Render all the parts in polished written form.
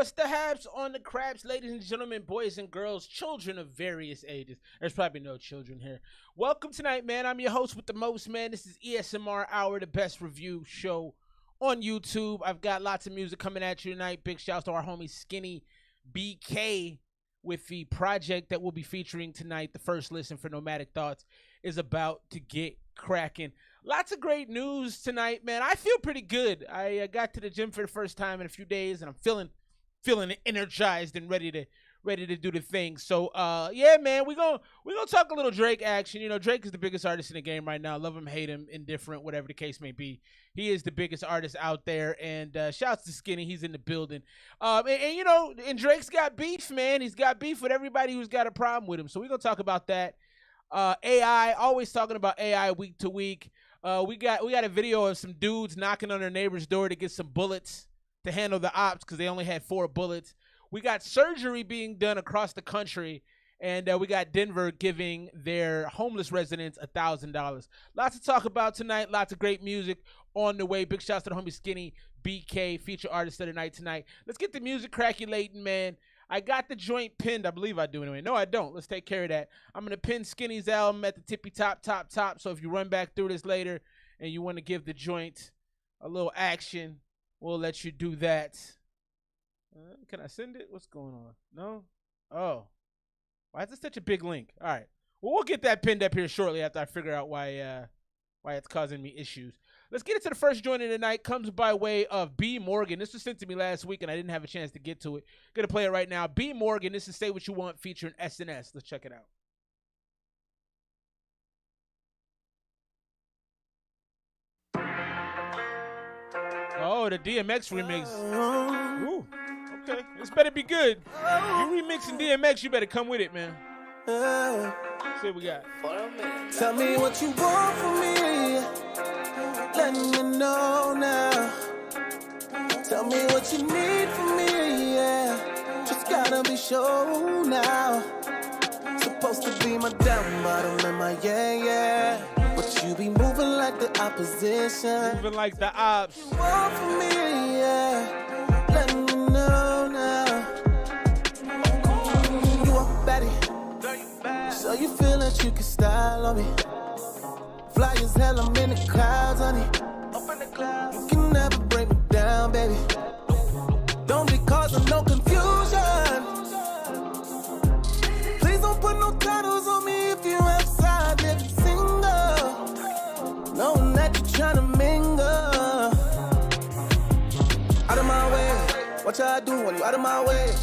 What's the haps on the craps, ladies and gentlemen, boys and girls, children of various ages? There's probably no children here. Welcome tonight, man. I'm your host with the most, man. This is Esmr Hour, the best review show on YouTube. I've got lots of music coming at you tonight. Big shouts to our homie SKINNYBK with the project that we'll be featuring tonight. The first listen for Nomadic Thoughts is about to get cracking. Lots of great news tonight, man. I feel pretty good. I got to the gym for the first time in a few days, and I'm feeling energized and ready to do the thing. So yeah, man, we're gonna talk a little Drake action. You know, Drake is the biggest artist in the game right now. Love him, hate him, indifferent, whatever the case may be. He is the biggest artist out there. And shouts to Skinny, he's in the building. And you know, and Drake's got beef, man. He's got beef with everybody who's got a problem with him. So we're gonna talk about that. AI, always talking about AI week to week. We got a video of some dudes knocking on their neighbor's door to get some bullets to handle the ops because they only had 4 bullets. We got surgery being done across the country, and we got Denver giving their homeless residents $1,000. Lots to talk about tonight. Lots of great music on the way. Big shouts to the homie SKINNYBK, feature artist of the night tonight. Let's get the music craculating, man. I got the joint pinned. I believe I do anyway. No, I don't. Let's take care of that. I'm going to pin Skinny's album at the tippy top. So if you run back through this later and you want to give the joint a little action, we'll let you do that. Can I send it? What's going on? No? Oh. Why is this such a big link? All right. Well, we'll get that pinned up here shortly after I figure out why it's causing me issues. Let's get into the first joint of the night. Comes by way of B. Morgan. This was sent to me last week, and I didn't have a chance to get to it. Gonna play it right now. B. Morgan. This is Say What You Want featuring SNS. Let's check it out. Oh, the DMX remix. Ooh, okay. This better be good. You remixing DMX, you better come with it, man. Let's see what we got. Tell me what you want from me. Let me know now. Tell me what you need from me, yeah. Just gotta be sure now. Supposed to be my down bottom and my yeah. But you be moving like the opposition. Moving like the ops. You want from me, yeah. Let me know now. You a baddie, so you feel that you can style on me. Fly as hell, I'm in the clouds, honey. Up in the clouds. You can never break me down, baby. Don't be causing no confusion. Please don't put no titles on me if you're outside, if you're single. Knowing that you're trying to mingle. Out of my way. What y'all do when you out of my way?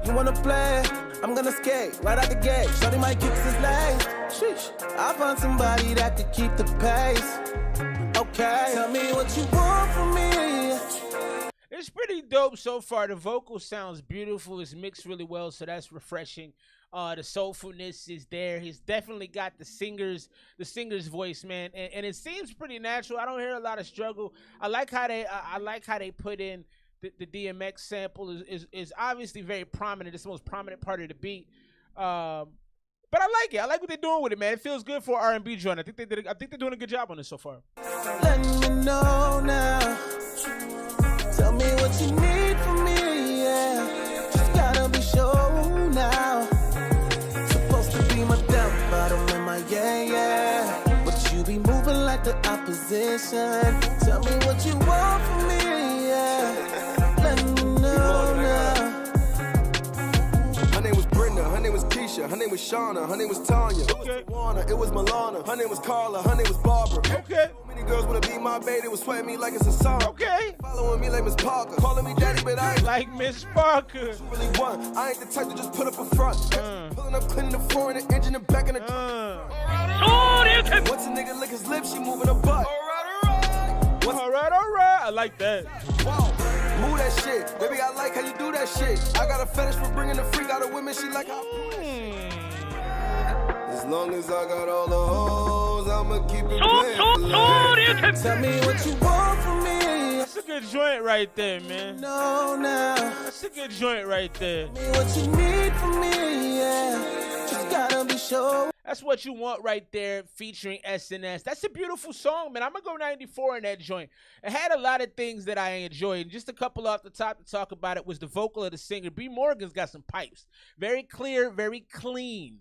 You wanna play? I'm gonna skate right out the gate. Shorty might kick his legs. Sheesh. I found somebody that could keep the pace. Okay, tell me what you want from me. It's pretty dope so far. The vocal sounds beautiful. It's mixed really well, so that's refreshing. The soulfulness is there. He's definitely got the singer's voice, man, and it seems pretty natural. I don't hear a lot of struggle. I like how they put in the DMX sample is obviously very prominent. It's the most prominent part of the beat. But I like it. I like what they're doing with it, man. It feels good for an R&B joint. I think they're doing a good job on this so far. Let me know now. Tell me what you need from me, yeah. Just gotta be sure now. Supposed to be my down bottom and my yeah. But you be moving like the opposition. Tell me what you want from me, yeah. Let me know now. Her name was Brenda, her name was Keisha, her name was Shauna, her name was Tanya. Okay. It was Milana, her name was Carla, her name was Barbara. Okay. So many girls wanna be my baby, was sweating me like it's a song. Okay. Following me like Miss Parker, calling me daddy, but I ain't like Miss Parker. Really one. I ain't the type to just put up a front. Pulling up, cleaning the floor and the engine and back in the trunk. Once a nigga lick his lips, she moving her butt. Alright. I like that. Wow. Move that shit, baby. I like how you do that shit. I got a fetish for bringing the freak out of women. She like how I pull that shit. As long as I got all the hoes, I'ma keep it playing. Tell me what you want from me. That's a good joint right there, man. No, now. That's a good joint right there. Tell me what you need from me, yeah. Just gotta gotta be sure. That's What You Want right there, featuring SNS. That's a beautiful song, man. I'm going to go 94 in that joint. It had a lot of things that I enjoyed. And just a couple off the top to talk about it was the vocal of the singer. B. Morgan's got some pipes. Very clear, very clean,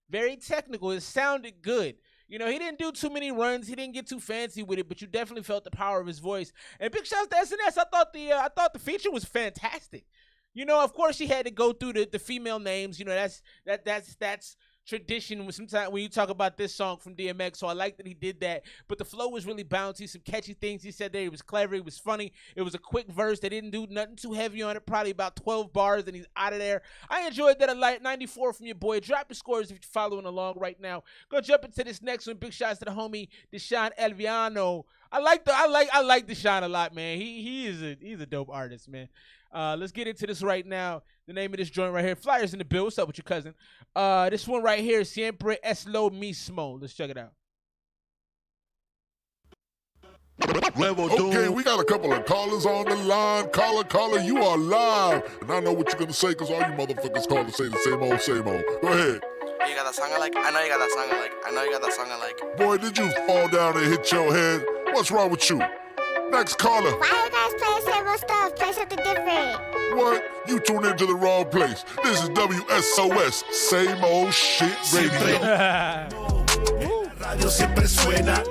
very technical. It sounded good. You know, he didn't do too many runs. He didn't get too fancy with it, but you definitely felt the power of his voice. And big shouts to SNS. I thought the feature was fantastic. You know, of course, he had to go through the female names. You know, that's tradition sometimes when you talk about this song from DMX, so I like that he did that. But the flow was really bouncy, some catchy things he said there. It was clever, it was funny, it was a quick verse. They didn't do nothing too heavy on it, probably about 12 bars, and he's out of there. I enjoyed that a lot. 94 from your boy. Drop your scores if you're following along right now. Go jump into this next one. Big shots to the homie Deshaun Elviano. I like Deshaun a lot, man. He's a dope artist, man. Let's get into this right now. The name of this joint right here. Flyers in the bill. What's up with your cousin? This one right here, Siempre es lo mismo. Let's check it out. Okay, we got a couple of callers on the line. Caller, you are live. And I know what you're going to say because all you motherfuckers call to say the same old, same old. Go ahead. You got that song I like? I know you got that song I like. I know you got that song I like. Boy, did you fall down and hit your head? What's wrong with you? Next caller. Why you guys play the same old stuff? Play something different. What? You tuned into the wrong place. This is WSOS, same old shit radio. Radio siempre suena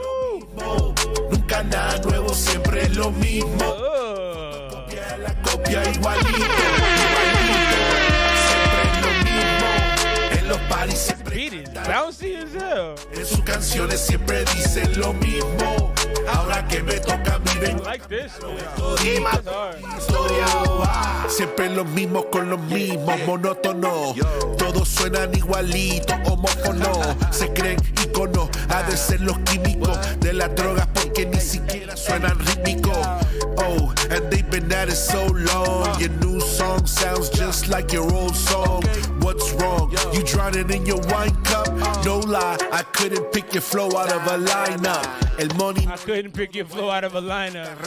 nunca nada nuevo, siempre es lo mismo. Copia la copia igualito, siempre es lo mismo. En los parties siempre bouncy as hell. En sus canciones siempre dicen lo mismo. Ahora que me toca a mí vengo like this. Siempre los mismos con los mismos, monótonos. Todos suenan igualitos, homófonos. Se creen íconos, ha de ser los químicos de las drogas porque ni siquiera suenan rítmicos. Oh, and they've been at it so long. Your new song sounds just like your old song. What's wrong? You drowning in your wine cup? No lie, I couldn't pick your flow out of a lineup. El money I couldn't pick your flow out of a lineup.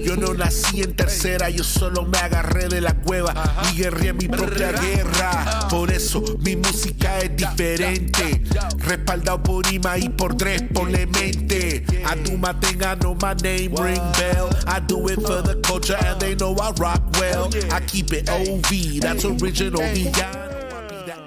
Yo no nací en tercera, yo solo me agarré de la cueva y guerré mi propia guerra. Por eso mi música es diferente, respaldado por Ima y por Dres, ponle mente. I do my thing, I know my name ring bell. I do it for the culture and they know I rock well. I keep it OV, that's original villano.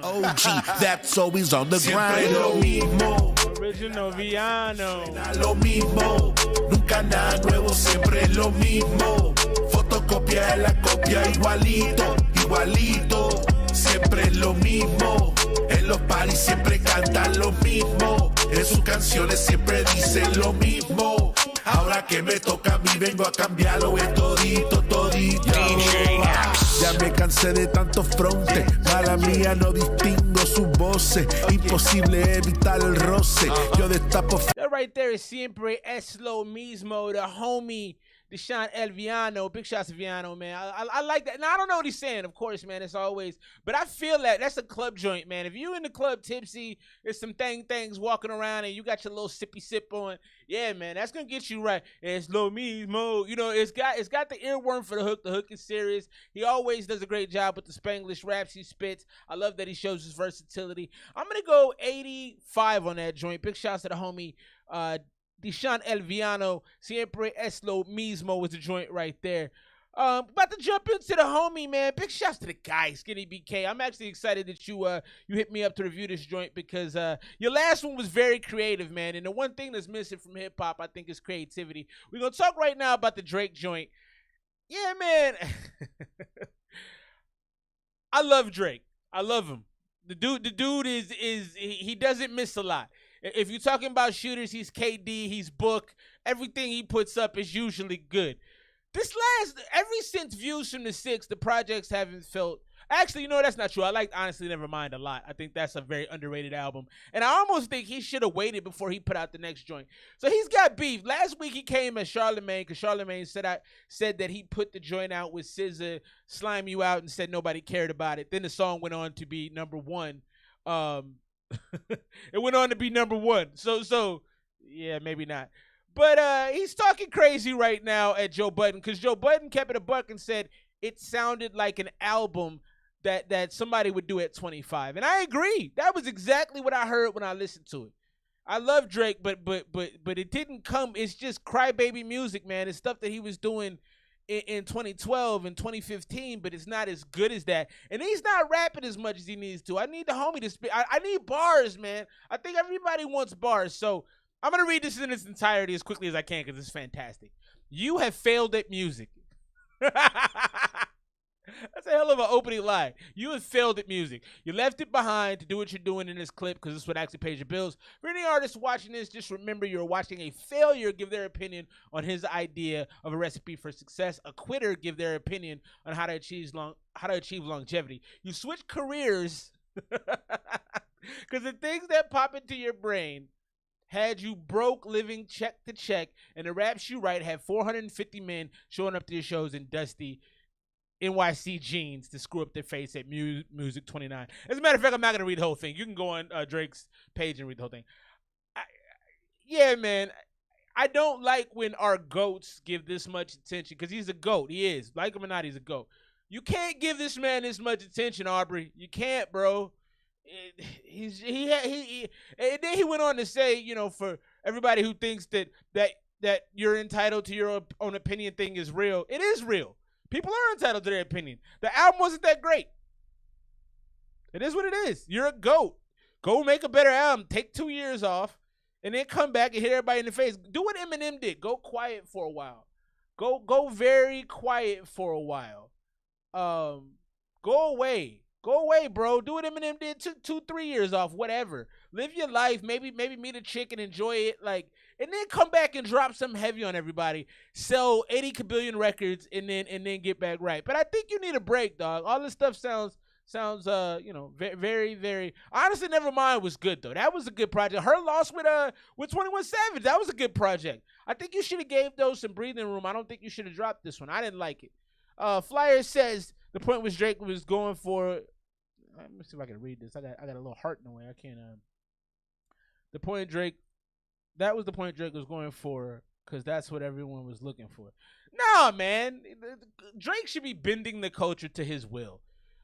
OG, that's always on the grind. Lo mismo. Original Villano. Lo mismo, nunca nada nuevo, siempre es lo mismo. Fotocopia es la copia igualito, igualito. Siempre es lo mismo. En los parties siempre cantan lo mismo. En sus canciones siempre dicen lo mismo. Ahora que me toca a mí vengo a cambiarlo en todito, todito. Ya me cansé de tantos frontes. Mala mía, no distingo sus voces. Imposible evitar el roce. Yo destapo. That right there is Siempre es lo mismo. The homie Deshaun Elviano. Big shots to Viano, man. I like that. Now, I don't know what he's saying, of course, man, as always. But I feel that that's a club joint, man. If you in the club tipsy, there's some things walking around and you got your little sippy sip on, yeah, man, that's going to get you right. Es lo mismo. You know, it's got the earworm for the hook. The hook is serious. He always does a great job with the Spanglish raps he spits. I love that he shows his versatility. I'm going to go 85 on that joint. Big shouts to the homie, Deshaun Elviano. Siempre es lo mismo was the joint right there. About to jump into the homie, man. Big shouts to the guy, SKINNYBK. I'm actually excited that you hit me up to review this joint because your last one was very creative, man. And the one thing that's missing from hip hop, I think, is creativity. We're gonna talk right now about the Drake joint. Yeah, man. I love Drake. I love him. The dude is he doesn't miss a lot. If you're talking about shooters, he's KD, he's Book. Everything he puts up is usually good. Ever since Views from the Six, the projects haven't felt. Actually, you know, that's not true. I like Honestly Nevermind a lot. I think that's a very underrated album. And I almost think he should have waited before he put out the next joint. So he's got beef. Last week he came as Charlemagne because Charlemagne said that he put the joint out with SZA, Slime You Out, and said nobody cared about it. Then the song went on to be number one. It went on to be number one. So yeah, maybe not. But he's talking crazy right now at Joe Budden because Joe Budden kept it a buck and said it sounded like an album that somebody would do at 25. And I agree. That was exactly what I heard when I listened to it. I love Drake, but it didn't come. It's just crybaby music, man. It's stuff that he was doing in 2012 and 2015, but it's not as good as that. And he's not rapping as much as he needs to. I need the homie to spit. I need bars, man. I think everybody wants bars. So I'm going to read this in its entirety as quickly as I can because it's fantastic. You have failed at music. That's a hell of an opening line. You have failed at music. You left it behind to do what you're doing in this clip because this is what actually pays your bills. For any artists watching this, just remember you're watching a failure give their opinion on his idea of a recipe for success. A quitter give their opinion on how to achieve longevity. You switch careers because the things that pop into your brain had you broke living check to check, and the raps you write had 450 men showing up to your shows in dusty NYC jeans to screw up their face at Music 29. As a matter of fact, I'm not going to read the whole thing. You can go on Drake's page and read the whole thing. Yeah, man. I don't like when our GOATs give this much attention because he's a GOAT. He is. Like him or not, he's a GOAT. You can't give this man this much attention, Aubrey. You can't, bro. And then he went on to say, you know, for everybody who thinks that you're entitled to your own opinion thing is real. It is real. People are entitled to their opinion. The album wasn't that great. It is what it is. You're a GOAT. Go make a better album. Take 2 years off, and then come back and hit everybody in the face. Do what Eminem did. Go quiet for a while. Go very quiet for a while. Go away. Go away, bro. Do what Eminem did. Took 2-3 years off. Whatever. Live your life. Maybe meet a chick and enjoy it. And then come back and drop something heavy on everybody. Sell 80 kabillion records and then get back right. But I think you need a break, dog. All this stuff sounds very, very. Honestly, Nevermind was good though. That was a good project. Her loss with 21 Savage. That was a good project. I think you should have gave those some breathing room. I don't think you should have dropped this one. I didn't like it. Flyer says the point was Drake was going for. Let me see if I can read this. I got a little heart in the way. I can't. The point Drake. That was the point Drake was going for because that's what everyone was looking for. Nah, man. Drake should be bending the culture to his will.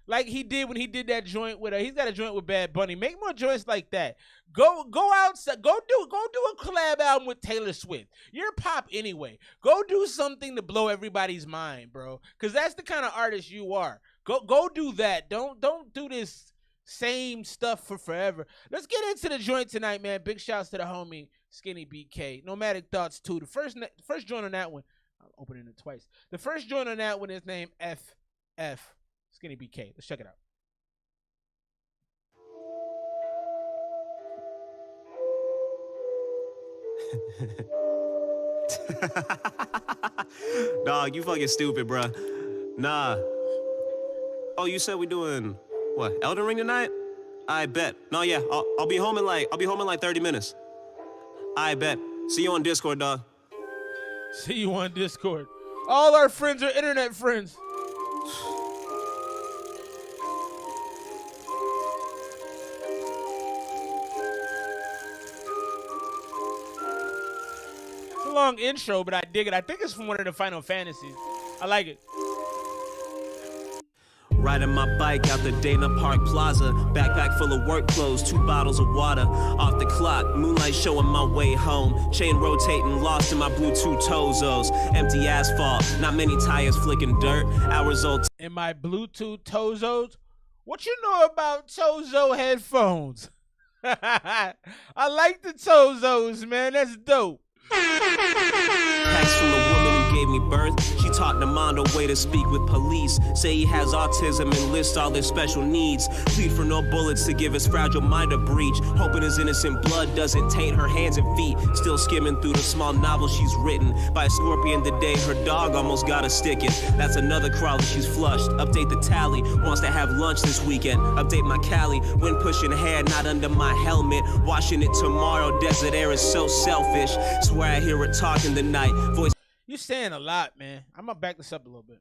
Like he did when he did that joint with he's got a joint with Bad Bunny. Make more joints like that. Go outside. Go do a collab album with Taylor Swift. You're pop anyway. Go do something to blow everybody's mind, bro. Because that's the kind of artist you are. Go do that. Don't do this same stuff for forever. Let's get into the joint tonight, man. Big shouts to the homie SKINNYBK. Nomadic Thoughts 2. The first joint on that one. I'm opening it twice. The first joint on that one is named FF SKINNYBK. Let's check it out. Dog, you fucking stupid, bruh. Nah. Oh, you said we doing what? Elden Ring tonight? I bet. No, yeah. I'll be home in like 30 minutes. I bet. See you on Discord, dog. See you on Discord. All our friends are internet friends. It's a long intro, but I dig it. I think it's from one of the Final Fantasies. I like it. Riding my bike out the Dana Park Plaza. Backpack full of work clothes, 2 bottles of water. Off the clock, moonlight showing my way home. Chain rotating, lost in my Bluetooth Tozos. Empty asphalt, not many tires flicking dirt. Hours old. In my Bluetooth Tozos? What you know about Tozo headphones? I like the Tozos, man. That's dope. Text from the woman who gave me birth. She taught Namando way to speak with police. Say he has autism and lists all his special needs. Plead for no bullets to give his fragile mind a breach. Hoping his innocent blood doesn't taint her hands and feet. Still skimming through the small novel she's written. By a scorpion the day her dog almost got a sticking. That's another crawler she's flushed. Update the tally. Wants to have lunch this weekend. Update my Cali. Wind pushing hair, not under my helmet. Washing it tomorrow. Desert air is so selfish. Swear I hear her talking tonight. Voice. You're saying a lot, man. I'm gonna back this up a little bit.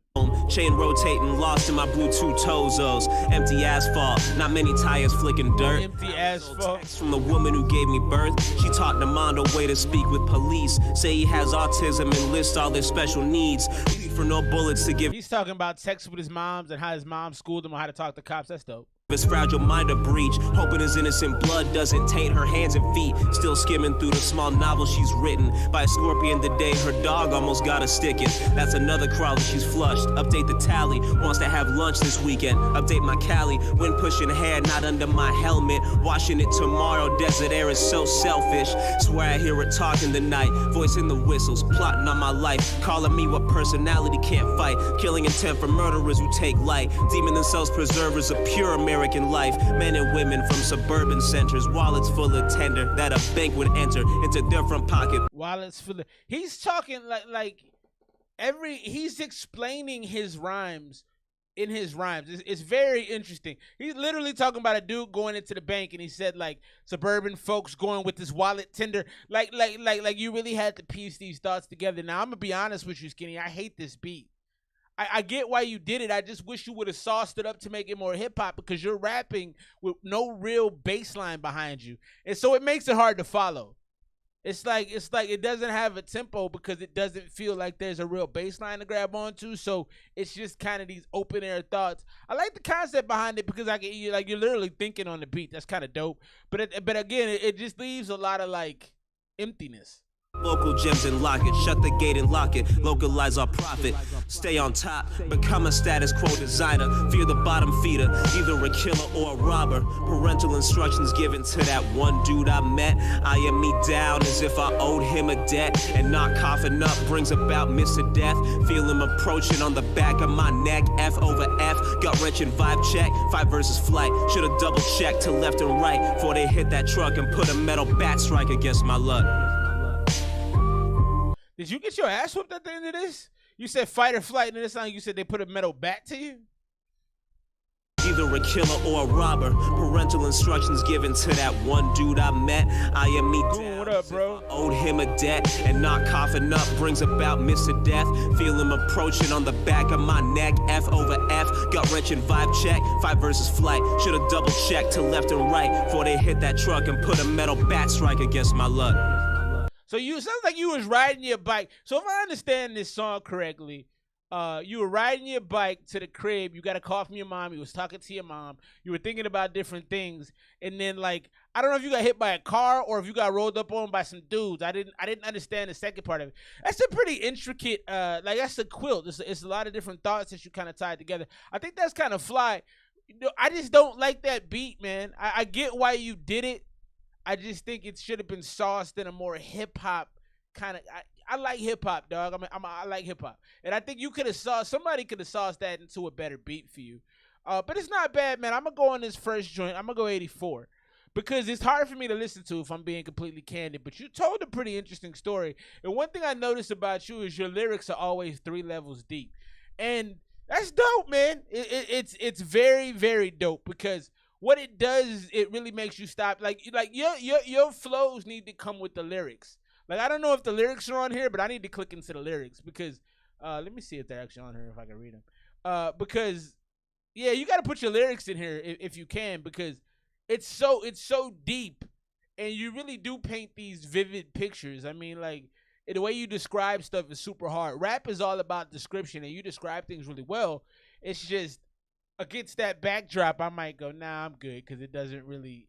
Chain rotating, lost in my Bluetooth Tozos. Empty asphalt, not many tires flicking dirt. Empty asphalt. Text from the woman who gave me birth. She taught Namando way to speak with police. Say he has autism and lists all his special needs. Plead for no bullets to give. He's talking about sex with his moms and how his mom schooled him on how to talk to cops. That's dope. His fragile mind a breach, hoping his innocent blood doesn't taint her hands and feet. Still skimming through the small novel she's written by a scorpion the day her dog almost got a sticking. That's another crawler she's flushed. Update the tally, wants to have lunch this weekend. Update my Cali, wind pushing hair, not under my helmet. Washing it tomorrow, desert air is so selfish. Swear I hear her talking tonight, voicing the whistles, plotting on my life. Calling me what personality can't fight. Killing intent for murderers who take light. Demon themselves preservers of pure American life. Men and women from suburban centers, wallets full of tender that a bank would enter into their front pocket. Wallets full of. He's talking he's explaining his rhymes in his rhymes. It's very interesting. He's literally talking about a dude going into the bank and he said like suburban folks going with this wallet tender. Like you really had to piece these thoughts together. Now I'm gonna be honest with you, Skinny. I hate this beat. I get why you did it. I just wish you would have sauced it up to make it more hip-hop because you're rapping with no real bass line behind you. And so it makes it hard to follow. It's like it doesn't have a tempo because it doesn't feel like there's a real bass line to grab onto. So it's just kind of these open-air thoughts. I like the concept behind it because you're literally thinking on the beat. That's kind of dope. But again, it just leaves a lot of like emptiness. Local gems and lock it, shut the gate and lock it, localize our profit, stay on top, become a status quo designer, fear the bottom feeder, either a killer or a robber, parental instructions given to that one dude I met, eyeing me down as if I owed him a debt, and not coughing up brings about Mr. Death, feel him approaching on the back of my neck, F over F, gut wrenching vibe check, fight versus flight, should've double checked to left and right, before they hit that truck and put a metal bat strike against my luck. Did you get your ass whooped at the end of this? You said fight or flight, and this song you said they put a metal bat to you? Either a killer or a robber, parental instructions given to that one dude I met, eyeing me down. What up, bro? Owed him a debt, and not coughing up brings about Mr. Death, feel him approaching on the back of my neck, F over F, gut wrenching vibe check, fight versus flight, should've double checked to left and right, before they hit that truck and put a metal bat strike against my luck. So it sounds like you was riding your bike. So if I understand this song correctly, you were riding your bike to the crib. You got a call from your mom. You was talking to your mom. You were thinking about different things. And then, like, I don't know if you got hit by a car or if you got rolled up on by some dudes. I didn't understand the second part of it. That's a pretty intricate, that's a quilt. It's a lot of different thoughts that you kind of tied together. I think that's kind of fly. I just don't like that beat, man. I get why you did it. I just think it should have been sauced in a more hip-hop kind of. I like hip-hop, dog. I like hip-hop. And I think somebody could have sauced that into a better beat for you. But it's not bad, man. I'm going to go on this first joint. I'm going to go 84. Because it's hard for me to listen to if I'm being completely candid. But you told a pretty interesting story. And one thing I noticed about you is your lyrics are always 3 levels deep. And that's dope, man. It's very, very dope because what it does is it really makes you stop. Like your flows need to come with the lyrics. Like, I don't know if the lyrics are on here, but I need to click into the lyrics because let me see if they're actually on here, if I can read them. Because yeah, you got to put your lyrics in here if you can, because it's so deep and you really do paint these vivid pictures. I mean, like, the way you describe stuff is super hard. Rap is all about description and you describe things really well. It's just against that backdrop, I might go, nah, I'm good, because it doesn't really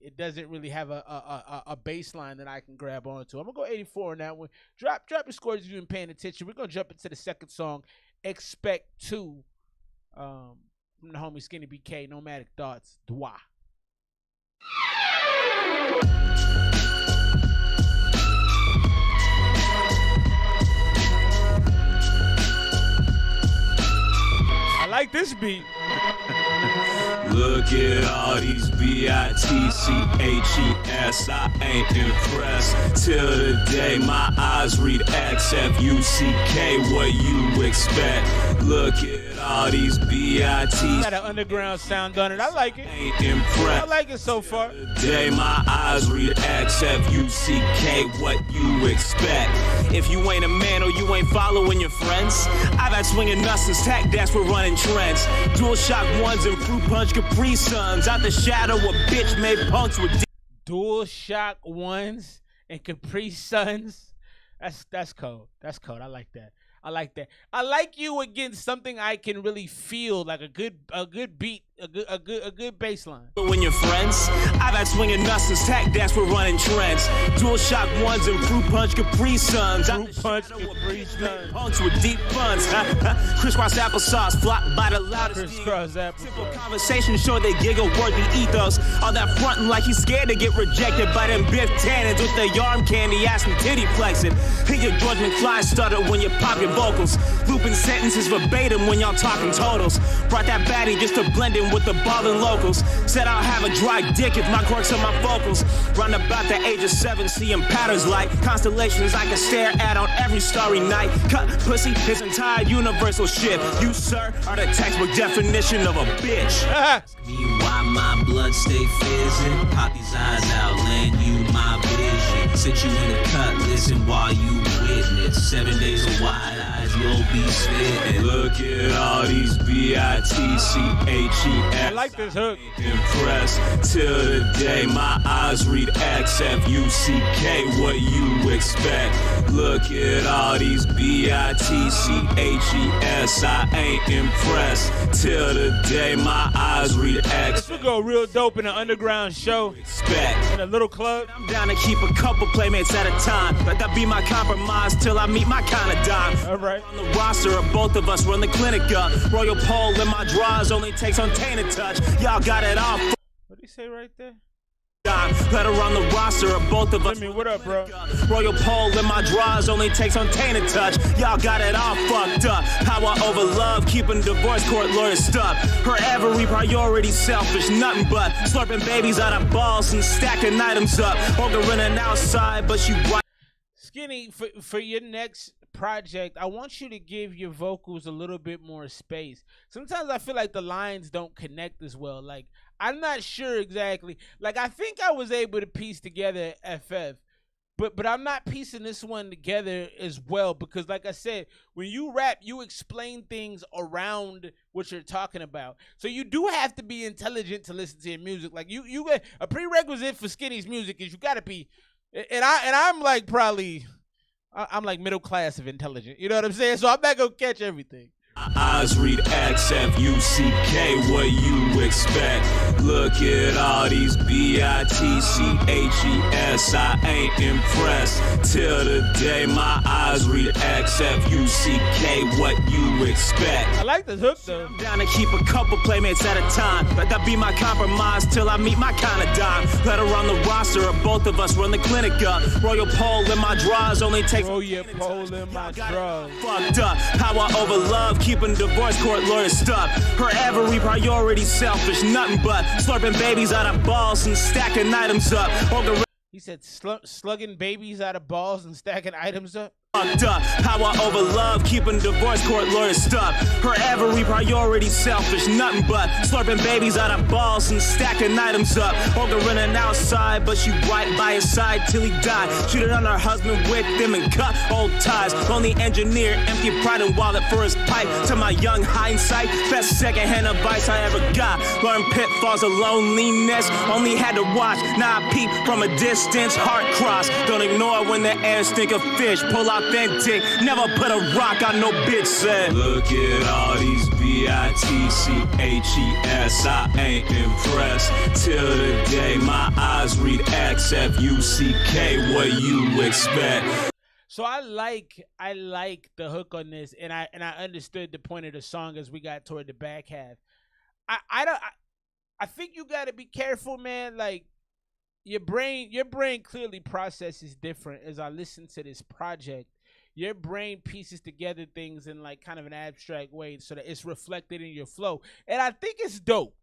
have a baseline that I can grab onto. I'm gonna go 84 on that one. Drop your scores if you've been paying attention. We're gonna jump into the second song, Expect 2, from the homie Skinny BK, Nomadic Thoughts, Dwa. I like this beat. Look at all these B-I-T-C-H-E-S. I ain't impressed till the day my eyes read X-F-U-C-K. What you expect? Look at all these B-I-T. Got an underground sound on it. I like it. Ain't impressed. I like it so far. Day my eyes read X-F-U-C-K. What you expect? If you ain't a man or you ain't following your friends, I've had swinging nuts since tech dance, we're running trends. Dual shock ones and fruit punch Capri Suns. Out the shadow, a bitch made punks with Dual shock ones and Capri Suns. That's cold. That's cold. I like that. I like that. I like you against something I can really feel, like a good beat, a good bass line. When you're friends, I've had swinging nuts since tag dance, we're running trends. Dual shock ones and fruit punch Capri Suns. Fruit punch Capri Suns. Punks with deep puns. Crisscross applesauce, flocked by the loudest. Crisscross applesauce. Simple conversation show they giggle worthy ethos. All that frontin' like he's scared to get rejected by them Biff Tannins with the yarn candy ass and titty flexing. Hit your George McFly stutter when you pop your vocals. Looping sentences verbatim when y'all talking totals. Brought that baddie just to blend in with the ballin' locals. Said I'll have a dry dick if my quirks are my vocals. Round about the age of 7, seeing patterns like constellations I can stare at on every starry night. Cut pussy, his entire universal shit. You, sir, are the textbook definition of a bitch. Me why my blood stay fizzing. Pop these eyes out, land you my vision. Sit you in the cut, listen while you witness. 7 days of wide eyes, you'll be spitting. Look at all these B-I-T-C-H-E-S. I like this hook. Impressed till the day my eyes read X-F-U-C-K. What you expect? Look at all these B-I-T-C-H-E-S. I ain't impressed till the day my eyes read X. This will go real dope in an underground show. In a little club. I'm down to keep a couple playmates at a time. Let that be my compromise till I meet my kind of dime. All right. On the roster of both of us run the clinic up. Royal pole in my drawers only takes on tainted touch. Y'all got it all. What did he say right there? Let her on the roster of both of us. I mean, what up, bro? Royal pole in my drawers only takes on tainted touch. Y'all got it all fucked up. Power over love, keeping divorce court lawyers stuck. Her every priority selfish, nothing but slurping babies out of balls and stacking items up. Ogering and outside, but she right. Skinny, for your next project, I want you to give your vocals a little bit more space. Sometimes I feel like the lines don't connect as well. Like, I'm not sure exactly. Like, I think I was able to piece together FF, but I'm not piecing this one together as well because, like I said, when you rap, you explain things around what you're talking about. So you do have to be intelligent to listen to your music. Like, you get a prerequisite for Skinny's music is you got to be, and I'm like probably, I'm like middle class of intelligent. You know what I'm saying? So I'm not gonna catch everything. Eyes read X-F-U-C-K, what you expect? Look at all these B-I-T-C-H-E-S. I ain't impressed till the day my eyes read X-F-U-C-K, what you expect? I like this hook though. I'm down to keep a couple playmates at a time. Let that be my compromise till I meet my kind of dime. Let her on the roster of both of us run the clinic up. Royal pole in my drawers only takes. Royal pole in my drawers. Fucked up. Power over love, keeping divorce court lawyers stuck. Her every priority selfish, nothing but slurping babies out of balls and stacking items up. He said slugging babies out of balls and stacking items up. Fucked up. Power over love, keeping divorce court lawyers stuck. Her every priority selfish, nothing but slurping babies out of balls and stacking items up. Ogering and outside, but she right by his side till he died. Cheated on her husband with them and cut old ties. Only engineer, empty pride and wallet for his pipe. To my young hindsight, best secondhand advice I ever got. Learn pitfalls of loneliness, only had to watch. Now I peep from a distance, heart cross. Don't ignore when the air stink of fish. Pull out authentic, never put a rock on no bitch said. Look at all these B-I-T-C-H-E-S. I ain't impressed till the day my eyes read X-F-U-C-K. What you expect? So I like the hook on this, and I understood the point of the song as we got toward the back half. I think you got to be careful, man. Like, your brain clearly processes different. As I listen to this project, your brain pieces together things in like kind of an abstract way so that it's reflected in your flow, and I think it's dope.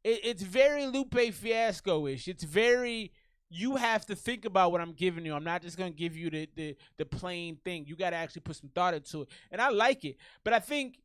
It's very Lupe Fiasco-ish. It's very, you have to think about what I'm giving you. I'm not just gonna give you the plain thing. You got to actually put some thought into it, and I like it. But I think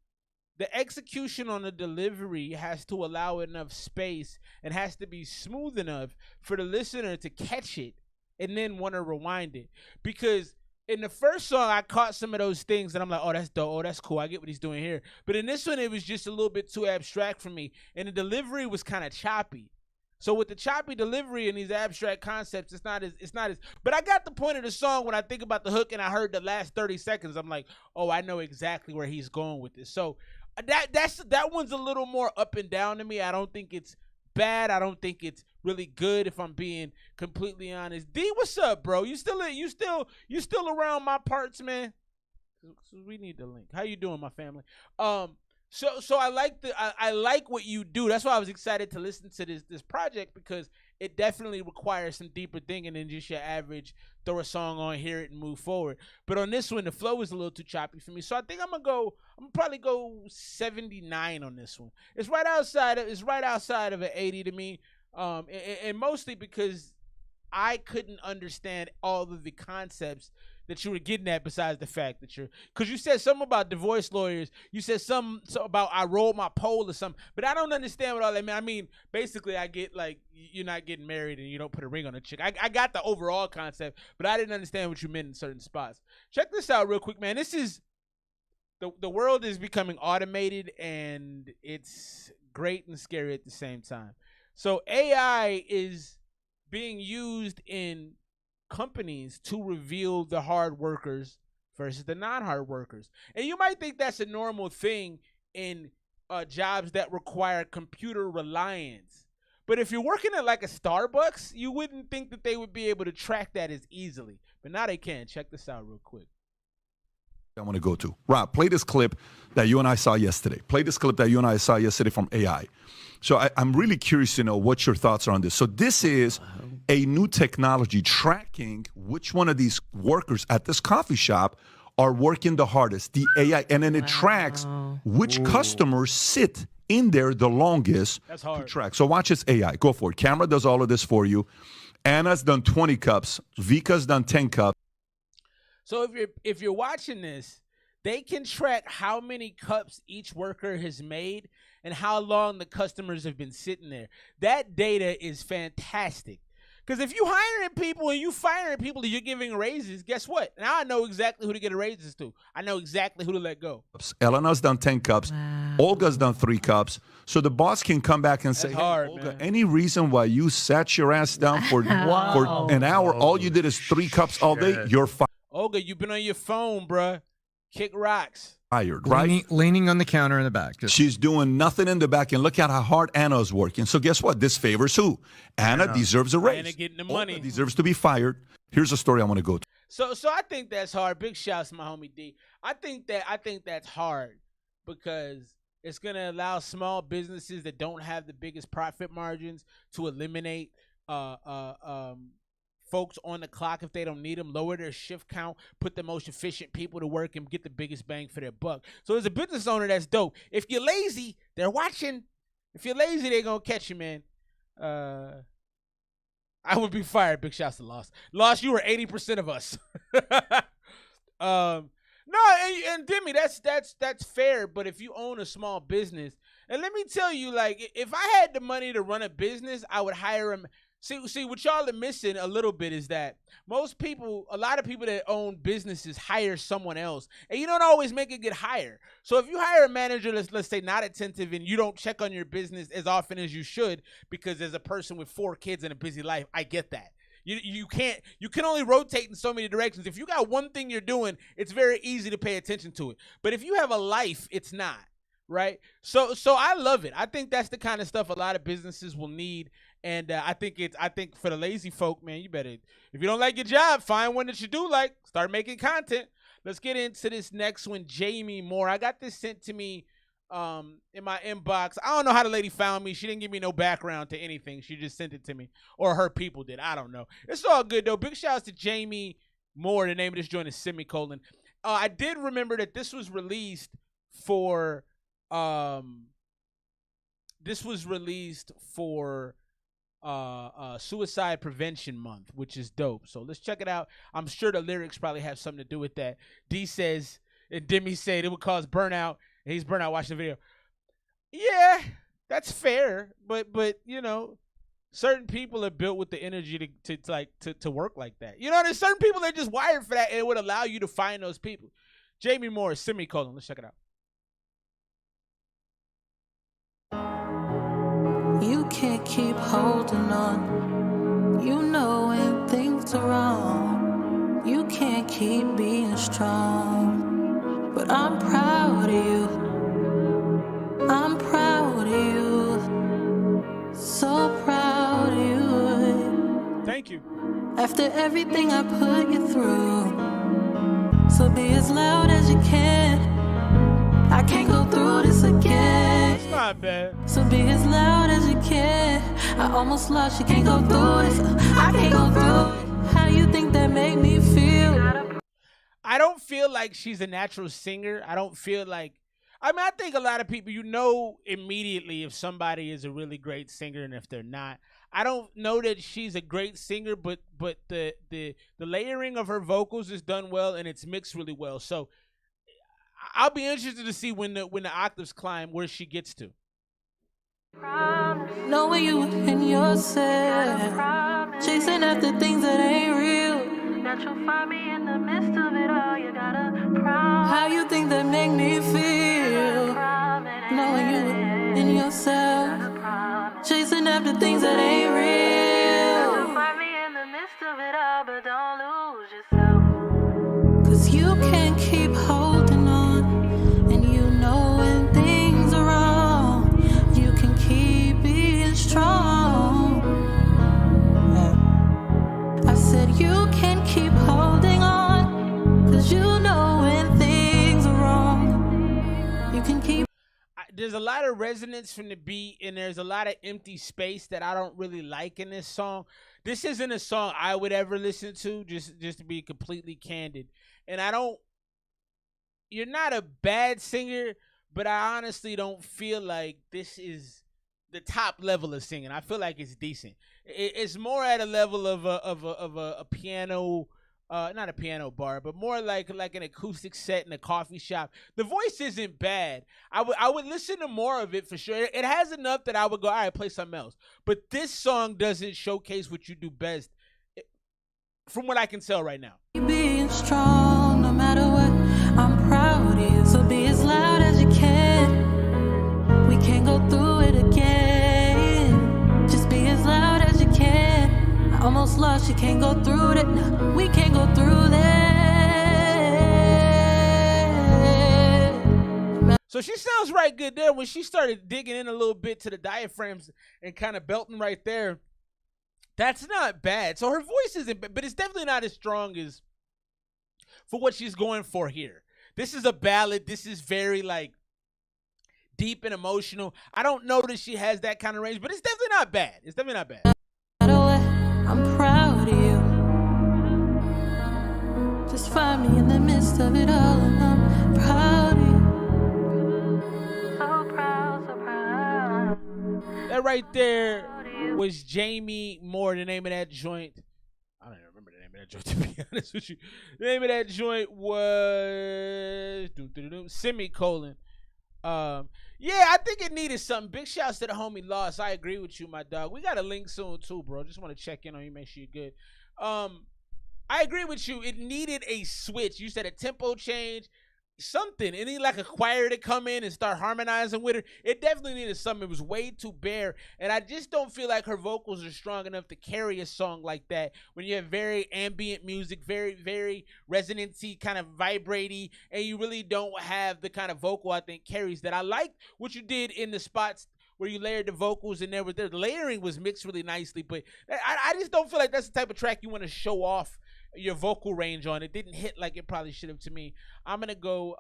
the execution on the delivery has to allow enough space and has to be smooth enough for the listener to catch it and then want to rewind it. Because in the first song, I caught some of those things and I'm like, oh, that's dope. Oh, that's cool. I get what he's doing here. But in this one, it was just a little bit too abstract for me. And the delivery was kind of choppy. So with the choppy delivery and these abstract concepts, it's not as. But I got the point of the song when I think about the hook and I heard the last 30 seconds. I'm like, oh, I know exactly where he's going with this. So that one's a little more up and down to me. I don't think it's bad. I don't think it's really good, if I'm being completely honest. D, what's up, bro? You still around my parts, man? We need the link. How you doing, my family? So I like what you do. That's why I was excited to listen to this project, because it definitely requires some deeper thinking than just your average throw a song on, hear it, and move forward. But on this one, the flow is a little too choppy for me. So I think I'm gonna probably go 79 on this one. It's right outside of an 80 to me. And mostly because I couldn't understand all of the concepts that you were getting at, besides the fact that because you said something about divorce lawyers, you said something about I rolled my pole or something, but I don't understand what all that mean. I mean, basically, I get like you're not getting married and you don't put a ring on a chick. I got the overall concept, but I didn't understand what you meant in certain spots. Check this out real quick, man. This is the world is becoming automated, and it's great and scary at the same time. So AI is being used in companies to reveal the hard workers versus the non-hard workers. And you might think that's a normal thing in jobs that require computer reliance. But if you're working at like a Starbucks, you wouldn't think that they would be able to track that as easily. But now they can. Check this out real quick. I want to go to. Rob, play this clip that you and I saw yesterday. From AI. So I'm really curious to know what your thoughts are on this. So this is a new technology tracking which one of these workers at this coffee shop are working the hardest, the AI, and then it tracks which customers sit in there the longest. That's hard. To track. So watch this AI. Go for it. Camera does all of this for you. Anna's done 20 cups. Vika's done 10 cups. So if you're watching this, they can track how many cups each worker has made and how long the customers have been sitting there. That data is fantastic. Because if you hiring people and you firing people and you're giving raises, guess what? Now I know exactly who to get raises to. I know exactly who to let go. Elena's done 10 cups. Wow. Olga's done 3 cups. So the boss can come back and say, hard, hey, Olga, man. Any reason why you sat your ass down for an hour? All you did is 3 cups all day. You're fired. Olga, you've been on your phone, bruh. Kick rocks. Fired, right? Leaning on the counter in the back. She's doing nothing in the back, and look at how hard Anna's working. So guess what? This favors who? Anna deserves a raise. Anna getting the money. Olga deserves to be fired. Here's a story I want to go to. So I think that's hard. Big shouts to my homie D. I think that's hard because it's gonna allow small businesses that don't have the biggest profit margins to eliminate folks on the clock if they don't need them, lower their shift count, put the most efficient people to work, and get the biggest bang for their buck. So as a business owner, that's dope. If you're lazy, they're watching. If you're lazy, they're going to catch you, man. I would be fired. Big shouts to Lost. Lost, you were 80% of us. No, and Demi, that's fair, but if you own a small business, and let me tell you, like, if I had the money to run a business, I would hire him. See, what y'all are missing a little bit is that a lot of people that own businesses hire someone else, and you don't always make a good hire. So if you hire a manager that's, let's say, not attentive, and you don't check on your business as often as you should, because as a person with 4 kids and a busy life, I get that. You can only rotate in so many directions. If you got one thing you're doing, it's very easy to pay attention to it. But if you have a life, it's not, right? So I love it. I think that's the kind of stuff a lot of businesses will need. And I think for the lazy folk, man, you better, if you don't like your job, find one that you do like. Start making content. Let's get into this next one, Jamie Moore. I got this sent to me in my inbox. I don't know how the lady found me. She didn't give me no background to anything. She just sent it to me, or her people did. I don't know. It's all good though. Big shouts to Jamie Moore. The name of this joint is Semicolon. I did remember that this was released for Suicide Prevention Month, which is dope. So let's check it out. I'm sure the lyrics probably have something to do with that. D says, and Demi said it would cause burnout, and he's burnout watching the video. Yeah, that's fair, but you know, certain people are built with the energy to work like that. You know, there's certain people that are just wired for that, and it would allow you to find those people. Jamie Moore, Semicolon. Let's check it out. You can't keep holding on. You know when things are wrong. You can't keep being strong. But I'm proud of you. I'm proud of you. So proud of you. Thank you. After everything I put you through. So be as loud as you can. I can't go through this again. It's not bad. So be as loud as you can. I almost lost you. Can't go through this. I can't go through it. How do you think that made me feel? I don't feel like she's a natural singer. I don't feel like. I mean, I think a lot of people, you know immediately if somebody is a really great singer and if they're not. I don't know that she's a great singer, but the layering of her vocals is done well and it's mixed really well. So I'll be interested to see when the octaves climb where she gets to. Knowing you in yourself, chasing after things that ain't real. That you'll find me in the midst of it all. You gotta promise. How you think that make me feel? Knowing you in yourself, chasing after things that ain't real. You'll find me in the midst of it all, but don't lose yourself. 'Cause you can't keep holding on, and you know when things are wrong. You can keep being strong. I said you can keep holding on, 'cause you know when things are wrong. You can keep. There's a lot of resonance from the beat, and there's a lot of empty space that I don't really like in this song. This isn't a song I would ever listen to, just to be completely candid. And I don't. You're not a bad singer, but I honestly don't feel like this is the top level of singing. I feel like it's decent. It's more at a level of a piano, not a piano bar, but more like an acoustic set in a coffee shop. The voice isn't bad. I would listen to more of it for sure. It has enough that I would go, all right, play something else. But this song doesn't showcase what you do best, from what I can tell right now. Being strong, no matter what, I'm proud of you. So be as loud as you can. We can't go through it again. Just be as loud as you can. I almost lost you, can't go through that. No, we can't go through that. So she sounds right good there. When she started digging in a little bit to the diaphragms and kind of belting right there, that's not bad. So her voice isn't bad, but it's definitely not as strong as for what she's going for here. This is a ballad. This is very like deep and emotional. I don't know that she has that kind of range, but it's definitely not bad. It's definitely not bad. I'm proud of you. Just find me in the midst of it all, and I'm proud of you. So proud, so proud. That right there was Jamie Moore, the name of that joint. I don't even remember the name of that joint, to be honest with you. The name of that joint was Semicolon. Yeah, I think it needed something. Big shouts to the homie Lost. I agree with you, my dog. We got a link soon too, bro. Just want to check in on you, make sure you're good. I agree with you. It needed a switch. You said a tempo change, something. It needed like a choir to come in and start harmonizing with her. It definitely needed something. It was way too bare, and I just don't feel like her vocals are strong enough to carry a song like that when you have very ambient music, very, very resonancy, kind of vibraty, and you really don't have the kind of vocal I think carries that. I liked what you did in the spots where you layered the vocals, and the layering was mixed really nicely, but I just don't feel like that's the type of track you want to show off your vocal range on. It didn't hit like it probably should have to me. I'm gonna go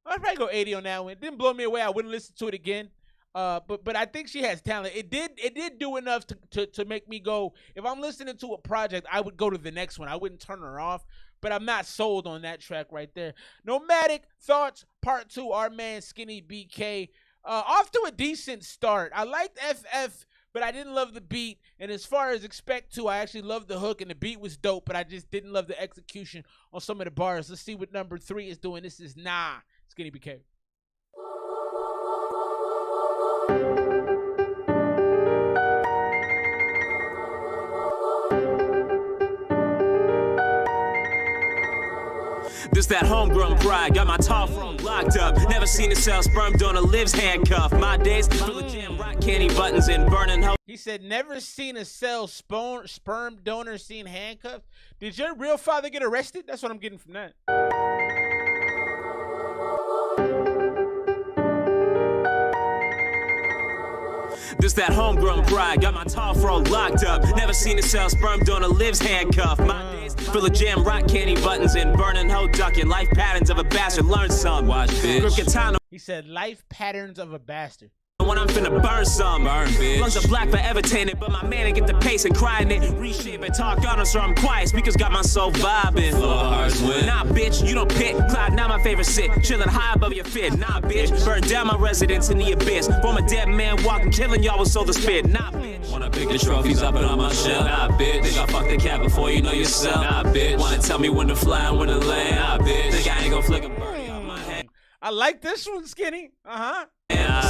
I'd probably go 80 on that one. It didn't blow me away. I wouldn't listen to it again. But I think she has talent. It did do enough to make me go, if I'm listening to a project, I would go to the next one. I wouldn't turn her off. But I'm not sold on that track right there. Nomadic Thoughts Part 2, our man SKINNYBK. Off to a decent start. I liked FF, but I didn't love the beat. And as far as Expect To, I actually loved the hook, and the beat was dope, but I just didn't love the execution on some of the bars. Let's see what number 3 is doing. This is Nah, SKINNYBK. This that homegrown pride, got my tall front locked up. Never seen a cell sperm donor lives handcuffed. My days full of jam rock candy buttons and burning hoes. He said, never seen a cell sperm donor seen handcuffed. Did your real father get arrested? That's what I'm getting from that. This that homegrown pride, got my tall fro locked up. Never seen a cell sperm donor lives handcuffed. My days full of jam, rock candy buttons and burning hoe ducking. Life patterns of a bastard, learn some. Watch bitch. Grip katana. He said, life patterns of a bastard. When I'm finna burn some. Burn, bitch. Lungs are black forever tainted, but my man ain't get the pace and crying it. Reshape and talk on us, so I'm quiet. Speakers got my soul vibing. Nah, bitch, you don't pit. Cloud, not my favorite sit. Chillin' high above your fit. Nah, bitch, burn down my residence in the abyss. Form a dead man walking, killing y'all with soul to spit. Nah, bitch. Wanna pick the trophies up and on my shelf. Nah, bitch. Think I fucked the cat before you know yourself. Nah, bitch. Wanna tell me when to fly and when to land. Nah, bitch. Think I ain't gon' flick a birdie off my hand. I like this one, Skinny.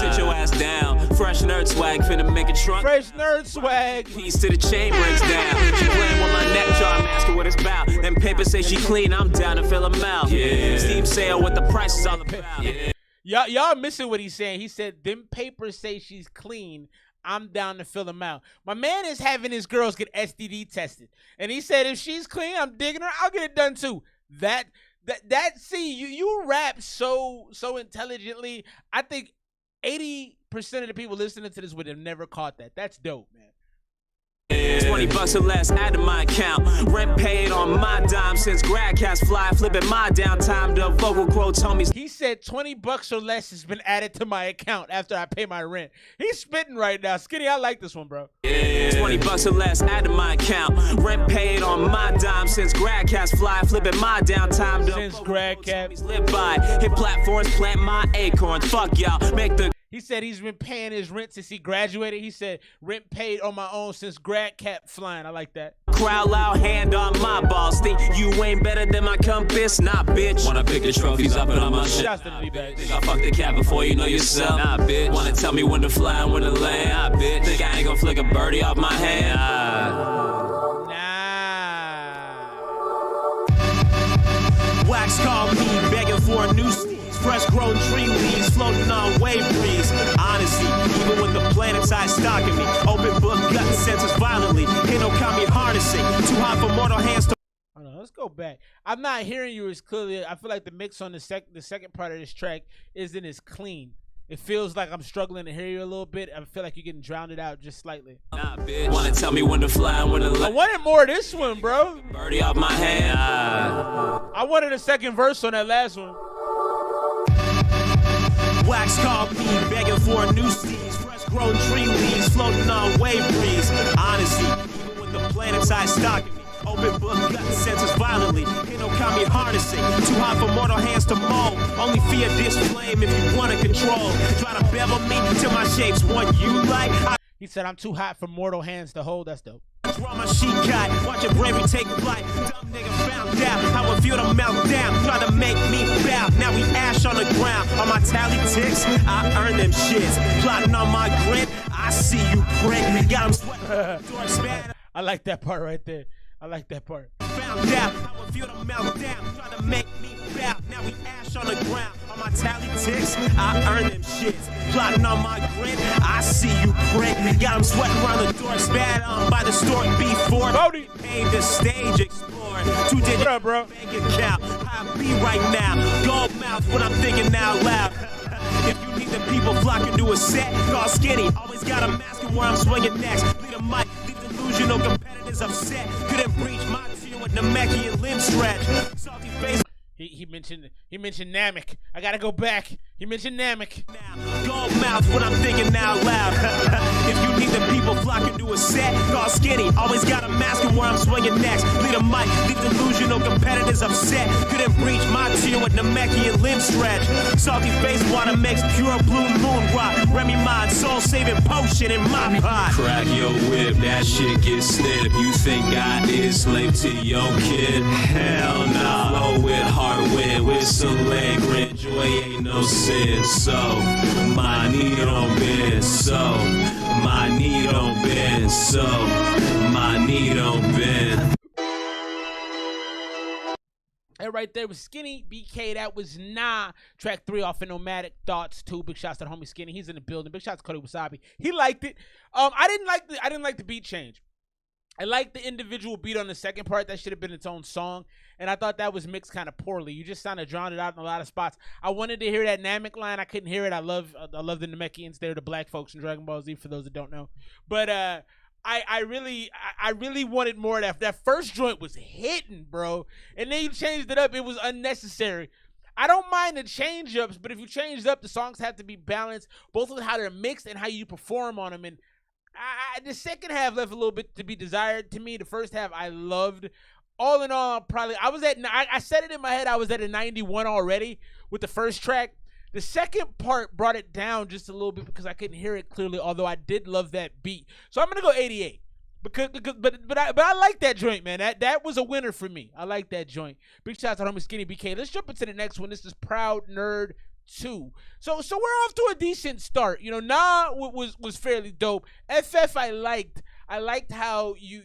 Sit your ass down. Fresh nerd swag, finna make a trunk. Fresh nerd swag. Piece to the chain breaks down. She playing with my neck jar, I'm asking what it's about. Them papers say she clean, I'm down to fill them out. Yeah. Steam sale, what the price is all about. Yeah. Y'all missing what he's saying. He said, them papers say she's clean, I'm down to fill them out. My man is having his girls get STD tested. And he said, if she's clean, I'm digging her, I'll get it done too. See, you rap so intelligently. I think 80% of the people listening to this would have never caught that. That's dope, man. $20 or less, add to my account. Rent paid on my dime since GradCast fly, flipping my downtime. The vocal quotes, homies. He said $20 or less has been added to my account after I pay my rent. He's spitting right now. Skinny, I like this one, bro. $20 or less, add to my account. Rent paid on my dime since GradCast fly, flipping my downtime. Since GradCast live by, hit platforms, plant my acorns. Fuck y'all, make the. He said he's been paying his rent since he graduated. He said rent paid on my own since grad cap flying. I like that. Crowd loud, hand on my balls. Think you ain't better than my compass? Nah, bitch. Wanna pick the trophies up and on my shit? Shouts to the D-bag. Think I fucked the cat before you know yourself? Nah, bitch. Wanna tell me when to fly and when to land? Nah, bitch. Think I ain't gonna flick a birdie off my hand? Nah. Wax called me begging for a new fresh grown tree leaves floating on wave breeze. Honestly, even with the planet's eye stalking me, open book, gut senses violently. Ain't no kami harnessing. Too hot for mortal hands to. Hold on, let's go back. I'm not hearing you as clearly. I feel like the mix on the second part of this track isn't as clean. It feels like I'm struggling to hear you a little bit. I feel like you're getting drowned out just slightly. Nah, bitch. Wanna tell me when to fly and when to I wanted more of this one, bro. Birdie off my hand. I wanted a second verse on that last one. Wax called me begging for a new seeds. Fresh grown tree leaves floating on wave breeze. Honestly, even with the planet's eye stalking me, open book, gut senses violently. Ain't no kami harnessing. Too hot for mortal hands to mold. Only fear this flame if you wanna control. Try to bevel me till my shapes one you like. He said I'm too hot for mortal hands to hold. That's dope. Drama she got, watch your bravery take flight. Dumb nigga found out how it feel to melt down. Try to make me bow, now we ash on the ground. On my tally ticks, I earn them shits. Plotting on my grit, I see you prick. Got him sweating. I like that part right there. I like that part. Found out how it feel to melt down. Try to make me bow, now we ash on the ground. On my tally ticks, I earn them shits. Plotting on my grit, I see you prick. Got him sweating around the door, spat on by the store before. Paid the stage exploring. 2 digits, what up, bro? Bank account. How I be right now. Gold mouth when I'm thinking out loud. If you need the people flocking to a set, call Skinny. Always got a mask and where I'm swinging next. Lead a mic, leave delusional competitors upset. Couldn't breach my team with Namekian and limb stretch. Salty face. He mentioned Namek. I gotta go back. He mentioned Namek. Gold mouth when I'm thinking out loud. If you need the people flocking to a set, call Skinny. Always got a mask and where I'm swinging next. Lead a mic, leave delusional competitors upset. Couldn't breach my tier with Namekian and limb stretch. Salty face water makes pure blue moon rock. Remy mind, soul saving potion in my pot. Crack your whip, that shit gets snipped. You think I is slave to your kid? Hell nah. Flow with heart with some leg joy ain't no sin. So my knee don't bend. So my knee don't bend. So my knee don't bend. That right there was Skinny BK. That was Nah. Track 3 off of Nomadic. Thoughts 2. Big shots to the homie Skinny. He's in the building. Big shots to Cody Wasabi. He liked it. I didn't like the beat change. I liked the individual beat on the second part. That should have been its own song. And I thought that was mixed kind of poorly. You just kind of drowned it out in a lot of spots. I wanted to hear that Namek line. I couldn't hear it. I love the Namekians. They're the black folks in Dragon Ball Z, for those that don't know. But I really wanted more of that. That first joint was hitting, bro. And then you changed it up. It was unnecessary. I don't mind the change-ups, but if you change it up, the songs have to be balanced, both with how they're mixed and how you perform on them. And the second half left a little bit to be desired to me. The first half I loved. All in all, I said it in my head, I was at a 91 already with the first track. The second part brought it down just a little bit because I couldn't hear it clearly, although I did love that beat. So I'm gonna go 88. But I like that joint, man. That was a winner for me. I like that joint. Big shout out to homie Skinny BK. Let's jump into the next one. This is Proud Nerd 2. So we're off to a decent start. You know, Nah was fairly dope. FF I liked. I liked how you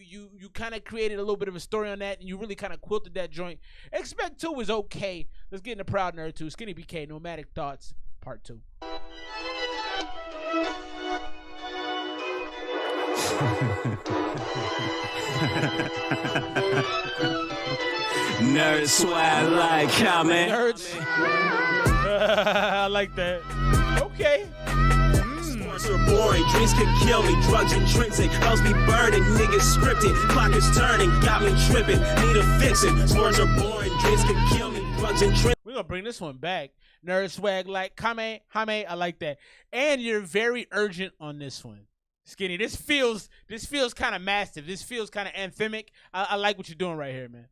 kind of created a little bit of a story on that, and you really kind of quilted that joint. Expect 2 was okay. Let's get into Proud Nerd 2. Skinny BK, Nomadic Thoughts, Part 2. Nerds swag like comment. Nerds. I like that. Okay. Sports are boring, dreams can kill me, drugs intrinsic, house be burning, niggas scripted, clock is turning, got me tripping, need a fixin'. Sports are boring, dreams can kill me, drugs intrinsic. We're gonna bring this one back. Nerd swag like Kame, I like that. And you're very urgent on this one. Skinny, this feels kind of massive. This feels kind of anthemic. I like what you're doing right here, man.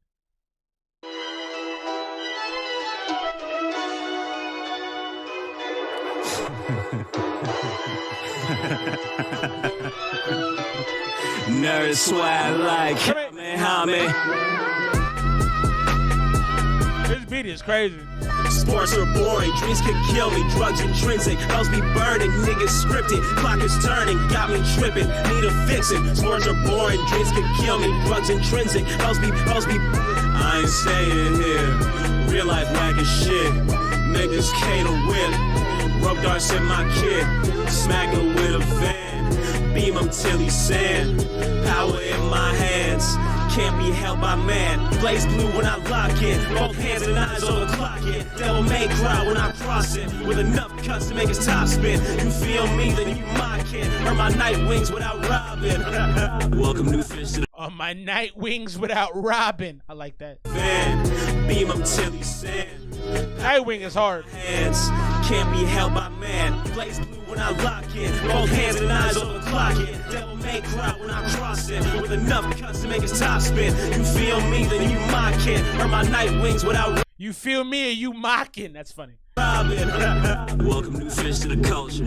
Nerd swag like homie. This beat is crazy. Sports are boring, dreams can kill me, drugs intrinsic, house be burning, niggas scripted, clock is turning, got me tripping, need a fixin'. Sports are boring, dreams can kill me, drugs intrinsic, house be I ain't staying here, real life whack as shit, niggas can't whip, rope darts in my kid, smack her with a van, beam him till he's sand, power in my hands, can't be held by man. Blaze blue when I lock in, both hands and eyes on the clock in. Devil may cry when I cross it, with enough cuts to make his top spin. You feel me, then you mocking. Earn my night wings without robbing. Welcome new fish to the on my night wings without robbing. I like that. van. Beam him till he's sand. Night wing is hard. Hands can't be held by man. Blaze blue when I lock in, both hands and eyes on the clock in. Devil may cry when I cross it, with enough cuts to make his top spin. You feel me, then you mocking. Earn my night wings without. You feel me or you mocking? That's funny. Welcome new fish to the culture,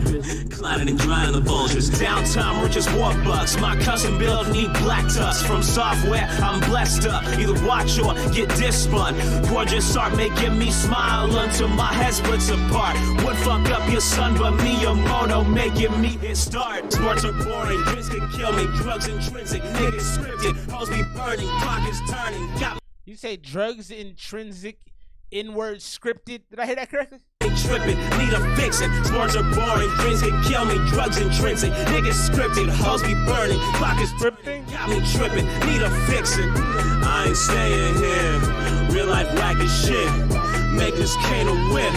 climbing and grinding the vultures. Downtown riches war bucks. My custom build need black dust. From software I'm blessed up. Either watch or get disspun. Gorgeous art making me smile until my head splits apart. Would fuck up your son, but me your mono making me hit start. Sports are boring, drinks can kill me. Drugs intrinsic, niggas scripted. Hoes be burning, clock is turning. Got me. You say drugs intrinsic, inward scripted. Did I hear that correctly? Tripping, need a fixin'. Sports are boring, dreams can kill me. Drugs intrinsic, niggas scripted. Hoes be burning, clock is Scripting? got me tripping, need a fixin'. I ain't staying here, real life whack as shit. Make this cane a whip,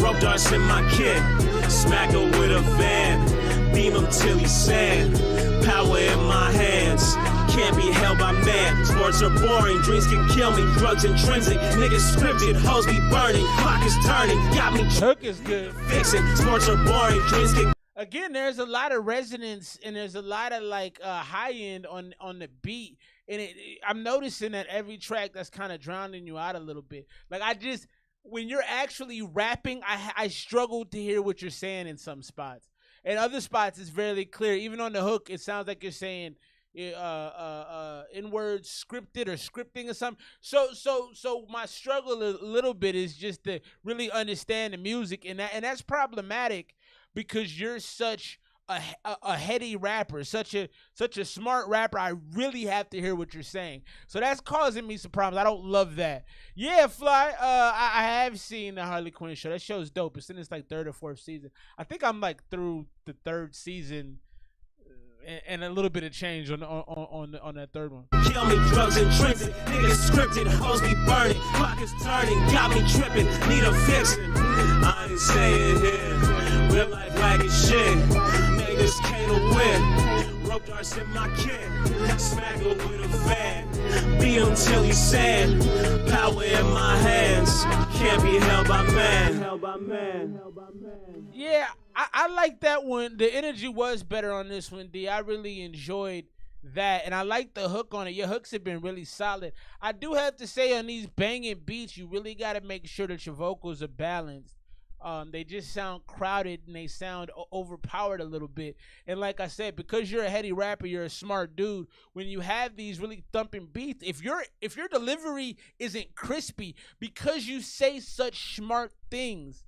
rope darts in my kit. Smack her with a van, beam him till he's sand. Power in my hands, can't be held by man. Sports are boring, dreams can kill me. Drugs intrinsic, niggas scripted. Hoes be burning, clock is turning. Got me Hook is good. fixin'. Sports are boring, dreams can. Again, there's a lot of resonance and there's a lot of like high end on the beat, and I'm noticing that every track that's kind of drowning you out a little bit. Like when you're actually rapping, I struggle to hear what you're saying in some spots. In other spots, it's very clear. Even on the hook, it sounds like you're saying inward scripted or scripting or something. So my struggle a little bit is just to really understand the music, and that's problematic because you're such a heady rapper, such a smart rapper. I really have to hear what you're saying. So that's causing me some problems. I don't love that. Yeah, Fly. I have seen the Harley Quinn show. That show's dope. It's in its like 3rd or 4th season. I think I'm like through the 3rd season. And a little bit of change on that 3rd one. Kill me, drugs and transit, niggas scripted, hoes be burning, clock is turning, got me tripping, need a fix. I ain't staying here, real life like it's shit. Niggas can't win, rope darts in my kit, smack her with a fan, beat him till he's sand, power in my hands, can't be held by man. Yeah, I like that one. The energy was better on this one, D. I really enjoyed that, and I like the hook on it. Your hooks have been really solid. I do have to say, on these banging beats, you really got to make sure that your vocals are balanced. They just sound crowded and they sound overpowered a little bit. And like I said, because you're a heady rapper, you're a smart dude. When you have these really thumping beats, if your delivery isn't crispy, because you say such smart things,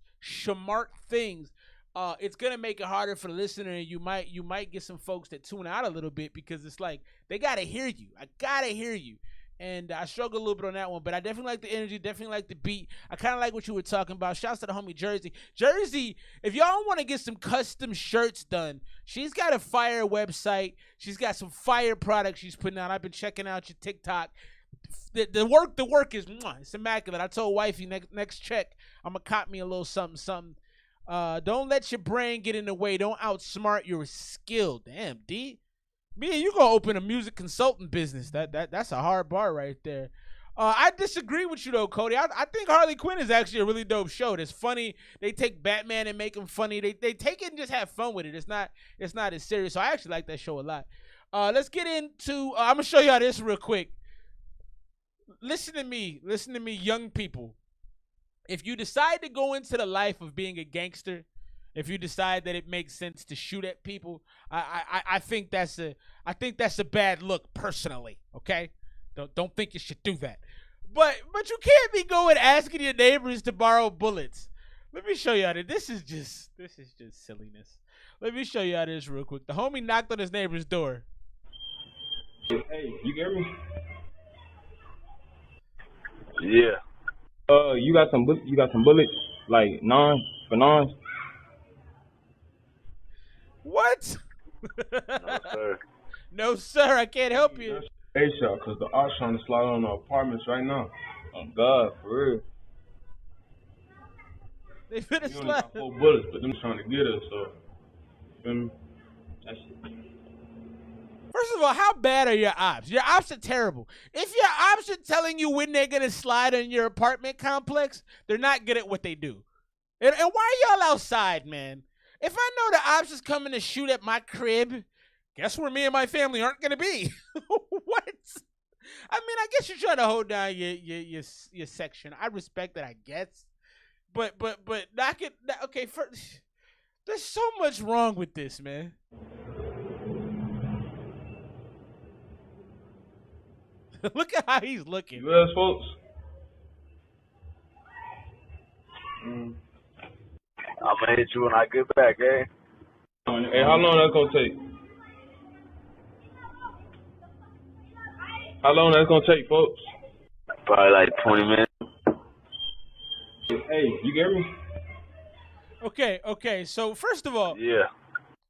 it's gonna make it harder for the listener, and you might get some folks that tune out a little bit because it's like they gotta hear you. I gotta hear you. And I struggle a little bit on that one, but I definitely like the energy, definitely like the beat. I kind of like what you were talking about. Shouts to the homie Jersey. Jersey, if y'all want to get some custom shirts done, she's got a fire website. She's got some fire products she's putting out. I've been checking out your TikTok. The work is it's immaculate. I told wifey next check, I'm gonna cop me a little something. Don't let your brain get in the way. Don't outsmart your skill. Damn, D. Me and you gonna open a music consulting business. That's a hard bar right there. I disagree with you though, Cody. I think Harley Quinn is actually a really dope show. It's funny. They take Batman and make him funny. They take it and just have fun with it. It's not as serious. So I actually like that show a lot. Let's get into. I'm gonna show y'all this real quick. Listen to me, young people. If you decide to go into the life of being a gangster, if you decide that it makes sense to shoot at people, I think that's a bad look personally. Okay, don't think you should do that. But you can't be going asking your neighbors to borrow bullets. Let me show y'all that. This is just silliness. Let me show y'all this real quick. The homie knocked on his neighbor's door. Hey, you hear me? Yeah. You got some bullets, like nines for nines? What? No, sir. No, sir. I can't help you. Hey, shot, cause the ops trying to slide on the apartments right now. Oh God, for real. They finna We only slide. got 4 bullets, but them trying to get us. So, you feel me? That's it. First of all, how bad are your ops? Your ops are terrible. If your ops are telling you when they're going to slide on your apartment complex, they're not good at what they do. And why are y'all outside, man? If I know the ops is coming to shoot at my crib, guess where me and my family aren't going to be? What? I mean, I guess you're trying to hold down your section. I respect that, I guess. But knock it. Okay, first, there's so much wrong with this, man. Look at how he's looking. U.S. folks. I'm gonna hit you when I get back, eh? Hey, how long that's gonna take? How long that's gonna take, folks? Probably like 20 minutes. Hey, you hear me? Okay. So first of all, yeah.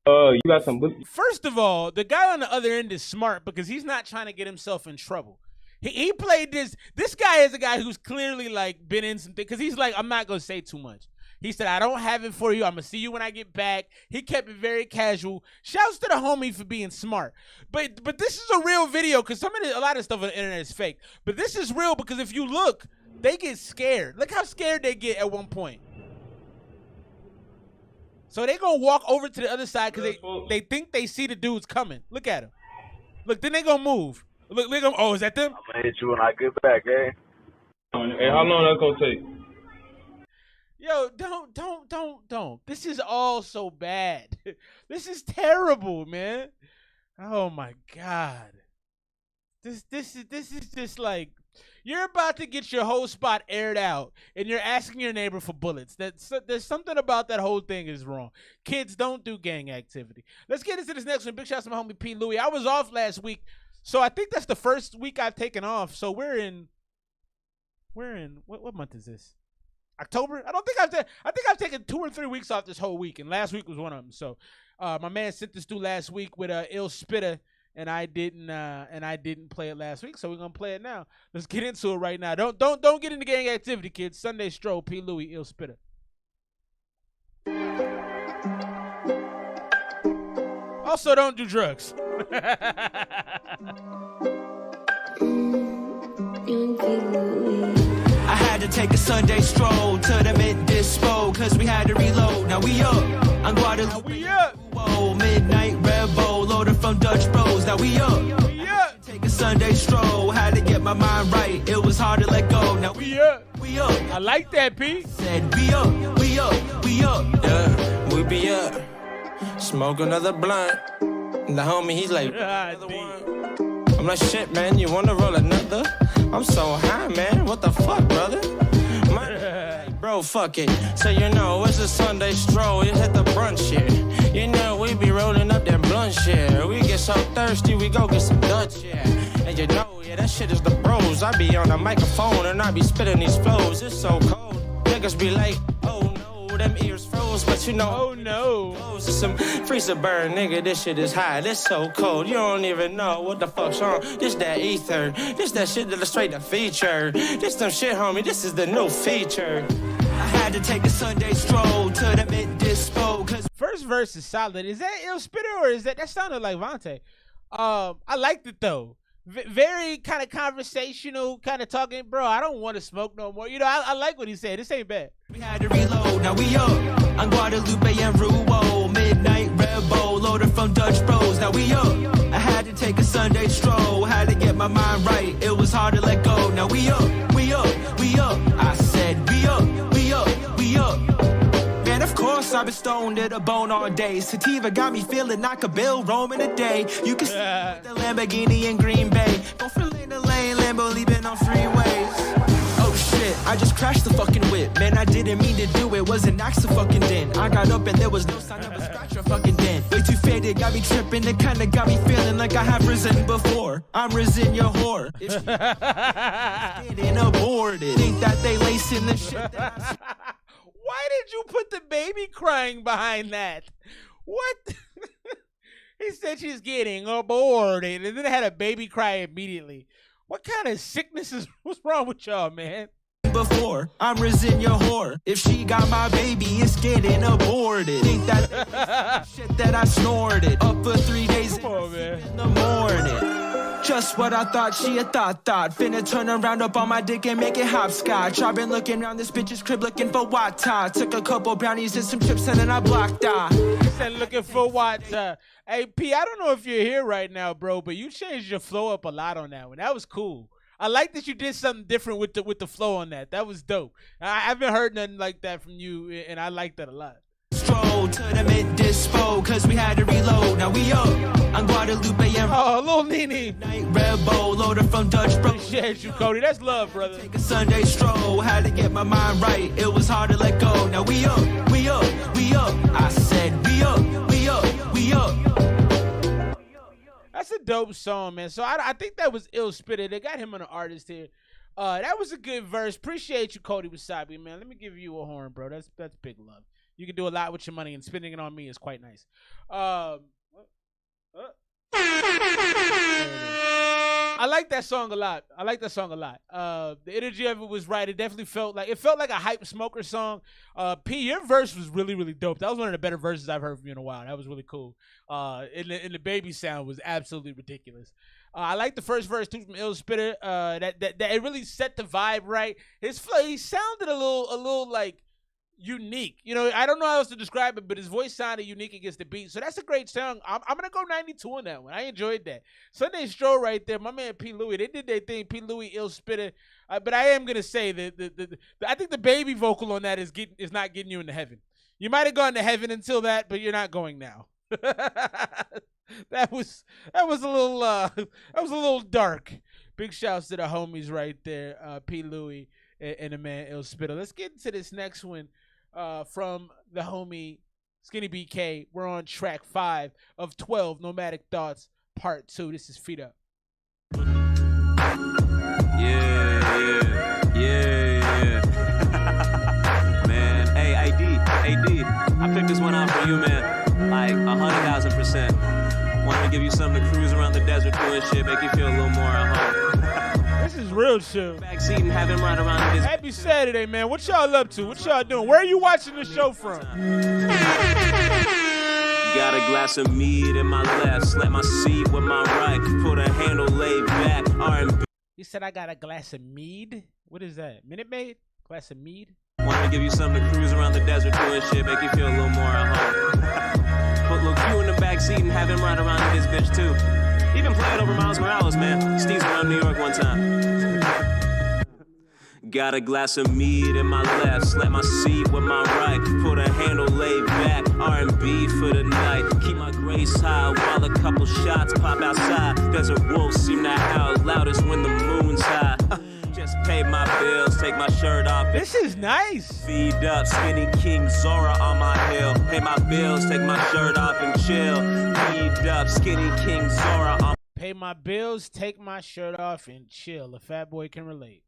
You got some. First of all, the guy on the other end is smart because he's not trying to get himself in trouble. He played this. This guy is a guy who's clearly like been in some things because he's like, I'm not gonna say too much. He said, I don't have it for you. I'm gonna see you when I get back. He kept it very casual. Shouts to the homie for being smart. But this is a real video because a lot of stuff on the internet is fake. But this is real because if you look, they get scared. Look how scared they get at one point. So they gonna walk over to the other side because they think they see the dudes coming. Look at him. Look, then they gonna move. Look, oh, is that them? I'm gonna hit you when I get back, eh? Hey, how long that's gonna take? Yo, don't. This is all so bad. This is terrible, man. Oh my God. This is just like You're about to get your whole spot aired out, and you're asking your neighbor for bullets. There's something about that whole thing is wrong. Kids don't do gang activity. Let's get into this next one. Big shout out to my homie P. Louie. I was off last week, so I think that's the first week I've taken off. So we're in what month is this? October? I think I've taken 2 or 3 weeks off this whole week, and last week was one of them. So my man sent this through last week with Ill Spitter, and I didn't play it last week, so we're gonna play it now. Let's get into it right now. Don't get into gang activity, kids. Sunday Stroll, P. Louie, Ill Spitter. Also, don't do drugs. I had to take a Sunday stroll to the mid-dispo, cause we had to reload. Now we up on Guadalupe. We up. Whoa, midnight Red Bull, loaded from Dutch Bros. Now we up. We up. Take a Sunday stroll, had to get my mind right. It was hard to let go. Now We up. we up. I like that, P. Said we up, we up, we up. Yeah, we be up. Smoke another blunt. And the homie, he's like, another one. I'm like, shit, man, you wanna roll another? I'm so high, man. What the fuck, brother? Bro, fuck it. So you know, it's a Sunday stroll. You hit the brunch here. You know, we be rolling up that blunt shit. We get so thirsty, we go get some Dutch, yeah. And you know, yeah, that shit is the bros. I be on a microphone and I be spitting these flows. It's so cold. Niggas be like, oh no, them ears froze. But you know, Oh no. close to some freezer burn, nigga. This shit is hot. It's so cold. You don't even know what the fuck's wrong. This that ether. This that shit that is straight to feature. This some shit, homie. This is the new feature. I had to take a Sunday stroll to the mid-dispo, cause First verse is solid. Is that Ill Spitter or is that sounded like Vontae? I liked it though. Very kind of conversational, kind of talking, bro. I don't want to smoke no more. You know, I like what he said. This ain't bad. we had to reload. Now we up on Guadalupe and Ruo. Midnight Red Bull, loaded from Dutch Bros. Now we up. I had to take a Sunday stroll, had to get my mind right. It was hard to let go. Now we up, we up, we up. I said we up, we up, we up. Man, of course I've been stoned to the bone all day. Sativa got me feeling like a bill roaming a day. You can see with the Lamborghini in Green Bay. Go from lane to lane, Lambo leaving on freeways. Oh shit, I just crashed the fucking whip. Man, I didn't mean to do it, was an axe fucking dent. I got up and there was no sign of a scratch or fucking dent. Way too faded, got me tripping, it kinda got me feeling like I have risen before. I'm risen your whore. If you getting aborted, think that they lacing the shit that I Why did you put the baby crying behind that? What? He said she's getting aborted, and then had a baby cry immediately. What kind of sickness is what's wrong with y'all, man? before. I'm risen your whore. If she got my baby, it's getting aborted. Think that shit that I snorted. Up for 3 days in the morning. Just what I thought, she a thought. Finna turn around up on my dick and make it hopscotch. I've been looking around this bitch's crib looking for Wata. Took a couple brownies and some chips and then I blocked out. Said looking for Wata. Hey, P, I don't know if you're here right now, bro, but you changed your flow up a lot on that one. That was cool. I like that you did something different with the flow on that. That was dope. I haven't heard nothing like that from you, and I like that a lot. Stroll to the mid-dispo, cause we had to reload. Now we up on Guadalupe and Lil Nene. Night Red Bull, loaded from Dutch Bro. Appreciate you, Cody. That's love, brother. Take a Sunday stroll, had to get my mind right. It was hard to let go. Now we up, we up, we up. I said we up, we up, we up. That's a dope song, man. So I think that was Ill Spitter. They got him on an artist here. That was a good verse. Appreciate you, Cody Wasabi, man. Let me give you a horn, bro. That's big love. You can do a lot with your money, and spending it on me is quite nice. I like that song a lot. The energy of it was right. It definitely felt like a hype smoker song. P, your verse was really, really dope. That was one of the better verses I've heard from you in a while. That was really cool. And the baby sound was absolutely ridiculous. I like the first verse too from Ill Spitter. That it really set the vibe right. His flow, he sounded a little like unique. You know, I don't know how else to describe it, but his voice sounded unique against the beat. So that's a great song. I'm gonna go 92 on that one. I enjoyed that. Sunday Stroll right there. My man P. Louie. They did their thing. P. Louie, Ill Spitter. But I am gonna say that I think the baby vocal on that is not getting you into heaven. You might have gone to heaven until that, but you're not going now. That was a little dark. Big shouts to the homies right there, P. Louie and the man Il Spittle. Let's get into this next one from the homie Skinny BK. We're on track 5 of 12 Nomadic Thoughts Part 2. This is Feet Up. Yeah. Man, hey, AD, I picked this one out for you, man. Like 100,000%. Wanted to give you something to cruise around the desert doing shit, make you feel a little more at home. This is real chill. Backseat and have him ride around this. Happy Saturday, man. What y'all up to? What y'all doing? Where are you watching the show from? Got a glass of mead in my left, slap my seat with my right, put a handle laid back, R&B. He said I got a glass of mead? What is that? Minute Maid? Glass of mead? Wanted to give you something to cruise around the desert doing shit, make you feel a little more at home. Put Lil Q in the backseat and have him ride around in this bitch too. Even playing over Miles Morales, man. Steve's around New York one time. Got a glass of mead in my left, slap my seat with my right, put a handle laid back, R&B for the night. Keep my grace high while a couple shots pop outside. Desert wolves seem to howl loudest when the moon's high. Just pay my bills, take my shirt off. This is nice. Feed up, Skinny King Zora on my hill. Pay my bills, take my shirt off and chill. Feed up, Skinny King Zora on. Pay my bills, take my shirt off and chill. A fat boy can relate.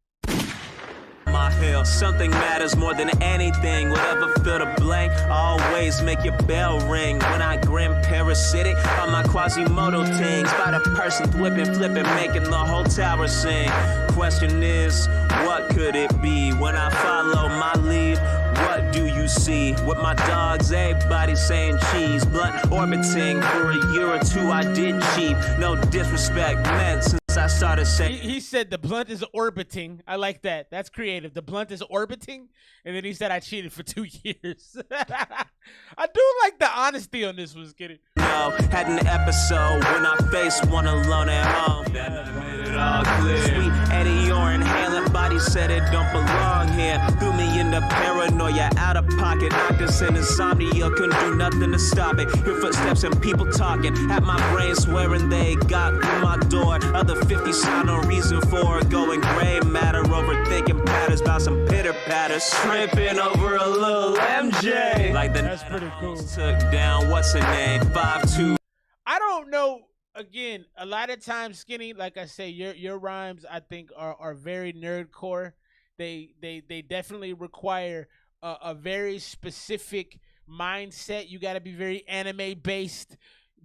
My hill, something matters more than anything. Whatever fill the blank, always make your bell ring. When I grin parasitic on my Quasimodo ting, spot a person flipping, making the whole tower sing. Question is, what could it be? When I follow my lead, what do you see? With my dogs, everybody saying cheese. Blunt orbiting for a year or two, I did cheap. No disrespect meant since I started saying. He said the blunt is orbiting. I like that. That's creative. The blunt is orbiting. And then he said I cheated for 2 years. I do like the honesty on this one, Skinny. No, had an episode when I faced one alone at home. That made it all clear. Sweet Eddie or inhaling body said it don't belong here. Threw me into paranoia, out of pocket. Knocked us in insomnia, couldn't do nothing to stop it. Hear footsteps and people talking. Had my brain swearing they got through my door. Other 50 saw no reason for going gray matter. Overthinking patterns about some pitter patters. Tripping over a little MJ. Like the That's pretty cool. Took down, what's her name? 5'2". I don't know. Again, a lot of times, Skinny, like I say, your rhymes I think are very nerdcore. They definitely require a very specific mindset. You got to be very anime based.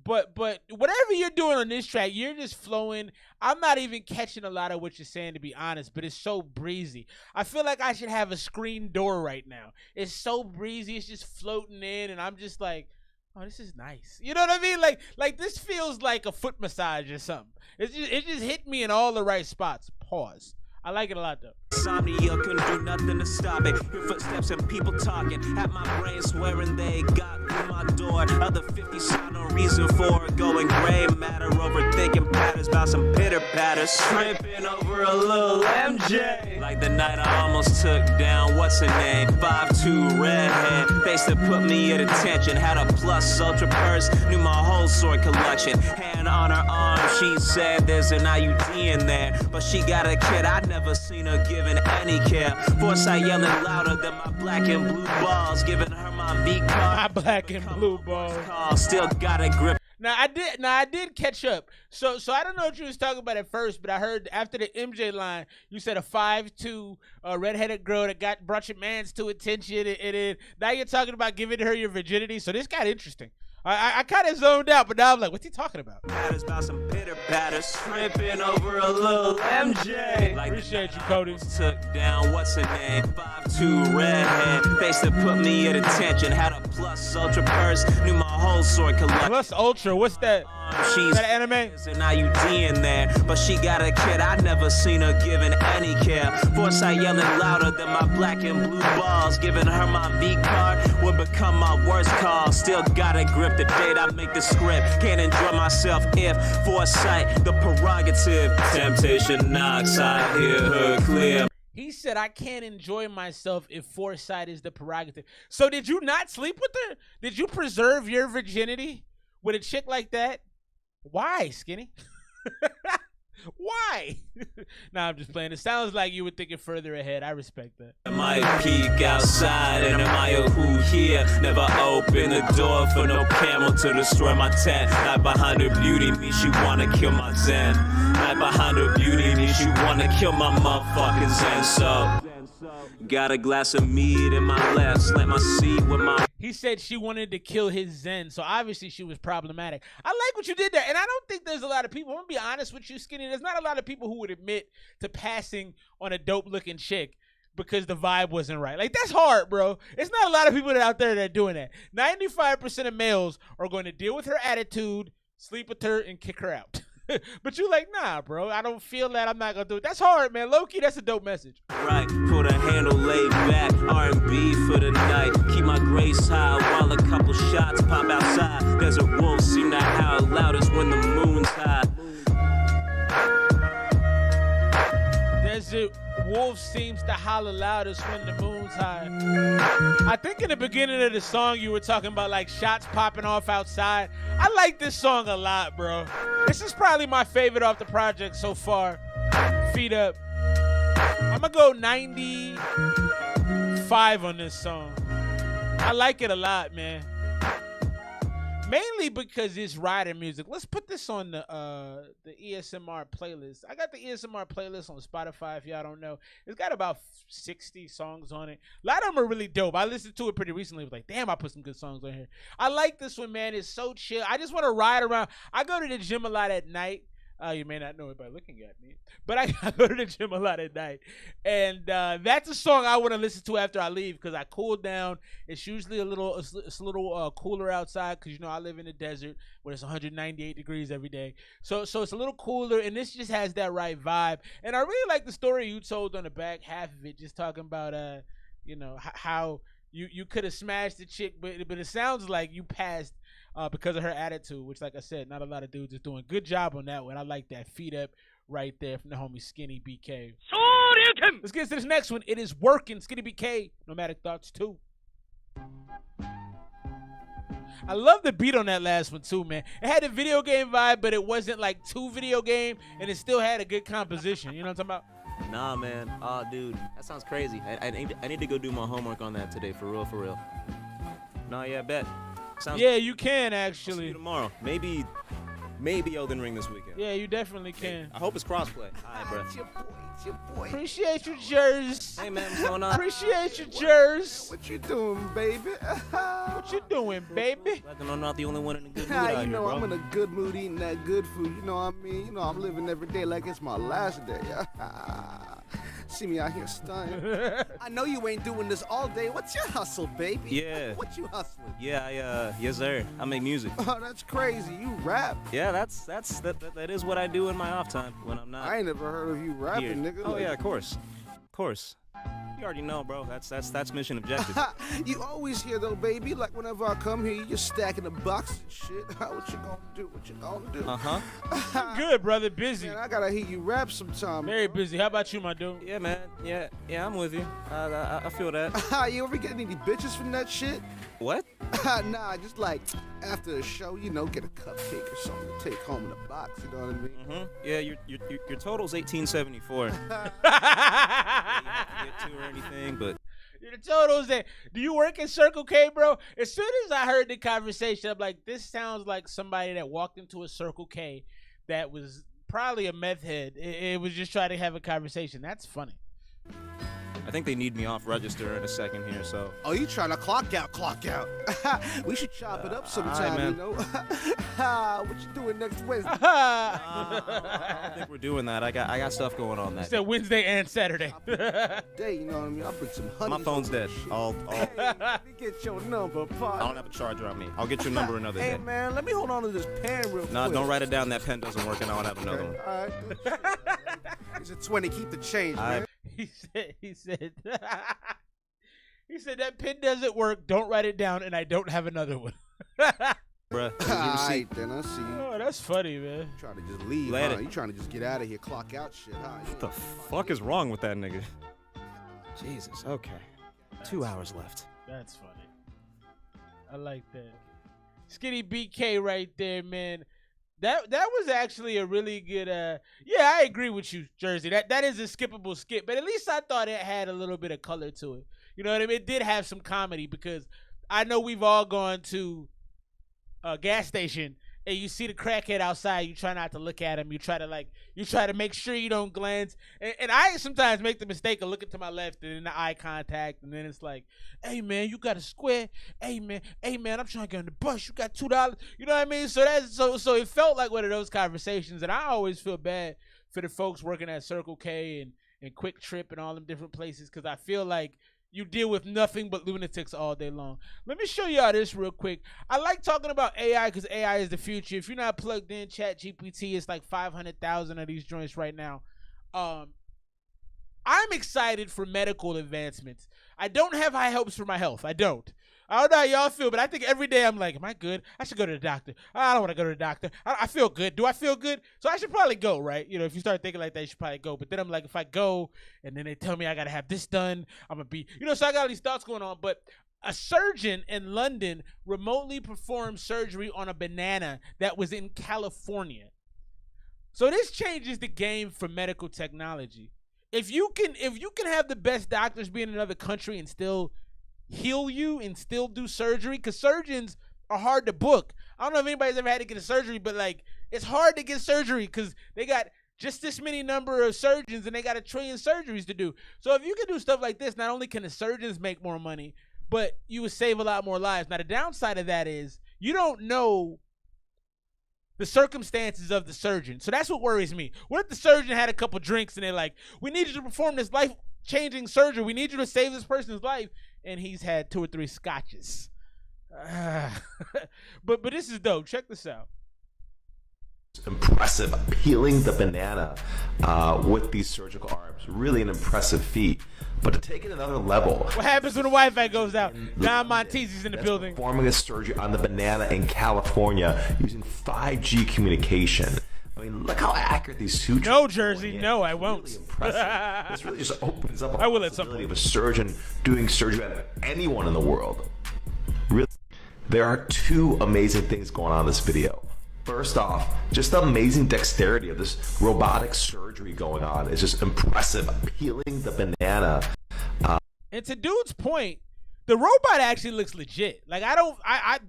But whatever you're doing on this track, you're just flowing. I'm not even catching a lot of what you're saying, to be honest, but it's so breezy. I feel like I should have a screen door right now. It's so breezy. It's just floating in, and I'm just like, oh, this is nice. You know what I mean? Like this feels like a foot massage or something. It just hit me in all the right spots. Pause. I like it a lot, though. Insomnia, couldn't do nothing to stop it. Hear footsteps and people talking. Had my brain swearing they got through my door. Other 50 saw no reason for going gray matter. Overthinking patterns about some pitter patters. Tripping over a little MJ. Like the night I almost took down, what's her name? 5'2", redhead. Face that put me at attention. Had a plus ultra purse. Knew my whole sword collection. Hand on her arm, she said there's an IUD in there. But she got a kid, I'd never seen her giving any care. Foresight yelling louder than my black and blue balls. Giving her my V card. My black and blue balls. Still got a grip. Now I did catch up. So I don't know what you was talking about at first, but I heard after the MJ line, you said a 5'2" redheaded girl that brought your mans to attention, and now you're talking about giving her your virginity. So this got interesting. I kind of zoned out, but now I'm like, what's he talking about? Matters about some pitter patters. Tripping over a little MJ. Like appreciate you, Cody. Took down, what's her name? 5'2", redhead. Face that put me at attention. Had a plus ultra purse. Knew my whole sword collection. Plus ultra, what's that? She's that anime? There's an IUD in there, but she got a kid. I'd never seen her giving any care. Foresight yelling louder than my black and blue balls. Giving her my V card would become my worst call. Still gotta grip the date. I make the script. Can't enjoy myself if foresight the prerogative. Temptation knocks. I hear her clear. He said, I can't enjoy myself if foresight is the prerogative. So did you not sleep with her? Did you preserve your virginity with a chick like that? Why, Skinny? Why? Nah, I'm just playing. It sounds like you were thinking further ahead. I respect that. Am I a peek outside and am I a who here? Never open the door for no camel to destroy my tent. Not behind her beauty, me she wanna kill my zen. Not behind her beauty, me she wanna kill my motherfucking zen. So got a glass of mead in my left, slam my seat with my... He said she wanted to kill his zen, so obviously she was problematic. I like what you did there, and I don't think there's a lot of people, I'm gonna be honest with you, Skinny, there's not a lot of people who would admit to passing on a dope-looking chick because the vibe wasn't right. Like, that's hard, bro. It's not a lot of people out there that are doing that. 95% of males are going to deal with her attitude, sleep with her, and kick her out. But you like, nah, bro, I don't feel that. I'm not gonna do it. That's hard, man. Low-key, that's a dope message. Right, put a handle laid back, R&B for the night. Keep my grace high while a couple shots pop outside. Desert wolves seem to howl loudest when the moon's high. Desert wolf seems to holler loudest when the moon's high. I think in the beginning of the song you were talking about like shots popping off outside. I like this song a lot, bro. This is probably my favorite off the project so far. Feet Up. I'm gonna go 95 on this song. I like it a lot, man. Mainly because it's riding music. Let's put this on the ESMR playlist. I got the ESMR playlist on Spotify, if y'all don't know. It's got about 60 songs on it. A lot of them are really dope. I listened to it pretty recently. I was like, damn, I put some good songs on here. I like this one, man. It's so chill. I just want to ride around. I go to the gym a lot at night. You may not know it by looking at me, but I go to the gym a lot at night. And that's a song I want to listen to after I leave because I cool down. It's usually it's a little cooler outside because, you know, I live in the desert where it's 198 degrees every day. So it's a little cooler, and this just has that right vibe. And I really like the story you told on the back half of it, just talking about, you know, how you could have smashed the chick, but it sounds like you passed because of her attitude, which, like I said, not a lot of dudes is doing. Good job on that one. I like that. Feet Up right there from the homie Skinny BK. Let's get to this next one. It is working. Skinny BK, Nomadic Thoughts 2. I love the beat on that last one too, man. It had a video game vibe, but it wasn't like too video game, and it still had a good composition. You know what I'm talking about? Nah, man. Oh, dude, that sounds crazy. I need to go do my homework on that today, for real, for real. Nah, yeah, bet. Sounds yeah, you can I'll actually. see you tomorrow. Maybe Elden Ring this weekend. Yeah, you definitely can. I hope it's crossplay. All right, bro. It's your boy. Appreciate you, Jers. Hey, man, what's going on? Appreciate you, Jers. What you doing, baby? What you doing, baby? I'm not the only one in a good mood out You here, know, bro. I'm in a good mood eating that good food. You know what I mean? You know, I'm living every day like it's my last day. See me out here stunning. I know you ain't doing this all day. What's your hustle, baby? Yeah. What you hustling? Yeah, yes, sir. I make music. Oh, that's crazy. You rap. Yeah, that is what I do in my off time when I'm not. I ain't never heard of you rapping, here. nigga. Oh Like, yeah, of course. You already know, bro. That's mission objective. You always hear though, baby. Like whenever I come here, you're stacking the box and shit. What you gonna do? What you gonna do? Uh-huh. Good, brother. Busy. Man, I gotta hear you rap sometime. Very busy. How about you, my dude? Yeah, man. Yeah, I'm with you. I feel that. You ever get any bitches from that shit? What? Nah, just like after the show, you know, get a cupcake or something to take home in a box. You know what I mean? Mm-hmm. Yeah, your total's 1874. You have to get to or anything, but. The totals that. Do you work at Circle K, bro? As soon as I heard the conversation, I'm like, this sounds like somebody that walked into a Circle K that was probably a meth head. It was just trying to have a conversation. That's funny. I think they need me off register in a second here, so. Oh, you trying to clock out. We should chop it up sometime, man. you know? What you doing next Wednesday? I don't think we're doing that. I got stuff going on that. It's that Wednesday and Saturday. Day, you know what I mean? I'll bring some honey. My phone's dead. Hey, let me get your number, I don't have a charger on me. I'll get your number another day. Hey, man, let me hold on to this pen real quick. No, don't write it down. That pen doesn't work, and I don't have another one. All right. It's a 20. Keep the change, man. He said that pen doesn't work. Don't write it down, and I don't have another one. Bruh, All right, then I see you. Oh, that's funny, man. Trying to just leave, Let huh? it. You trying to just get out of here, clock out shit, huh? What the fuck is wrong with that nigga? Jesus, okay. 2 hours left. That's funny. I like that. Skinny BK right there, man. That was actually a really good. Yeah, I agree with you, Jersey. That is a skippable skip, but at least I thought it had a little bit of color to it. You know what I mean? It did have some comedy because I know we've all gone to a gas station and you see the crackhead outside. You try not to look at him. You try to make sure you don't glance. And I sometimes make the mistake of looking to my left and then the eye contact, and then it's like, hey man, you got a square? Hey man, I'm trying to get on the bus. You got $2? You know what I mean? So so it felt like one of those conversations, and I always feel bad for the folks working at Circle K and Quick Trip and all them different places, because I feel like you deal with nothing but lunatics all day long. Let me show y'all this real quick. I like talking about AI because AI is the future. If you're not plugged in, ChatGPT, it's like 500,000 of these joints right now. I'm excited for medical advancements. I don't have high hopes for my health. I don't know how y'all feel, but I think every day I'm like, am I good? I should go to the doctor. I don't want to go to the doctor. I feel good. Do I feel good? So I should probably go, right? You know, if you start thinking like that, you should probably go. But then I'm like, if I go and then they tell me I got to have this done, I'm going to be, you know, so I got all these thoughts going on. But a surgeon in London remotely performed surgery on a banana that was in California. So this changes the game for medical technology. If you can have the best doctors be in another country and still heal you and still do surgery, because surgeons are hard to book. I don't know if anybody's ever had to get a surgery, but like it's hard to get surgery because they got just this many number of surgeons and they got 1 trillion surgeries to do. So if you can do stuff like this, not only can the surgeons make more money, but you would save a lot more lives. Now the downside of that is you don't know the circumstances of the surgeon. So that's what worries me. What if the surgeon had a couple drinks and they're like, we need you to perform this life-changing surgery. We need you to save this person's life. And he's had 2 or 3 scotches. But this is dope. Check this out. Impressive. Peeling the banana with these surgical arms. Really an impressive feat. But to take it another level. What happens when the Wi-Fi goes out? Don Monteese's in the building. Performing a surgery on the banana in California using 5G communication. I mean, look how accurate these sutures. No, Jersey, no, I won't. Really impressive. This really just opens up a I will at some possibility point. of a surgeon doing surgery on anyone in the world. Really, there are 2 amazing things going on in this video. First off, just the amazing dexterity of this robotic surgery going on is just impressive. Peeling the banana. And to dude's point, the robot actually looks legit. Like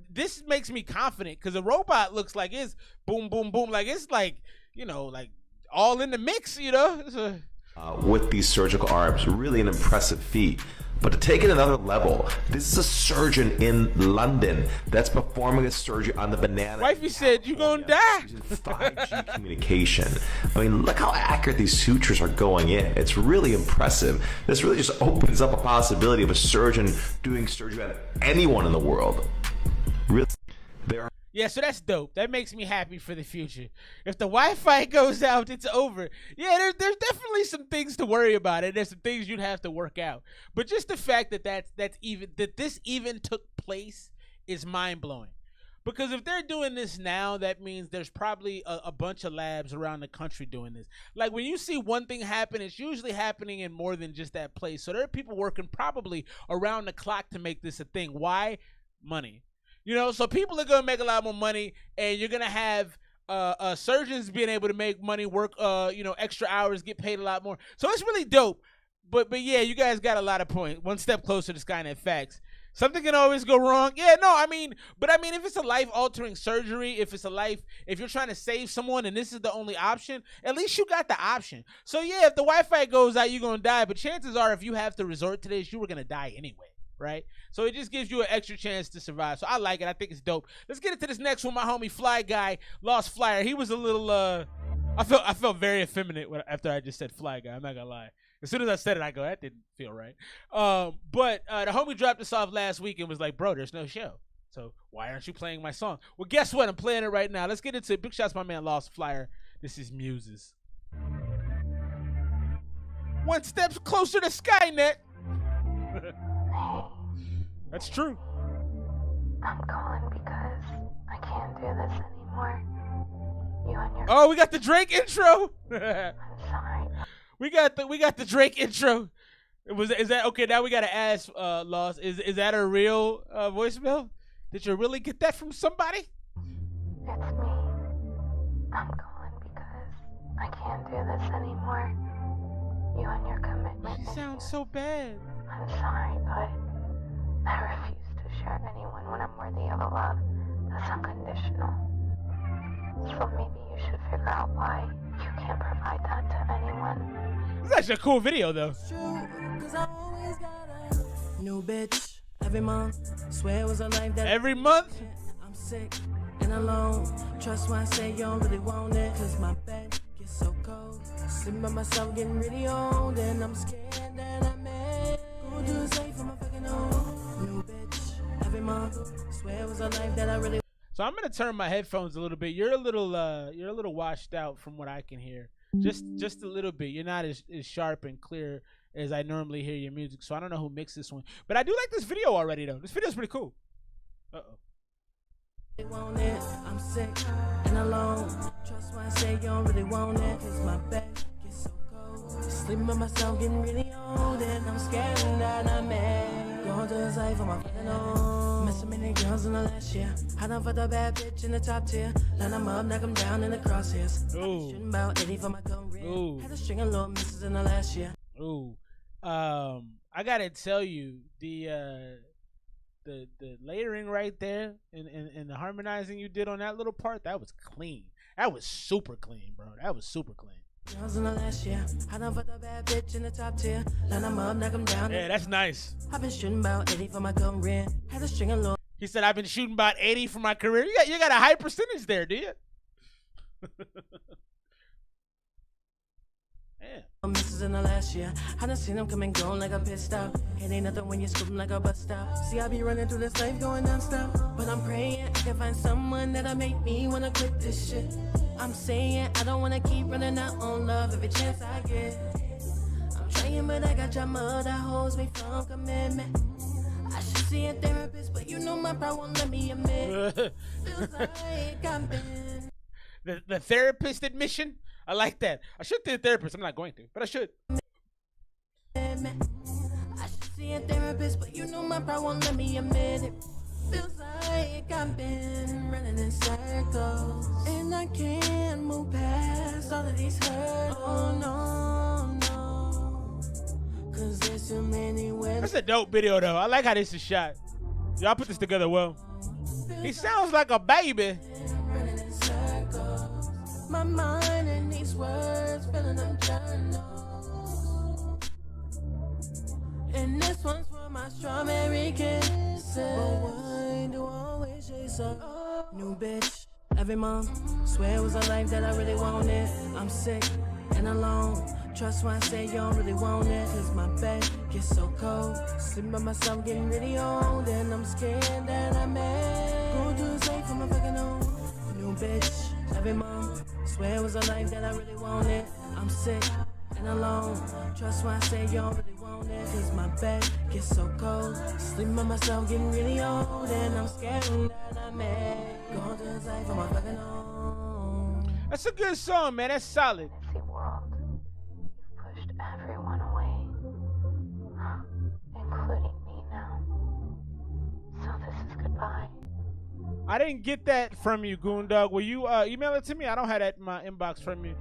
this makes me confident because the robot looks like it's boom, boom, boom. Like it's like, you know, like all in the mix, you know. With these surgical arms, really an impressive feat. But to take it another level, this is a surgeon in London that's performing a surgery on the banana. Wifey said, you gonna die. Using 5G communication. I mean, look how accurate these sutures are going in. It's really impressive. This really just opens up a possibility of a surgeon doing surgery on anyone in the world. Really, there are. Yeah, so that's dope. That makes me happy for the future. If the Wi-Fi goes out, it's over. Yeah, there's definitely some things to worry about, and there's some things you'd have to work out. But just the fact that this even took place is mind blowing. Because if they're doing this now, that means there's probably a bunch of labs around the country doing this. Like when you see one thing happen, it's usually happening in more than just that place. So there are people working probably around the clock to make this a thing. Why? Money. You know, so people are going to make a lot more money, and you're going to have surgeons being able to make money, work, you know, extra hours, get paid a lot more. So it's really dope. But yeah, you guys got a lot of points. One step closer to Skynet facts. Something can always go wrong. Yeah, no, I mean, if it's a life-altering surgery, if you're trying to save someone and this is the only option, at least you got the option. So yeah, if the Wi-Fi goes out, you're going to die. But chances are, if you have to resort to this, you were going to die anyway. Right? So it just gives you an extra chance to survive. So I like it. I think it's dope. Let's get into this next one. My homie Fly Guy, Lost Flyer. He was a little, I felt very effeminate after I just said Fly Guy. I'm not gonna lie. As soon as I said it, I go, that didn't feel right. But the homie dropped us off last week and was like, bro, there's no show. So why aren't you playing my song? Well, guess what? I'm playing it right now. Let's get into it. Big shots to my man Lost Flyer. This is Muses. One step closer to Skynet. That's true. I'm calling because I can't do this anymore. You and your. Oh, we got the Drake intro. I'm sorry. We got the Drake intro. Is that okay? Now we gotta ask Lost. Is that a real voicemail? Did you really get that from somebody? It's me. I'm calling because I can't do this anymore. You and your commitment. She sounds so bad. I'm sorry, but I refuse to share anyone when I'm worthy of a love that's unconditional. So maybe you should figure out why you can't provide that to anyone. It's actually a cool video, though. New bitch every month. Swear it was a life that every month. I'm sick and alone. Trust why I say you don't really want it. Cause my bed gets so cold. Sleeping by myself, getting really old. And I'm scared that I may go to the safe for my fucking home. New bitch every month. Swear it was a life that I really. So I'm gonna turn my headphones a little bit. You're a little washed out from what I can hear. Just a little bit. You're not as sharp and clear as I normally hear your music. So I don't know who mixed this one. But I do like this video already though. This video's pretty cool. I'm sick and alone. Trust why I say you don't really want it. Cause my bed gets so cold. Sleeping by myself, getting really old. And I'm scared that I'm mad. Going to the side for my fucking home. Met so many girls in the last year. I done fucked a bad bitch in the top tier. Line them up, knock them down in the crosshairs. Shooting about 80 for my career. Had a string of little misses in the last year. Ooh. I gotta tell you, the layering right there and the harmonizing you did on that little part, that was clean. That was super clean, bro. That was super clean. Yeah, that's nice. I've been shooting about 80 for my career. Had a string of little. He said, I've been shooting about 80 for my career. You got a high percentage there, do you? Yeah. Misses in the last year. I done seen them come and go like a pissed out. It ain't nothing when you scooping like a bus stop. See, I be running through this life going non-stop. But I'm praying I can find someone that'll make me wanna quit this shit. I'm saying I don't wanna keep running out on love every chance I get. I'm trying, but I got drama that holds me from commitment. I should see a therapist, but you know my pride won't let me admit. Feels like I've been. The therapist admission? I like that. I should see a therapist. I'm not going to, but I should. I should see a therapist, but you know my pride won't let me admit it. Feels like I've been running in circles, and I can't move past all of these hurdles. Oh no, cause there's too many ways. That's a dope video though. I like how this is shot. Y'all put this together well. He sounds like a baby. My mind in these words, filling them journals. And this one's for my strawberry kisses. But why do I always chase up? New bitch every month. Swear it was a life that I really wanted. I'm sick and alone. Trust why I say you don't really want it. Cause my bed gets so cold. Sleeping by myself, getting really old. And I'm scared that I may go to the safe for my fucking home. New bitch every month. Swear it was a life that I really wanted. I'm sick and alone. Trust why I say you don't really want it. Cause my bed gets so cold. Sleeping by myself, getting really old. And I'm scared that I may go to the side for my fucking home. That's a good song, man. That's solid. Messy world. You've pushed everyone away, including me now. So this is goodbye. I didn't get that from you, Goondog. Will you email it to me? I don't have that in my inbox from you.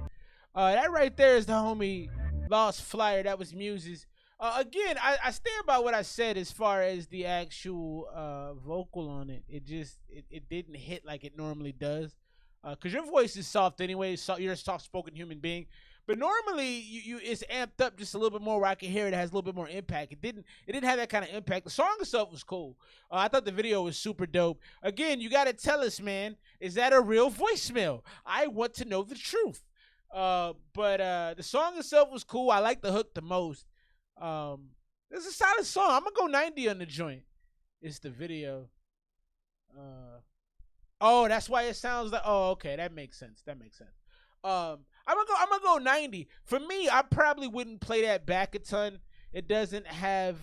That right there is the homie Lost Flyer. That was Muses. Again, I stand by what I said as far as the actual vocal on it. It didn't hit like it normally does. Because your voice is soft anyway. So you're a soft-spoken human being. But normally, it's amped up just a little bit more where I can hear it. It has a little bit more impact. It didn't have that kind of impact. The song itself was cool. I thought the video was super dope. Again, you got to tell us, man, is that a real voicemail? I want to know the truth. But the song itself was cool. I like the hook the most. It's a solid song. I'm going to go 90 on the joint. It's the video. Oh, that's why it sounds like. Oh, okay. That makes sense. I'm gonna go 90. For me, I probably wouldn't play that back a ton. It doesn't have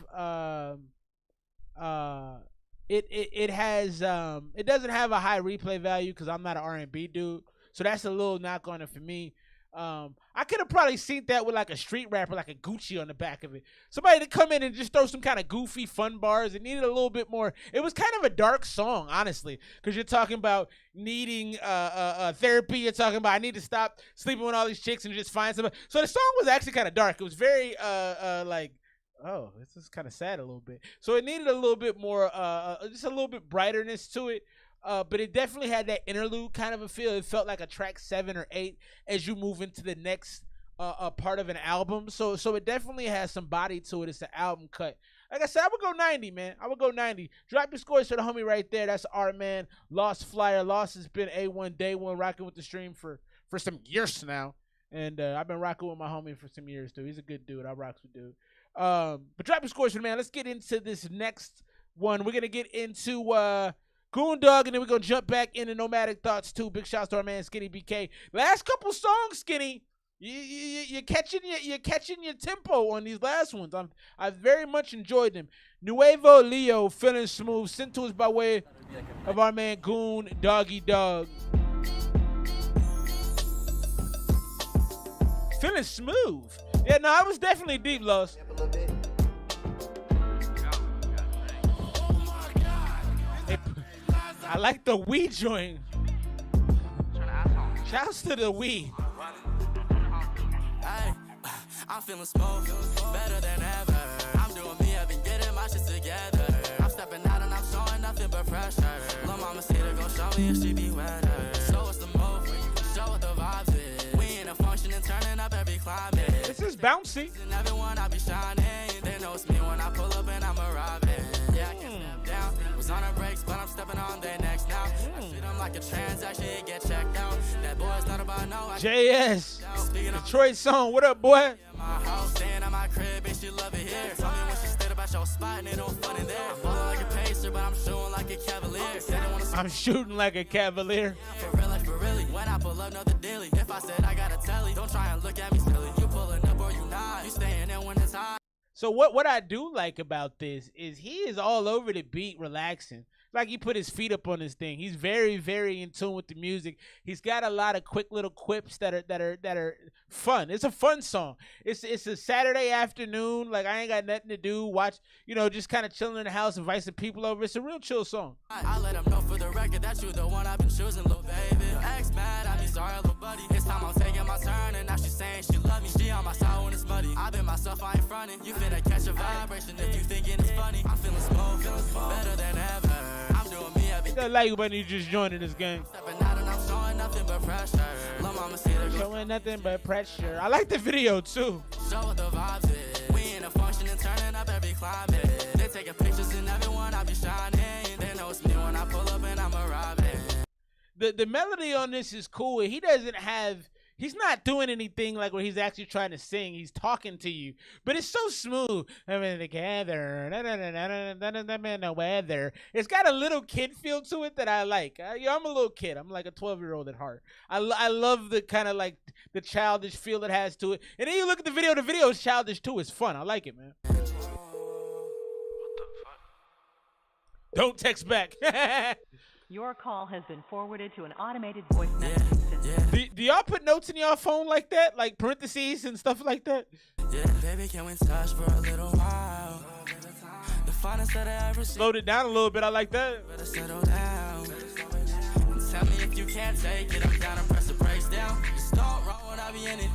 it doesn't have a high replay value because I'm not an R&B dude. So that's a little knock on it for me. I could have probably seen that with like a street rapper, like a Gucci on the back of it. Somebody to come in and just throw some kind of goofy fun bars. It needed a little bit more. It was kind of a dark song, honestly, because you're talking about needing therapy. You're talking about I need to stop sleeping with all these chicks and just find somebody. So the song was actually kind of dark. It was very like, oh, this is kind of sad a little bit. So it needed a little bit more, just a little bit brighterness to it. But it definitely had that interlude kind of a feel. It felt like a track 7 or 8 as you move into the next part of an album. So it definitely has some body to it. It's an album cut. Like I said, I would go 90, man. I would go 90. Drop your scores for the homie right there. That's our man, Lost Flyer. Lost has been A1 day one, rocking with the stream for some years now. And I've been rocking with my homie for some years, too. He's a good dude. I rocks with dude. But drop your scores for the man. Let's get into this next one. We're going to get into Goondog, and then we're going to jump back into Nomadic Thoughts, too. Big shouts to our man, SKINNYBK. Last couple songs, Skinny, you're catching your tempo on these last ones. I've very much enjoyed them. Nuevo Leo, Feeling Smooth, sent to us by way of our man, Goon Doggy Dog. Feeling Smooth. Yeah, no, I was definitely deep, Lost. I like the Wii joint. Shouts to the Wii. I'm feeling smooth, better than ever. I'm doing me, I've been getting my shit together. I'm stepping out and I'm showing nothing but pressure. Lil' mama see her gon' show me if she be wetter. Show us the move, show what the vibes is. We in a function and turning up every climate. This is bouncy. And everyone I be shining. They know it's me when I pull up and I'm arriving. Yeah, I can step down. Was on her brakes, but I'm stepping on their necks now. I treat them like a transaction, it get checked out. That boy's not about no. JS, Detroit song. What up, boy? My house, staying at my crib, and she love it here. Tell me when she stayed about your spot, and it don't fun in there. I'm falling like a pacer, but I'm shooting like a cavalier. I'm shooting like a cavalier. For real, like for really. When I pull up, know the daily. If I said I gotta tell you, don't try and look at me silly. You pulling up or you not. You staying in when it's hot. So what I do like about this is he is all over the beat, relaxing. Like he put his feet up on this thing. He's very, very in tune with the music. He's got a lot of quick little quips that are fun. It's a fun song. It's a Saturday afternoon. Like I ain't got nothing to do. Watch, just kind of chilling in the house, invite some people over. It's a real chill song. I let him know for the record that you the one I've been choosing, little baby. Your ex mad, I be sorry, little buddy. It's time I'm taking my turn, and now she's saying she love me. She on my side when it's muddy. I been myself, I ain't fronting. You finna catch a vibration if you thinking it's funny. I'm feeling smooth, better than ever. I'm doing me, I've been like when you just joining this game. Stepping out and I'm showing nothing but pressure. Lil' mama see the showing nothing but pressure. I like the video too. Show what the vibes is. We in a function and turning up every climate. They taking pictures and everyone I be shining. They know it's me when I pull up and I'm arriving. The melody on this is cool. He's not doing anything like where he's actually trying to sing. He's talking to you, but it's so smooth. I mean, together, the weather. It's got a little kid feel to it that I like. I'm a little kid. I'm like a 12-year-old at heart. I love the kind of like the childish feel it has to it. And then you look at the video. The video is childish too. It's fun. I like it, man. What the fuck? Don't text back. Your call has been forwarded to an automated voice messaging system. Do y'all put notes in y'all phone like that? Like parentheses and stuff like that? Yeah, baby, can we touch for a little while? The finest that I ever seen. Slowed it down a little bit. I like that. Better settle down. Tell me if you can't take it. I'm down and press the brakes down. Just don't roll when I be in it.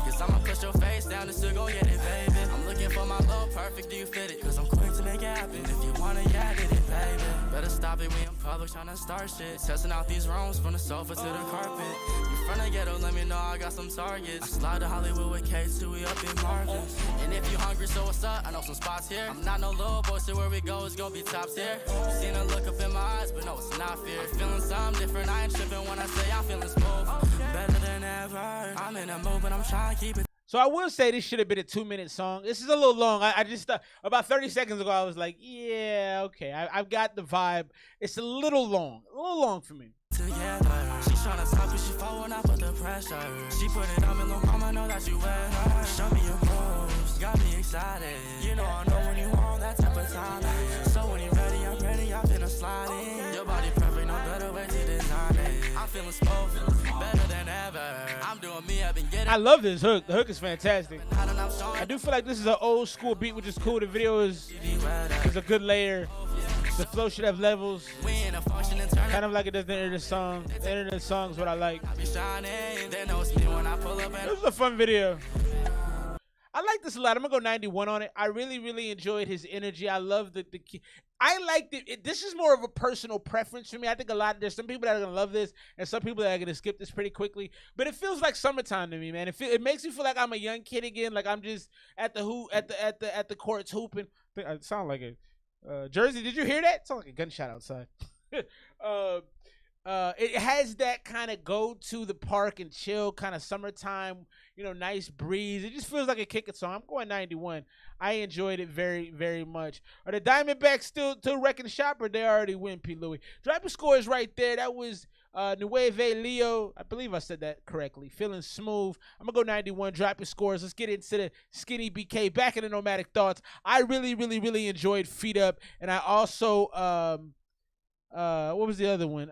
Cause I'ma push your face down and still go get it, baby. I'm looking for my love perfect. Do you fit it? Cause I'm quick to make it happen. If you wanna, yeah, get it, baby. Better stop it, we in public trying to start shit. Testing out these rooms from the sofa to the carpet. You front of ghetto, let me know I got some targets. I slide to Hollywood with K2, we up in Marvin. And if you hungry, so what's up? I know some spots here. I'm not no little boy, so where we go is gonna be top tier. You seen a look up in my eyes, but no, it's not fear. I'm feeling something different, I ain't tripping when I say I'm feeling smooth. Better than ever. I'm in a mood, but I'm trying to keep it. So I will say this should have been a 2-minute song. This is a little long. I just about 30 seconds ago I was like, yeah, okay, I've got the vibe. It's a little long for me. Together, she's tryna stop it, she following up with the pressure. She put it on me, little mama, know that you with her. Show me your moves, got me excited. You know I know when you want that type of time. So when you're ready, I'm ready, I'm finna slide in. Your body perfect, no better way to design it. I'm feeling smooth, better than ever. I'm doing me, I've been getting I love this hook. The hook is fantastic. I do feel like this is an old school beat, which is cool. The video is a good layer. The flow should have levels. Kind of like it does the end of the song. The end of the song is what I like. This was a fun video. I like this a lot. I'm gonna go 91 on it. I really, really enjoyed his energy. I love the I liked it. This is more of a personal preference for me. I think there's some people that are gonna love this, and some people that are gonna skip this pretty quickly. But it feels like summertime to me, man. It makes me feel like I'm a young kid again. Like I'm just at the courts hooping. It sound like it. Jersey, did you hear that? It sounded like a gunshot outside. It has that kind of go to the park and chill kind of summertime, nice breeze. It just feels like a kicking song. I'm going 91. I enjoyed it very, very much. Are the Diamondbacks still wrecking shop, or they already win, P. Louis? Drop your scores right there. That was Nueve Leo. I believe I said that correctly. Feeling smooth. I'm going to go 91. Drop your scores. Let's get into the Skinny BK. Back in the Nomadic Thoughts. I really, really, really enjoyed Feet Up. And I also, what was the other one?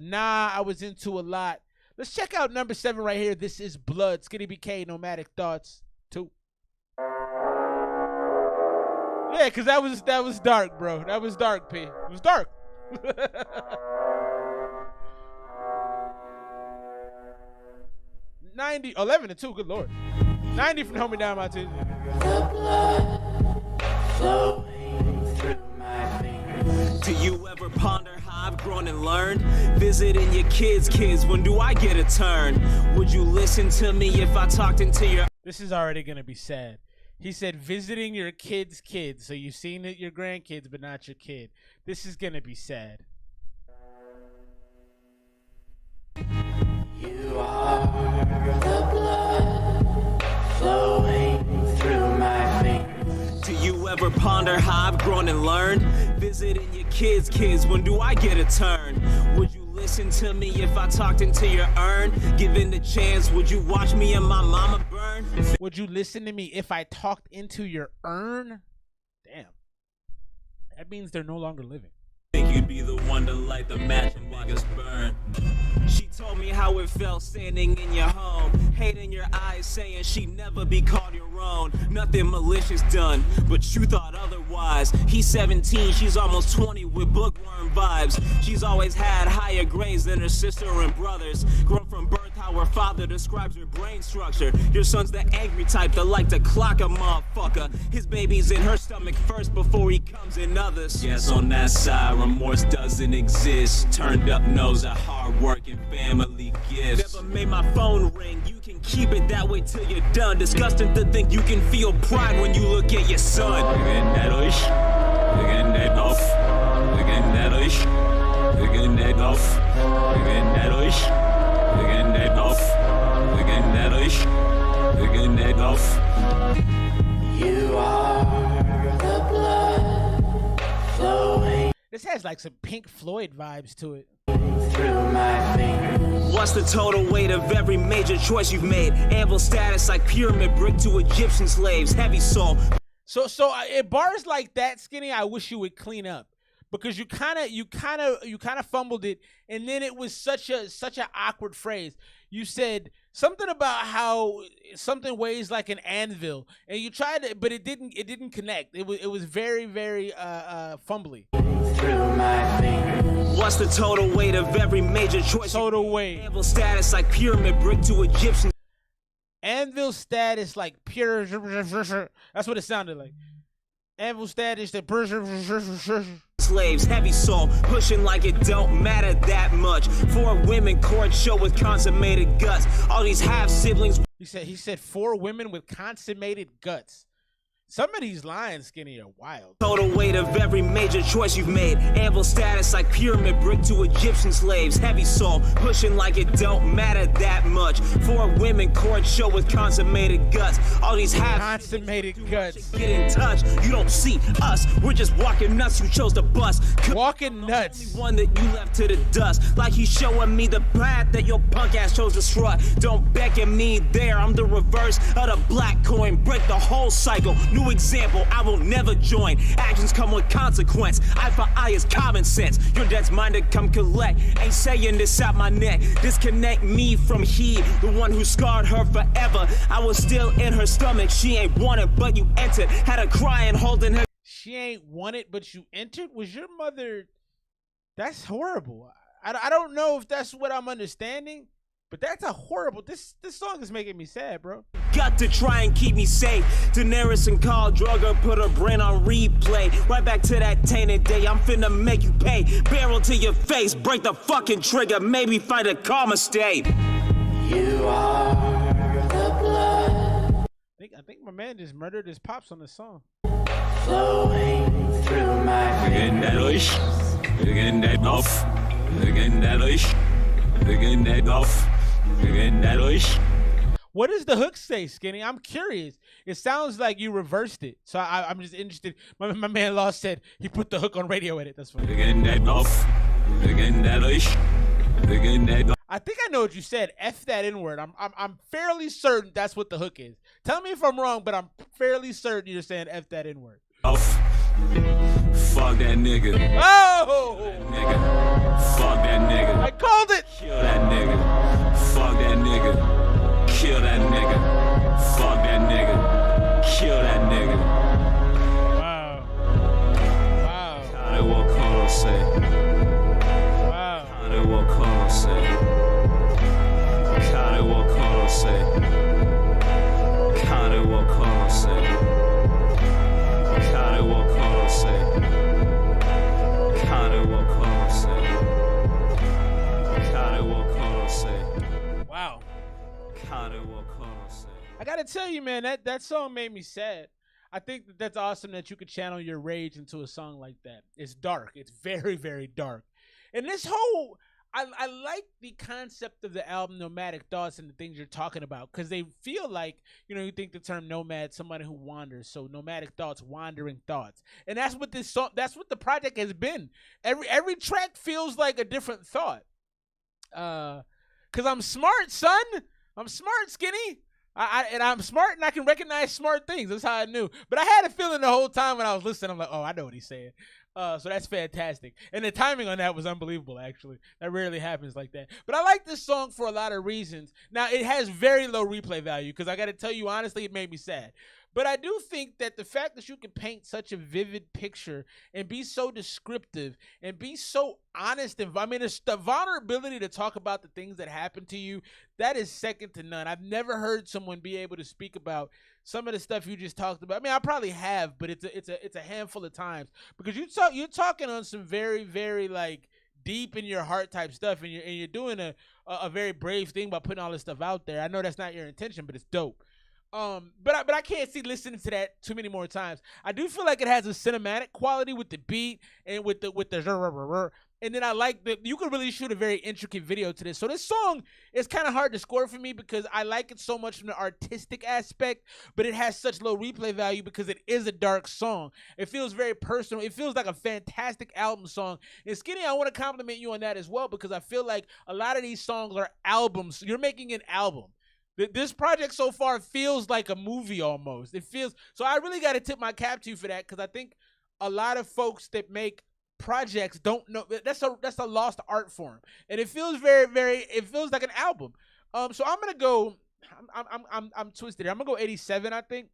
Nah, I was into a lot. Let's check out number 7 right here. This is Blood. Skinny BK, Nomadic Thoughts 2. Yeah, because that was dark, bro. That was dark, P. It was dark. 90, 11 and 2, good lord. 90 from Hold Me Down, my team. The blood flowing through my fingers. Do you ever ponder how I've grown and learned? Visiting your kids, when do I get a turn? Would you listen to me if I talked into your... This is already going to be sad. He said visiting your kids. So you've seen your grandkids, but not your kid. This is going to be sad. You are the blood flowing through my fingers. Do you ever ponder how I've grown and learned? Visiting your kids, when do I get a turn? Would you listen to me if I talked into your urn? Given the chance, would you watch me and my mama burn? Would you listen to me if I talked into your urn? Damn. That means they're no longer living. Think you'd be the one to light the match and make us burn. She told me how it felt standing in your home, hate in your eyes saying she'd never be called your own. Nothing malicious done, but you thought otherwise. He's 17, she's almost 20 with bookworm vibes. She's always had higher grades than her sister and brothers. Grown from birth, how her father describes her brain structure. Your son's the angry type that like to clock a motherfucker. His baby's in her stomach first before he comes in others. Yes, on that side, remorse doesn't exist. Turned up nose at hard work and family gifts. Never made my phone ring, you can keep it that way till you're done. Disgusting to think you can feel pride when you look at your son. Look at that ish, look at that off, look at that ish, look at that off, look at that ish, look at that off, look at that ish, look at that off. You are the blood flowing. This has like some Pink Floyd vibes to it. Through my fingers. What's the total weight of every major choice you've made? Anvil status like pyramid brick to Egyptian slaves. Heavy soul. So bars like that, Skinny, I wish you would clean up, because you kind of fumbled it, and then it was such an awkward phrase. You said something about how something weighs like an anvil, and you tried to, but it didn't connect. It was very, very fumbly. Through my fingers. What's the total weight of every major choice? Total weight. Anvil status like pyramid brick to Egyptian. Anvil status like pure. That's what it sounded like. Anvil status the slaves. Heavy soul pushing like it don't matter that much. 4 women court show with consummated guts. All these half siblings. He said 4 women with consummated guts. Some of these lines, Skinny, are wild. Total weight of every major choice you've made. Anvil status like pyramid brick to Egyptian slaves. Heavy soul pushing like it don't matter that much. 4 women court show with consummated guts. All these half consummated guts. Get in touch. You don't see us. We're just walking nuts who chose to bust. Walking nuts. One that you left to the dust. Like he's showing me the path that your punk ass chose to strut. Don't beckon me there. I'm the reverse of the black coin. Break the whole cycle. New new example, I will never join. Actions come with consequence. Eye for eye is common sense. Your debt's mine to come collect. Ain't saying this out my neck. Disconnect me from he, the one who scarred her forever. I was still in her stomach. She ain't want it, but you entered. Had her crying, holding her. She ain't want it, but you entered? Was your mother... That's horrible. I don't know if that's what I'm understanding, but that's a horrible... This song is making me sad, bro. Got to try and keep me safe. Daenerys and Khal Drogo put her brain on replay. Right back to that tainted day. I'm finna make you pay. Barrel to your face. Break the fucking trigger. Maybe find a calmer state. You are the blood I think my man just murdered his pops on the song. flowing through my Again that ish. Again that off. Again that ish. Again that off. Again that ish. What does the hook say, Skinny? I'm curious. It sounds like you reversed it. So I'm just interested. My man Law said he put the hook on radio edit. That's fine. Again that off. Again that ish. Again that off. I think I know what you said. F that N-word. I'm fairly certain that's what the hook is. Tell me if I'm wrong, but I'm fairly certain you're saying F that N-word. Off. Fuck that nigga. Oh! That nigga. Fuck that nigga. I called it. Kill that nigga. Fuck that nigga. Kill that nigga. Fuck that nigga. Kill that nigga. Wow. Wow. Kare wo koro say. Wow. Kare wo koro say. Kare wo koro say. Kare wo koro say. Kare wo koro say. Kare wo koro say. Kare wo koro say. Wow. Kare wo koro say. I gotta tell you, man, that song made me sad. I think that's awesome that you could channel your rage into a song like that. It's dark. It's very, very dark. And this whole... I like the concept of the album Nomadic Thoughts and the things you're talking about because they feel like, you know, you think the term nomad, somebody who wanders. So nomadic thoughts, wandering thoughts. And that's what this song, that's what the project has been. Every track feels like a different thought. Because I'm smart, son. I'm smart, Skinny. And I'm smart and I can recognize smart things. That's how I knew. But I had a feeling the whole time when I was listening, I'm like, oh, I know what he's saying. So that's fantastic. And the timing on that was unbelievable, actually. That rarely happens like that. But I like this song for a lot of reasons. Now, it has very low replay value because I got to tell you, honestly, it made me sad. But I do think that the fact that you can paint such a vivid picture and be so descriptive and be so honest, and I mean, it's the vulnerability to talk about the things that happen to you, that is second to none. I've never heard someone be able to speak about some of the stuff you just talked about. I mean, I probably have, but it's a handful of times because you're talking on some very, very like deep in your heart type stuff, and you're doing a very brave thing by putting all this stuff out there. I know that's not your intention, but it's dope. But I can't see listening to that too many more times. I do feel like it has a cinematic quality with the beat and with the and then I like that you could really shoot a very intricate video to this. So this song is kind of hard to score for me because I like it so much from the artistic aspect, but it has such low replay value because it is a dark song. It feels very personal. It feels like a fantastic album song. And Skinny, I want to compliment you on that as well because I feel like a lot of these songs are albums. You're making an album. This project so far feels like a movie almost. It feels so. I really got to tip my cap to you for that because I think a lot of folks that make projects don't know that's a lost art form, and it feels very, very. It feels like an album. So I'm gonna go. I'm twisted here. I'm gonna go 87. I think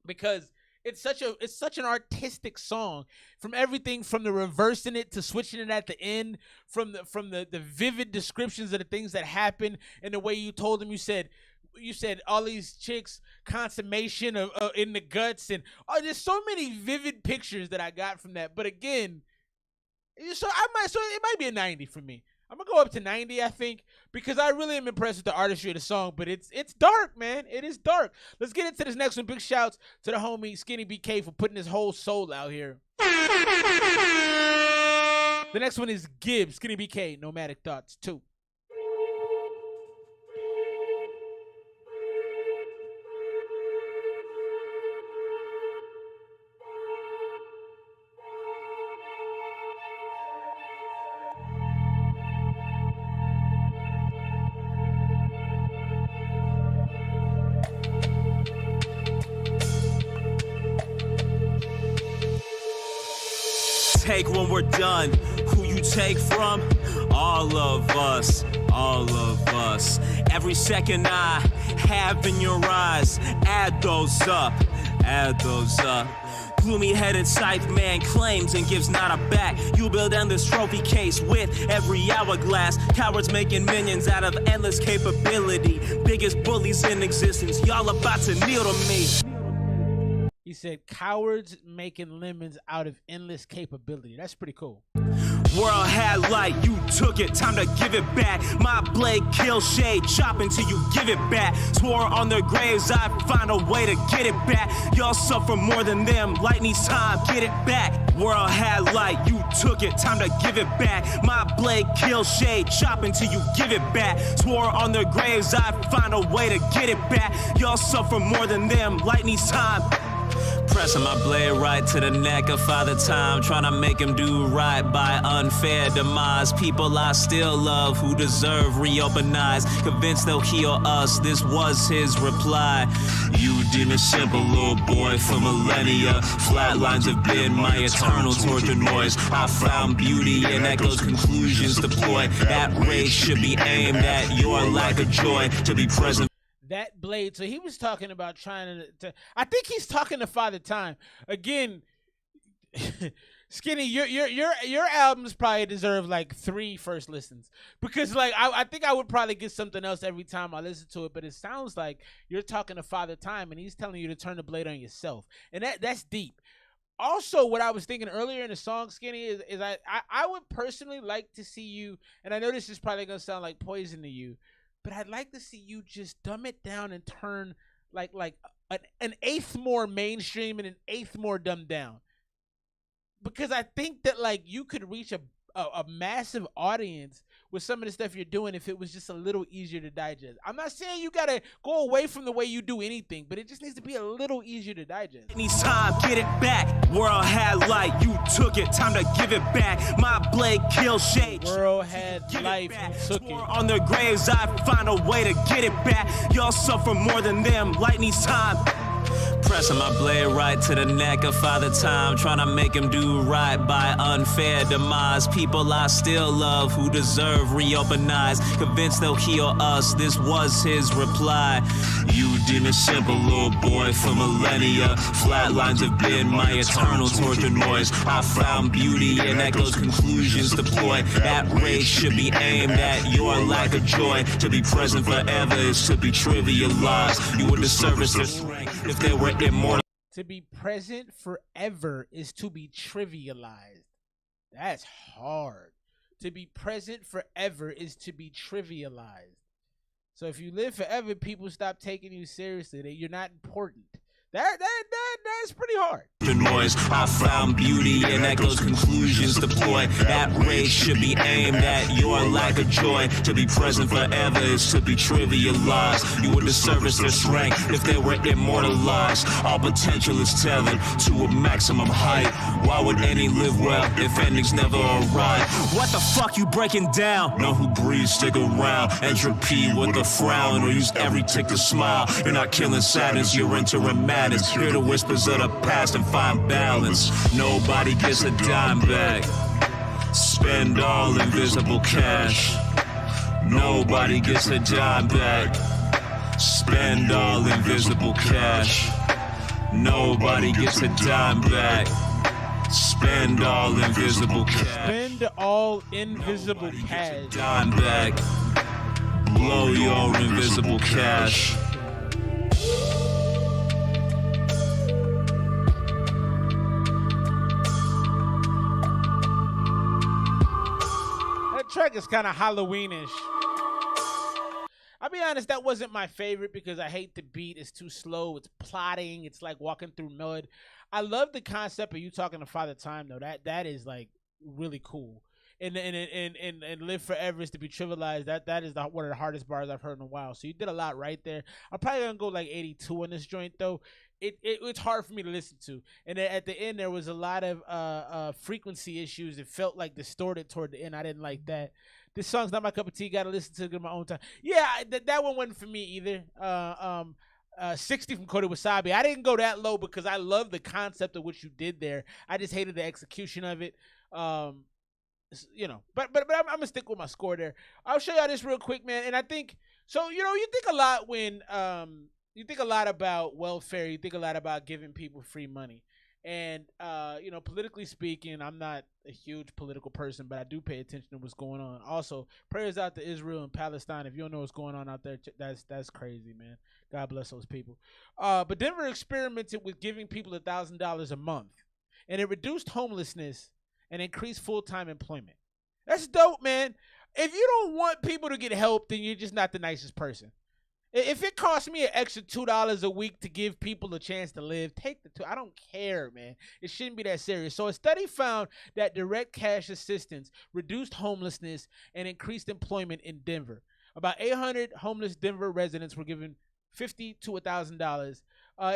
because it's such an artistic song, from everything from the reversing it to switching it at the end, from the vivid descriptions of the things that happen and the way you told them. You said all these chicks consummation of in the guts, and there's so many vivid pictures that I got from that. But again, so it might be a 90 for me. I'm gonna go up to 90, I think, because I really am impressed with the artistry of the song. But it's dark, man. It is dark. Let's get into this next one. Big shouts to the homie SKINNYBK for putting his whole soul out here. The next one is Gibbs, SKINNYBK, Nomadic Thoughts 2. take when we're done. Who you take from? All of us, all of us. Every second I have in your eyes, add those up, add those up. Gloomy headed scythe man claims and gives not a back. You build endless trophy case with every hourglass. Cowards making minions out of endless capability. Biggest bullies in existence, y'all about to kneel to me. He said, cowards making lemons out of endless capability. That's pretty cool. World had light, you took it, time to give it back. My blade kills shade, chop until you give it back. Swore on their graves, I find a way to get it back. Y'all suffer more than them, lightning's time, get it back. World had light, you took it, time to give it back. My blade kills shade, chop until you give it back. Swore on their graves, I find a way to get it back. Y'all suffer more than them, lightning's time. Pressing my blade right to the neck of Father Time, trying to make him do right by unfair demise. People I still love who deserve reopen eyes, convinced they'll heal us, this was his reply. You demon simple little boy for millennia, flatlines have been my eternal torture noise. I found beauty in echoes, conclusions deployed. That rage should be aimed at your lack of joy, to be present. That blade. So he was talking about trying to I think he's talking to Father Time. Again, Skinny, your albums probably deserve like 3 first listens. Because like I think I would probably get something else every time I listen to it, but it sounds like you're talking to Father Time and he's telling you to turn the blade on yourself. And that's deep. Also, what I was thinking earlier in the song, Skinny, is I would personally like to see you, and I know this is probably gonna sound like poison to you, but I'd like to see you just dumb it down and turn like an eighth more mainstream and an eighth more dumbed down. Because I think that like you could reach a massive audience with some of the stuff you're doing if it was just a little easier to digest. I'm not saying you gotta go away from the way you do anything, but it just needs to be a little easier to digest. Needs time, get it back. World had light, you took it, time to give it back. My blade kills shade. World had life, you took it. On their graves, I find a way to get it back. Y'all suffer more than them, light needs time. Pressing my blade right to the neck of Father Time, trying to make him do right by unfair demise. People I still love who deserve reopen eyes, convinced they'll heal us, this was his reply. You demon simple little boy for millennia, flatlines have been my eternal torture noise. I found beauty in echoes, conclusions deployed. That rage should be aimed at your lack of joy. To be present forever is to be trivialized. You would disservice their strength if they were immortal. To be present forever is to be trivialized. That's hard. To be present forever is to be trivialized. So if you live forever, people stop taking you seriously. You're not important. That's pretty hard. Noise. I found beauty in echoes, conclusions deployed. That rage should be aimed at your lack of joy. To be present forever is to be trivialized. You would disservice their strength if they were immortalized. All potential is tethered to a maximum height. Why would any live well if endings never arrive? What the fuck you breaking down? Know who breathes, stick around. Entropy with a frown, or use every tick to smile. You're not killing sadness, you're entering madness. Hear the whispers of the past and find balance. Nobody gets a dime back. Spend all invisible cash. Nobody gets a dime back. Spend all invisible cash. Nobody gets a dime back. Spend all invisible cash. Spend all invisible cash. Dime back. Blow your invisible cash. Track is kind of Halloweenish. I'll be honest, that wasn't my favorite because I hate the beat. It's too slow. It's plotting. It's like walking through mud. I love the concept of you talking to Father Time though. That is like really cool. And live forever is to be trivialized. That is one of the hardest bars I've heard in a while. So you did a lot right there. I'm probably gonna go like 82 on this joint though. It's hard for me to listen to. And then at the end there was a lot of frequency issues. It felt like distorted toward the end. I didn't like that. This song's not my cup of tea. Got to listen to it in my own time. Yeah, that one wasn't for me either. 60 from Kota Wasabi. I didn't go that low because I love the concept of what you did there. I just hated the execution of it. You know, but I'm gonna stick with my score there. I'll show y'all this real quick, man. And I think so. You know, you think a lot when you think a lot about welfare. You think a lot about giving people free money. And you know, politically speaking, I'm not a huge political person, but I do pay attention to what's going on. Also, prayers out to Israel and Palestine. If you don't know what's going on out there, that's crazy, man. God bless those people. But Denver experimented with giving people $1,000 a month, and it reduced homelessness and increase full-time employment. That's dope, man. If you don't want people to get help, then you're just not the nicest person. If it costs me an extra $2 a week to give people a chance to live, take the $2. I don't care, man. It shouldn't be that serious. So a study found that direct cash assistance reduced homelessness and increased employment in Denver. About 800 homeless Denver residents were given $50 to $1,000.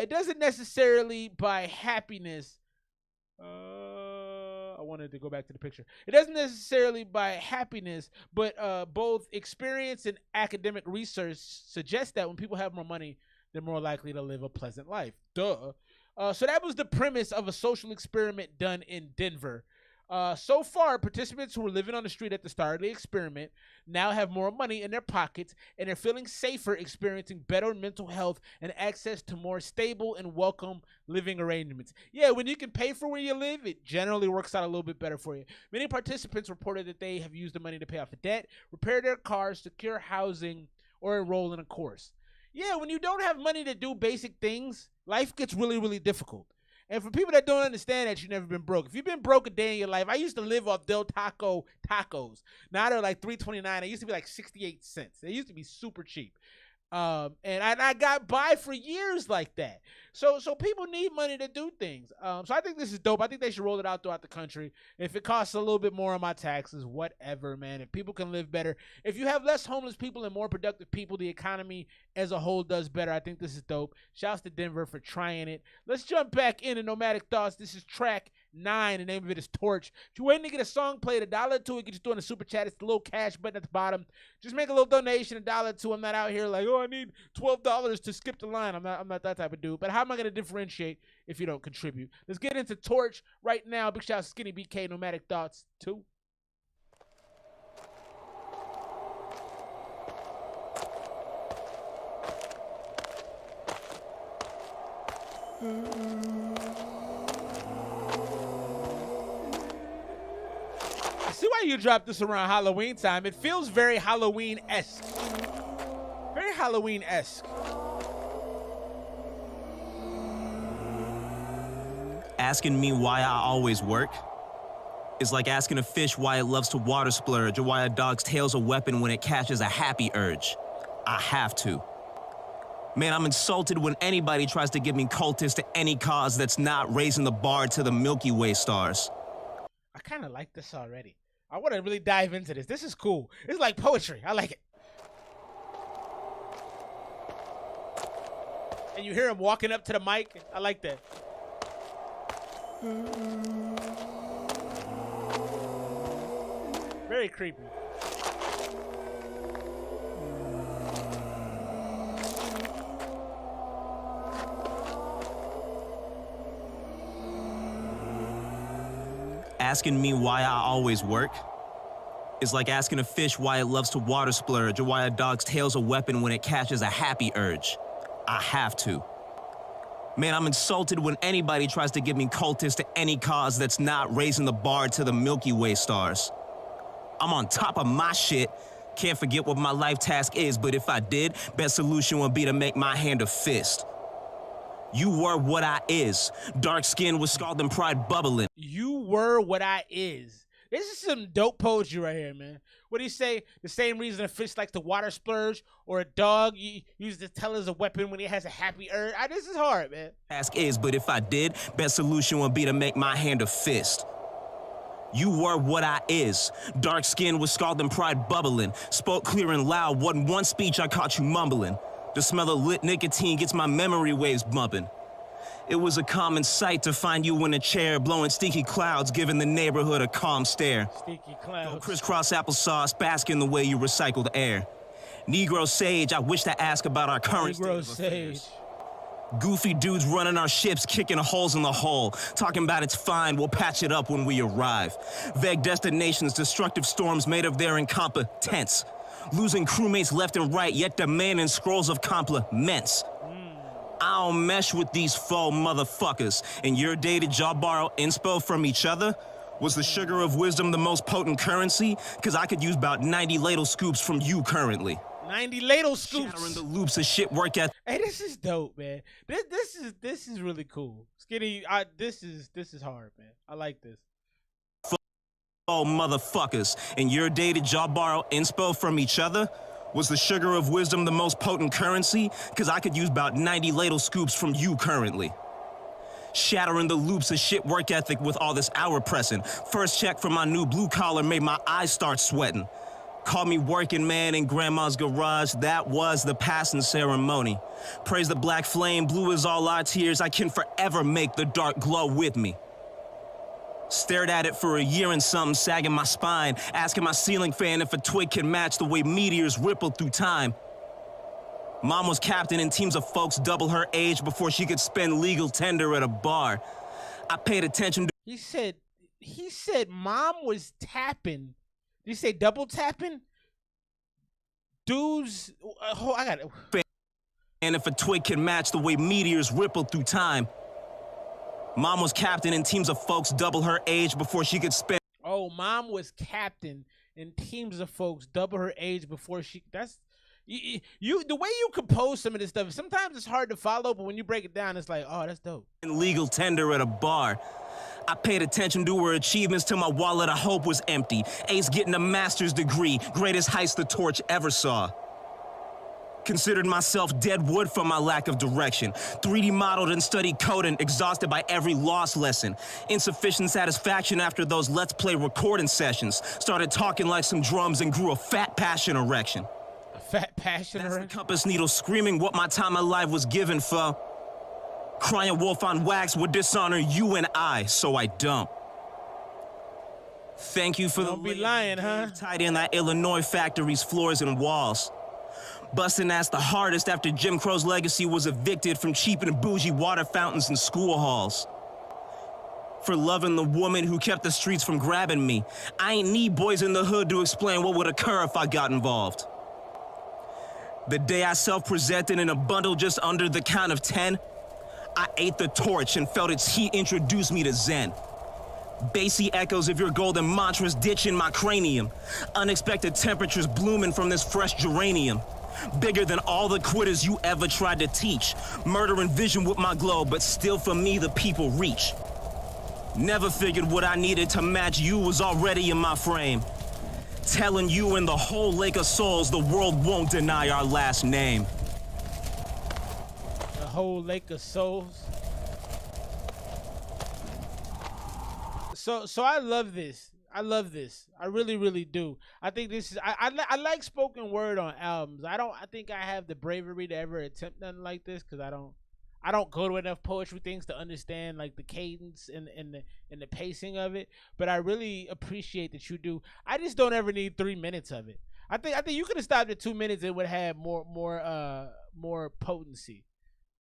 It doesn't necessarily buy happiness. I wanted to go back to the picture. It doesn't necessarily buy happiness, but both experience and academic research suggest that when people have more money, they're more likely to live a pleasant life. Duh. So that was the premise of a social experiment done in Denver. So far, participants who were living on the street at the start of the experiment now have more money in their pockets, and they're feeling safer, experiencing better mental health and access to more stable and welcome living arrangements. Yeah, when you can pay for where you live, it generally works out a little bit better for you. Many participants reported that they have used the money to pay off a debt, repair their cars, secure housing, or enroll in a course. Yeah, when you don't have money to do basic things, life gets really, really difficult. And for people that don't understand that, you've never been broke. If you've been broke a day in your life, I used to live off Del Taco tacos. Now they're like $3.29. They used to be like 68 cents. They used to be super cheap. And I got by for years like that. So people need money to do things. So I think this is dope. I think they should roll it out throughout the country. If it costs a little bit more on my taxes, whatever, man. If people can live better. If you have less homeless people and more productive people, the economy as a whole does better. I think this is dope. Shouts to Denver for trying it. Let's jump back into Nomadic Thoughts. This is track 9. The name of it is Torch. If you're waiting to get a song played, $1 to it, you just doing a super chat. It's the little cash button at the bottom. Just make a little donation, $1 to. I'm not out here like, oh, I need $12 to skip the line. I'm not that type of dude. But how am I going to differentiate if you don't contribute? Let's get into Torch right now. Big shout out to SKINNYBK, Nomadic Thoughts 2. I see why you dropped this around Halloween time. It feels very Halloween-esque. Very Halloween-esque. Asking me why I always work is like asking a fish why it loves to water splurge or why a dog's tail's a weapon when it catches a happy urge. I have to. Man, I'm insulted when anybody tries to give me cultists to any cause that's not raising the bar to the Milky Way stars. I kind of like this already. I want to really dive into this. This is cool. It's like poetry. I like it. And you hear him walking up to the mic. I like that. Very creepy. Asking me why I always work is like asking a fish why it loves to water splurge or why a dog's tail's a weapon when it catches a happy urge. I have to. Man, I'm insulted when anybody tries to give me cultists to any cause that's not raising the bar to the Milky Way stars. I'm on top of my shit. Can't forget what my life task is, but if I did, best solution would be to make my hand a fist. You were what I is. Dark skin with scald and pride bubbling. You were what I is. This is some dope poetry right here, man. What do you say? The same reason a fish likes to water splurge or a dog uses the tail as a weapon when he has a happy urge. This is hard, man. Task is, but if I did, best solution would be to make my hand a fist. You were what I is. Dark skin with scald and pride bubbling. Spoke clear and loud. Wasn't one speech I caught you mumbling. The smell of lit nicotine gets my memory waves bumping. It was a common sight to find you in a chair, blowing stinky clouds, giving the neighborhood a calm stare. Stinky clouds. Go crisscross applesauce, bask in the way you recycle the air. Negro sage, I wish to ask about our current Negro sage. Goofy dudes running our ships, kicking holes in the hull. Talking about it's fine, we'll patch it up when we arrive. Vague destinations, destructive storms made of their incompetence. Losing crewmates left and right, yet demanding scrolls of compliments. I don't mesh with these faux motherfuckers. In your day, did y'all borrow inspo from each other? Was the sugar of wisdom the most potent currency? Cause I could use about 90 ladle scoops from you currently. 90 ladle scoops. Shattering the loops of shit work at. Hey, this is dope, man. This is really cool. Skinny, this is hard, man. I like this. Oh, motherfuckers. In your day, did y'all borrow inspo from each other? Was the sugar of wisdom the most potent currency? Cause I could use about 90 ladle scoops from you currently. Shattering the loops of shit work ethic with all this hour pressing. First check for my new blue collar made my eyes start sweating. Call me working man in grandma's garage, that was the passing ceremony. Praise the black flame, blue is all our tears, I can forever make the dark glow with me. Stared at it for a year and something, sagging my spine, asking my ceiling fan if a twig can match the way meteors ripple through time. Mom was captain in teams of folks double her age before she could spend legal tender at a bar. I paid attention to... He said mom was tapping. Did you say double tapping? Dudes, I got it. And if a twig can match the way meteors ripple through time. Mom was captain in teams of folks double her age before she could spend... Oh, mom was captain in teams of folks double her age before she... That's... You the way you compose some of this stuff, sometimes it's hard to follow, but when you break it down, it's like, oh, that's dope. Legal tender at a bar. I paid attention to her achievements till my wallet of hope was empty. Ace getting a master's degree, greatest heist the torch ever saw. Considered myself dead wood from my lack of direction. 3D modeled and studied coding, exhausted by every lost lesson. Insufficient satisfaction after those Let's Play recording sessions. Started talking like some drums and grew a fat passion erection. A fat passion erection? That's the compass needle screaming what my time of life was given for. Crying wolf on wax would dishonor you and I, so I don't. Thank you for don't be lying, huh? Tied in that Illinois factory's floors and walls. Busting ass the hardest after Jim Crow's legacy was evicted from cheap and bougie water fountains and school halls. For loving the woman who kept the streets from grabbing me. I ain't need boys in the hood to explain what would occur if I got involved. The day I self-presented in a bundle just under the count of 10, I ate the torch and felt its heat introduce me to Zen. Bassy echoes of your golden mantras ditching my cranium. Unexpected temperatures blooming from this fresh geranium. Bigger than all the quitters you ever tried to teach. Murdering vision with my glow, but still for me the people reach. Never figured what I needed to match you was already in my frame. Telling you in the whole lake of souls the world won't deny our last name. The whole lake of souls. So I love this. I love this. I really, really do. I think this is. I like spoken word on albums. I think I have the bravery to ever attempt nothing like this because I don't go to enough poetry things to understand like the cadence and the pacing of it. But I really appreciate that you do. I just don't ever need 3 minutes of it. I think you could have stopped at 2 minutes. It would have more potency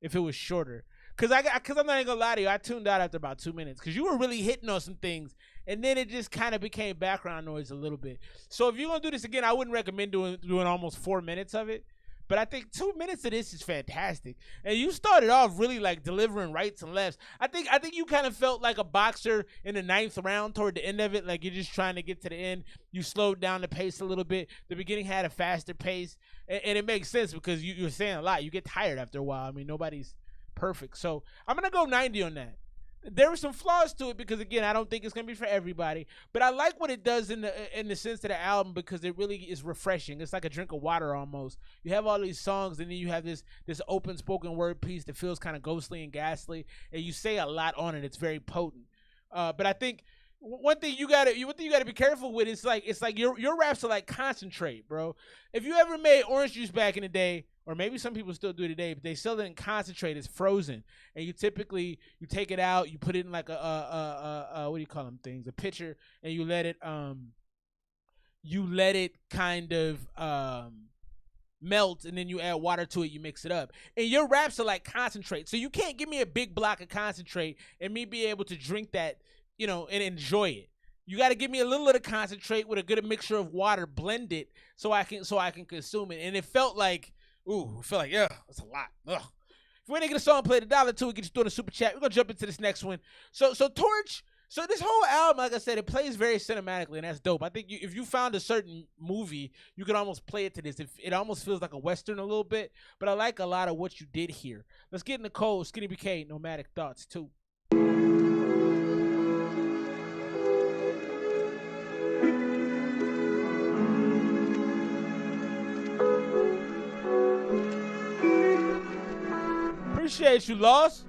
if it was shorter. Cause I'm not even gonna lie to you, I tuned out after about 2 minutes because you were really hitting on some things, and then it just kind of became background noise a little bit. So if you're gonna do this again, I wouldn't recommend doing almost 4 minutes of it. But I think 2 minutes of this is fantastic. And you started off really like delivering rights and lefts. I think you kind of felt like a boxer in the 9th round toward the end of it, like you're just trying to get to the end. You slowed down the pace a little bit. The beginning had a faster pace, and it makes sense because you're saying a lot. You get tired after a while. I mean, nobody's perfect. So I'm gonna go 90 on that. There were some flaws to it because again, I don't think it's gonna be for everybody, but I like what it does in the sense of the album because it really is refreshing. It's like a drink of water almost. You have all these songs and then you have this open spoken word piece that feels kind of ghostly and ghastly, and you say a lot on it. It's very potent. But I think one thing you gotta be careful with is it's like your raps are like concentrate, bro. If you ever made orange juice back in the day, or maybe some people still do today, but they sell it in concentrate. It's frozen, and you take it out, you put it in like a what do you call them things? A pitcher, and you let it kind of melts, and then you add water to it, you mix it up. And your wraps are like concentrate. So you can't give me a big block of concentrate and me be able to drink that, you know, and enjoy it. You got to give me a little bit of concentrate with a good mixture of water, blend it so I can consume it. And it felt like, yeah, that's a lot. Ugh. If we didn't get a song played $1 we get you through the super chat. We're gonna jump into this next one. So Torch. So this whole album, like I said, it plays very cinematically, and that's dope. I think if you found a certain movie, you could almost play it to this. It almost feels like a Western a little bit, but I like a lot of what you did here. Let's get in the cold. SKINNYBK, Nomadic Thoughts, too. Appreciate you, Lost.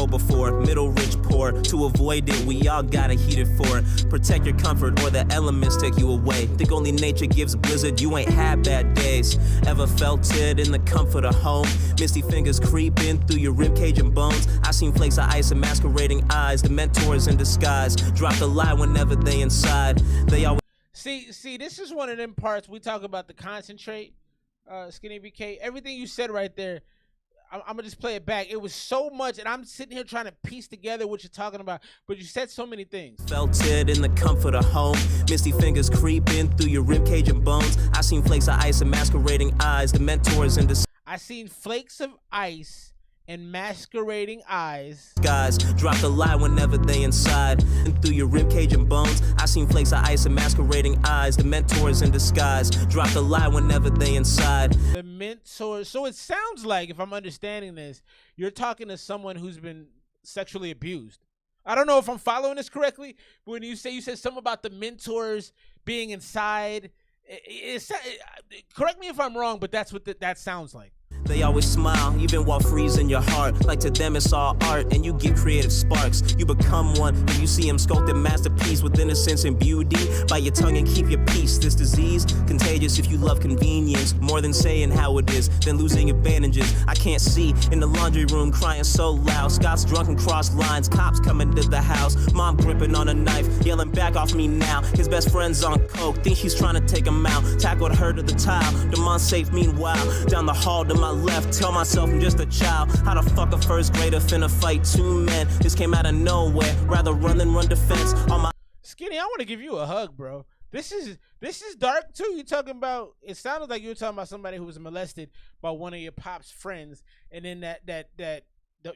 Before middle rich poor, to avoid it we all gotta heat it for it. Protect your comfort or the elements take you away. Think only nature gives blizzard, you ain't had bad days. Ever felt it in the comfort of home? Misty fingers creeping through your ribcage and bones. I seen flakes of ice and masquerading eyes. The mentors in disguise drop the lie whenever they inside. They always see this is one of them parts we talk about the concentrate. SKINNYBK, everything you said right there, I'm gonna just play it back. It was so much, and I'm sitting here trying to piece together what you're talking about, but you said so many things. Felt it in the comfort of home. Misty fingers creeping through your ribcage and bones. I seen flakes of ice and masquerading eyes. The mentors in the I seen flakes of ice and masquerading eyes. Guys drop the lie whenever they inside. And through your ribcage and bones, I seen flakes of ice and masquerading eyes. The mentors in disguise drop the lie whenever they inside. The mentor. So it sounds like, if I'm understanding this, you're talking to someone who's been sexually abused. I don't know if I'm following this correctly, but when you said something about the mentors being inside, correct me if I'm wrong, but that's what that sounds like. They always smile, even while freezing your heart. Like to them it's all art, and you get creative sparks. You become one, and you see him sculpted masterpiece with innocence and beauty. Bite your tongue and keep your peace. This disease, contagious if you love convenience. More than saying how it is, than losing advantages. I can't see in the laundry room crying so loud. Scott's drunk and cross lines, cops coming to the house. Mom gripping on a knife, yelling back off me now. His best friend's on coke, think he's trying to take him out. Tackled her to the tile, Demond safe meanwhile. Down the hall to my left, tell myself I'm just a child. How the fuck a first grader finna fight two men? This came out of nowhere, rather run than run defense. On my Skinny, I want to give you a hug, bro. This is dark too. You talking about? It sounded like you were talking about somebody who was molested by one of your pop's friends, and then that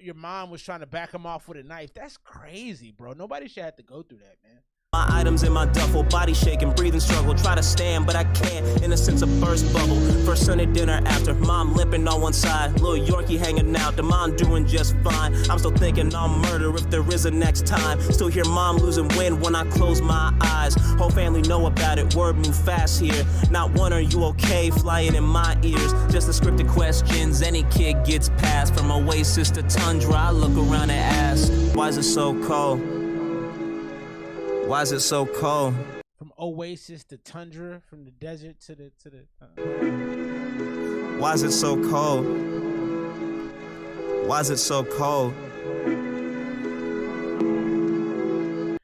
your mom was trying to back him off with a knife. That's crazy, bro. Nobody should have to go through that, man. My items in my duffel, body shaking, breathing struggle. Try to stand, but I can't. Innocence a burst bubble. First Sunday dinner after, mom limping on one side. Little Yorkie hanging out, the mom doing just fine. I'm still thinking I'll murder if there is a next time. Still hear mom losing wind when I close my eyes. Whole family know about it, word move fast here. Not one, are you okay? Flying in my ears. Just the scripted questions any kid gets past. From oasis to tundra, I look around and ask, why is it so cold? Why is it so cold? From oasis to tundra, from the desert to the Why is it so cold? Why is it so cold?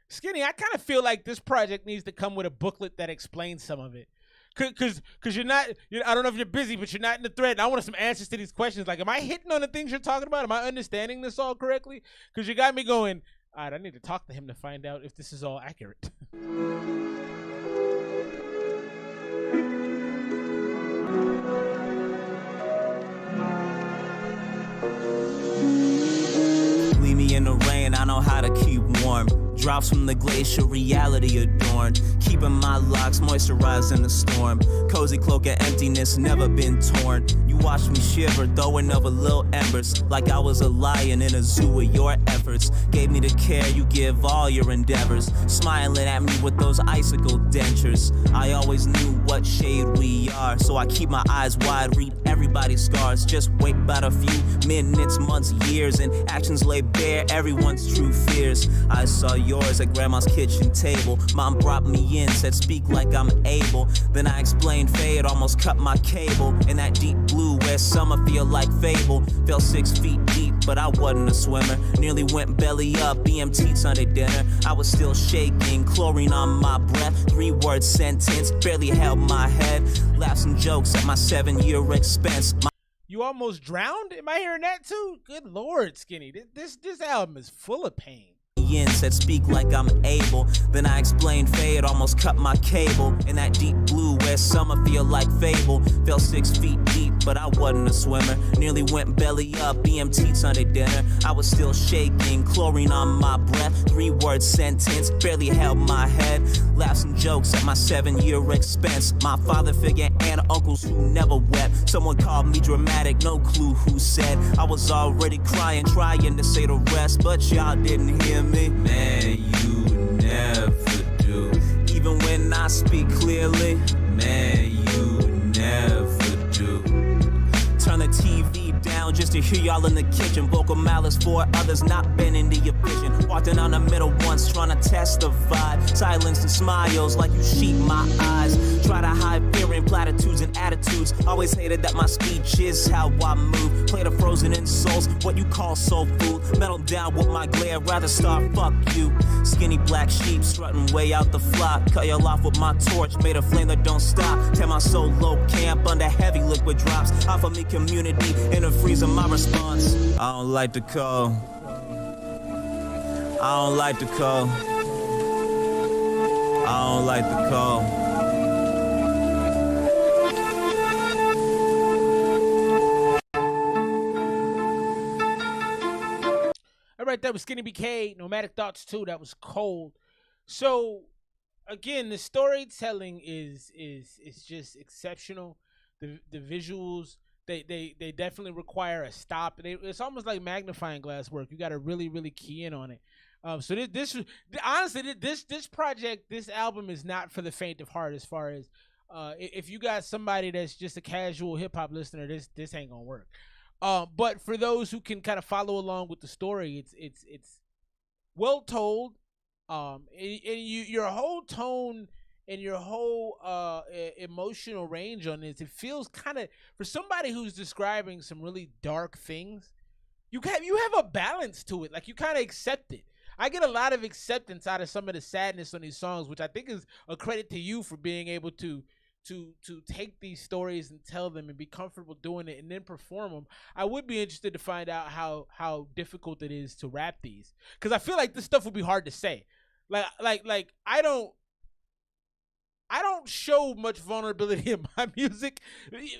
Skinny, I kind of feel like this project needs to come with a booklet that explains some of it. Cause you're not, I don't know if you're busy, but you're not in the thread. And I want some answers to these questions. Like, am I hitting on the things you're talking about? Am I understanding this all correctly? Cause you got me going, all right, I need to talk to him to find out if this is all accurate. Leave me in the rain, I know how to keep warm. Drops from the glacier, reality adorned. Keeping my locks moisturized in the storm. Cozy cloak of emptiness, never been torn. You You watched me shiver, throwing over little embers, like I was a lion in a zoo with your efforts. Gave me the care you give all your endeavors, smiling at me with those icicle dentures. I always knew what shade we are, so I keep my eyes wide, read everybody's scars. Just wait about a few minutes, months, years, and actions lay bare everyone's true fears. I saw yours at grandma's kitchen table. Mom brought me in, said speak like I'm able. Then I explained fade, almost cut my cable. In that deep blue where summer feel like fable. Fell 6 feet deep, but I wasn't a swimmer. Nearly went belly up, BMT Sunday dinner. I was still shaking, chlorine on my breath. 3-word sentence, barely held my head. Laughs and jokes at my 7-year expense. You almost drowned? Am I hearing that too? Good Lord, Skinny. This album is full of pain. Said speak like I'm able. Then I explained fade, almost cut my cable. In that deep blue where summer feel like fable. Fell 6 feet deep, but I wasn't a swimmer. Nearly went belly up, BMT Sunday dinner. I was still shaking, chlorine on my breath. 3-word sentence, barely held my head. Laughs and jokes at my 7-year expense. My father figure and uncles who never wept. Someone called me dramatic, no clue who said. I was already crying, trying to say the rest, but y'all didn't hear me. Man, you never do. Even when I speak clearly, man, you never do. Turn the TV down just to hear y'all in the kitchen. Vocal malice for others not bending to your vision. Walking down the middle once trying to test the vibe. Silence and smiles like you sheep my eyes. Try to hide fear in platitudes and attitudes. Always hated that my speech is how I move. Play the frozen insults, what you call soul food. Metal down with my glare, rather start fuck you. Skinny black sheep strutting way out the flock. Cut y'all off with my torch, made a flame that don't stop. Tear my solo camp under heavy liquid drops. Offer me community in a freezer, my response. I don't like the cold. I don't like the cold. I don't like the cold. All right, that was Skinny BK, Nomadic Thoughts 2. That was cold. So, again, the storytelling is just exceptional. The visuals, they definitely require a stop. It's almost like magnifying glass work. You got to really, really key in on it. So honestly, this project, this album is not for the faint of heart. As far as if you got somebody that's just a casual hip hop listener, this ain't gonna work. But for those who can kind of follow along with the story, it's well told. And your whole tone and your whole emotional range on this, it feels kind of, for somebody who's describing some really dark things, you have a balance to it. Like, you kind of accept it. I get a lot of acceptance out of some of the sadness on these songs, which I think is a credit to you for being able to take these stories and tell them and be comfortable doing it and then perform them. I would be interested to find out how difficult it is to rap these, because I feel like this stuff would be hard to say. Like I don't show much vulnerability in my music.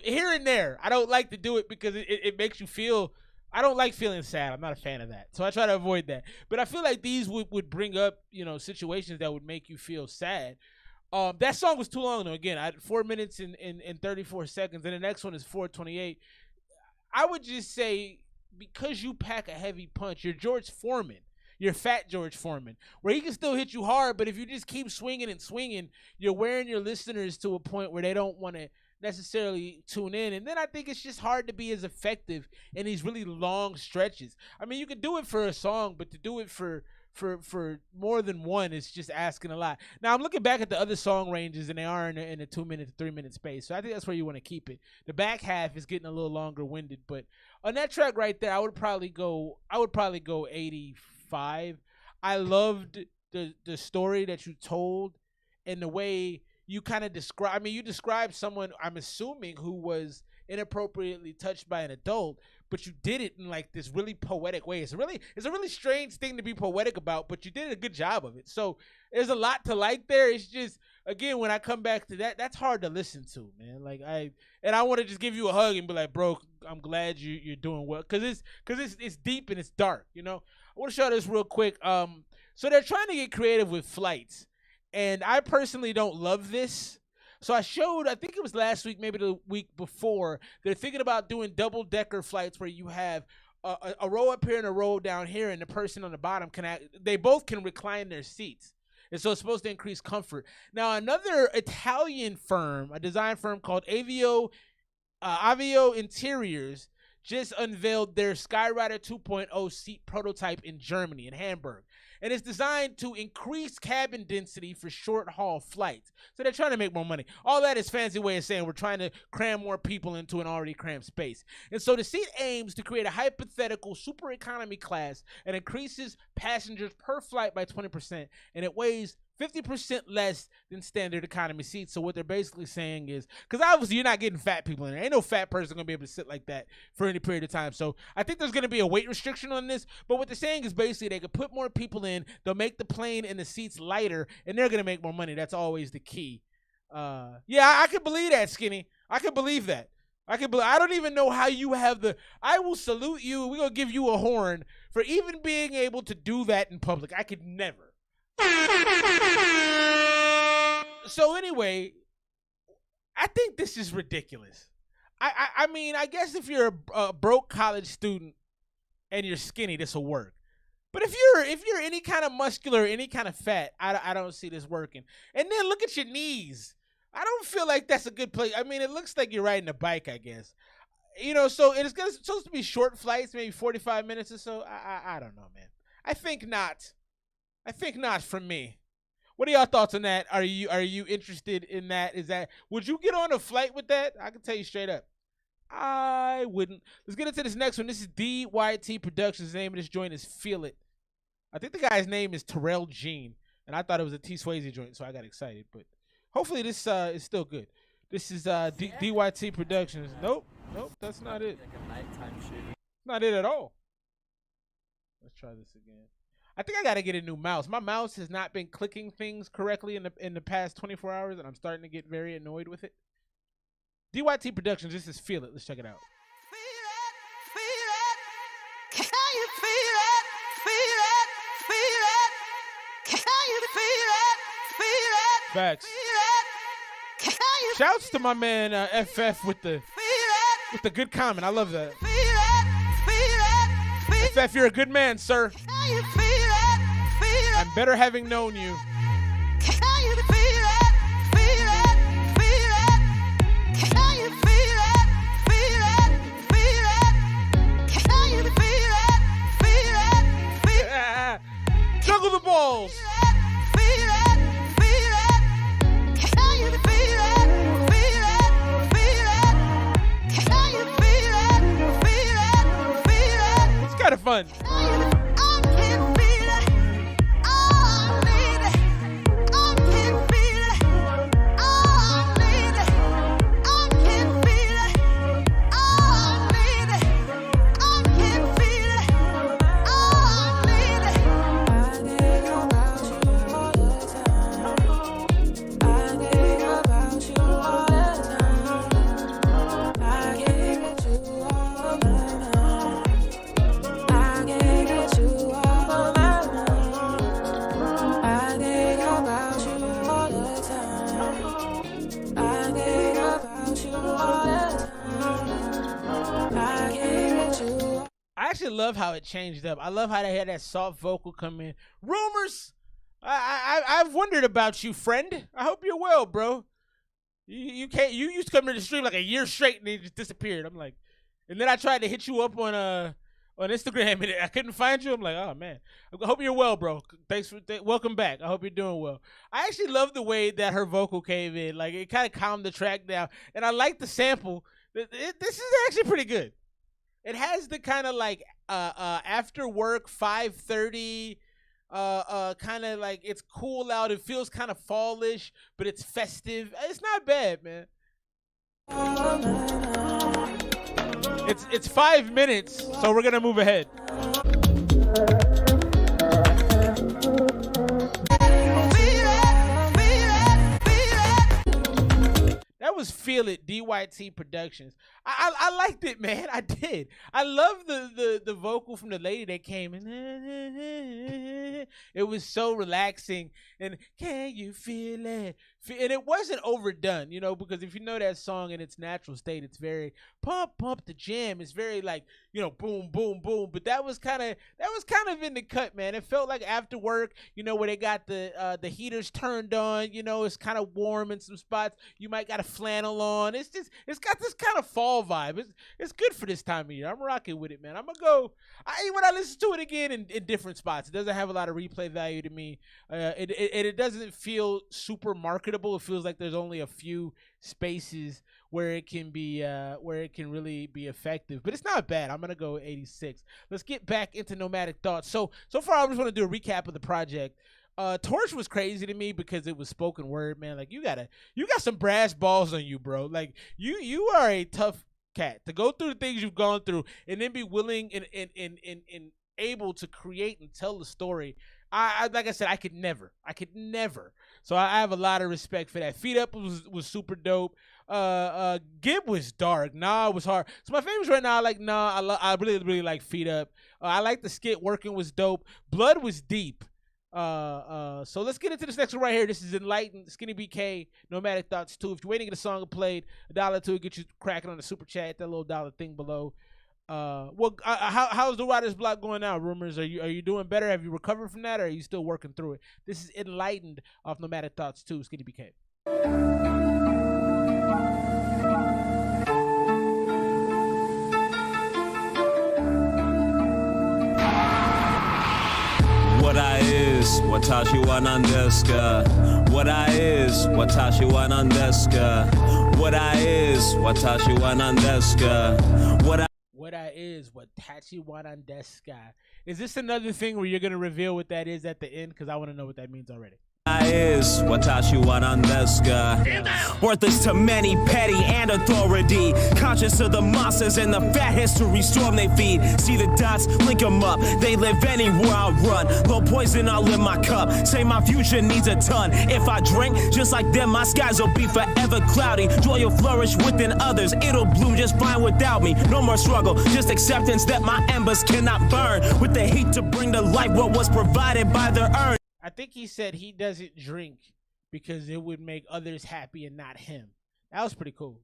Here and there, I don't like to do it because it makes you feel. I don't like feeling sad. I'm not a fan of that, so I try to avoid that. But I feel like these would bring up, situations that would make you feel sad. That song was too long though. Again, I had 4 minutes and 34 seconds, and the next one is 4:28. I would just say, because you pack a heavy punch, you're George Foreman. You're fat George Foreman, where he can still hit you hard, but if you just keep swinging and swinging, you're wearing your listeners to a point where they don't want to necessarily tune in. And then I think it's just hard to be as effective in these really long stretches. I mean, you can do it for a song, but to do it for more than one is just asking a lot. Now, I'm looking back at the other song ranges, and they are in a 2 minute to 3 minute space. So I think that's where you want to keep it. The back half is getting a little longer winded, but on that track right there, I would probably go 85. I loved the story that you told and the way you kind of describe. I mean, you described someone, I'm assuming, who was inappropriately touched by an adult, but you did it in like this really poetic way. It's a really strange thing to be poetic about, but you did a good job of it. So there's a lot to like there. It's just, again, when I come back to that, that's hard to listen to, man. Like I want to just give you a hug and be like, bro, I'm glad you're doing well, because it's deep and it's dark. I want to show this real quick. So they're trying to get creative with flights, and I personally don't love this. So I showed, I think it was last week, maybe the week before, they're thinking about doing double-decker flights where you have a row up here and a row down here, and the person on the bottom they both can recline their seats. And so it's supposed to increase comfort. Now, another Italian firm, a design firm called Avio Interiors, just unveiled their Skyrider 2.0 seat prototype in Germany, in Hamburg. And it's designed to increase cabin density for short-haul flights. So they're trying to make more money. All that is fancy way of saying we're trying to cram more people into an already crammed space. And so the seat aims to create a hypothetical super economy class and increases passengers per flight by 20%. And it weighs 50% less than standard economy seats. So what they're basically saying is, because obviously you're not getting fat people in there. Ain't no fat person going to be able to sit like that for any period of time. So I think there's going to be a weight restriction on this. But what they're saying is basically they could put more people in. They'll make the plane and the seats lighter, and they're going to make more money. That's always the key. Yeah, I could believe that, Skinny. I could believe that. I don't even know how you have I will salute you. We're going to give you a horn for even being able to do that in public. I could never. So anyway, I think this is ridiculous. I mean, I guess if you're a broke college student and you're skinny, this will work. But if you're any kind of muscular, any kind of fat, I don't see this working. And then look at your knees. I don't feel like that's a good place. I mean, it looks like you're riding a bike, I guess. You know, so it's supposed to be short flights, maybe 45 minutes or so. I don't know, man. I think not. I think not from me. What are y'all thoughts on that? Are you interested in that? Would you get on a flight with that? I can tell you straight up, I wouldn't. Let's get into this next one. This is DYT Productions. The name of this joint is Feel It. I think the guy's name is Terrell Jean, and I thought it was a T Swayze joint, so I got excited. But hopefully this is still good. This is DYT Productions. Nope, that's not it. Like a nighttime shit. Not it at all. Let's try this again. I think I got to get a new mouse. My mouse has not been clicking things correctly in the past 24 hours, and I'm starting to get very annoyed with it. DYT Productions, this is Feel It. Let's check it out. Can you feel it? Feel it? Feel it? Can you feel it? Feel it? Facts. Feel it? Can you Shouts to my man FF with the good comment. I love that. FF, you're a good man, sir. Can you feel it? Feel it? I'm better having known you. Can you feel it? Feel it? Feel it? Can you feel it? Feel it? Feel it? Can you feel it? Feel it? Feel it? Juggle the balls. Feel it? Feel it? Can you feel it? Feel it? Feel it? Can you feel it? Feel it? Feel it? It's kind of fun. I love how it changed up. I love how they had that soft vocal come in. Rumors. I've wondered about you, friend. I hope you're well, bro. You used to come to the stream like a year straight and it just disappeared. I'm like, and then I tried to hit you up on Instagram and I couldn't find you. I'm like, oh man. I hope you're well, bro. Thanks for welcome back. I hope you're doing well. I actually love the way that her vocal came in. Like it kind of calmed the track down, and I like the sample. This is actually pretty good. It has the kind of like after work 5:30 kind of like it's cool out. It feels kind of fallish, but it's festive. It's not bad, man. It's 5 minutes, so we're gonna move ahead. That was Feel It, DYT Productions. I liked it, man. I did. I love the vocal from the lady that came in. It was so relaxing. And can you feel it? and it wasn't overdone, you know, because if you know that song in its natural state, it's very pump the jam. It's very like, you know, boom boom boom. But that was kind of in the cut, man. It felt like after work, you know, where they got the heaters turned on. You know, it's kind of warm in some spots. You might got a flannel on. It's got this kind of fall vibe. It's good for this time of year. I'm rocking with it, man. I'm gonna go. When I listen to it again in different spots, it doesn't have a lot of replay value to me. It doesn't feel super marketable. It feels like there's only a few spaces where it can be where it can really be effective, but it's not bad. I'm gonna go 86. Let's get back into Nomadic Thoughts. So far I just want to do a recap of the project. Torch was crazy to me because it was spoken word, man. Like you got some brass balls on you, bro. Like you are a tough cat to go through the things you've gone through and then be willing and able to create and tell the story. I like I said, I could never. So I have a lot of respect for that. Feet Up was super dope. Gib was dark. Nah was hard. So my favorites right now, like Nah, I really like Feet Up. I like the skit Working was dope. Blood was deep. So let's get into this next one right here. This is Enlightened, SKINNYBK, Nomadic Thoughts 2. If you're waiting to get a song played, $1 to it, get you cracking on the super chat, that little dollar thing below. How's the writer's block going now? Rumors, are you doing better? Have you recovered from that, or are you still working through it? This is Enlightened off Nomadic Thoughts 2, SKINNYBK. What I is, watashi wa nan desu ka? What I is, watashi wa nan desu ka? What I is, watashi wa nan desu ka? What I is, watashi wa nan desu ka? Is this another thing where you're gonna reveal what that is at the end? Because I want to know what that means already. Is watashi wa nan desu ka? Worthless to many, petty and authority. Conscious of the monsters and the fat history storm they feed. See the dots, link them up. They live anywhere I run. Low poison all in my cup. Say my future needs a ton. If I drink just like them, my skies will be forever cloudy. Joy will flourish within others. It'll bloom just fine without me. No more struggle, just acceptance that my embers cannot burn. With the heat to bring to light what was provided by their earn. I think he said he doesn't drink because it would make others happy and not him. That was pretty cool.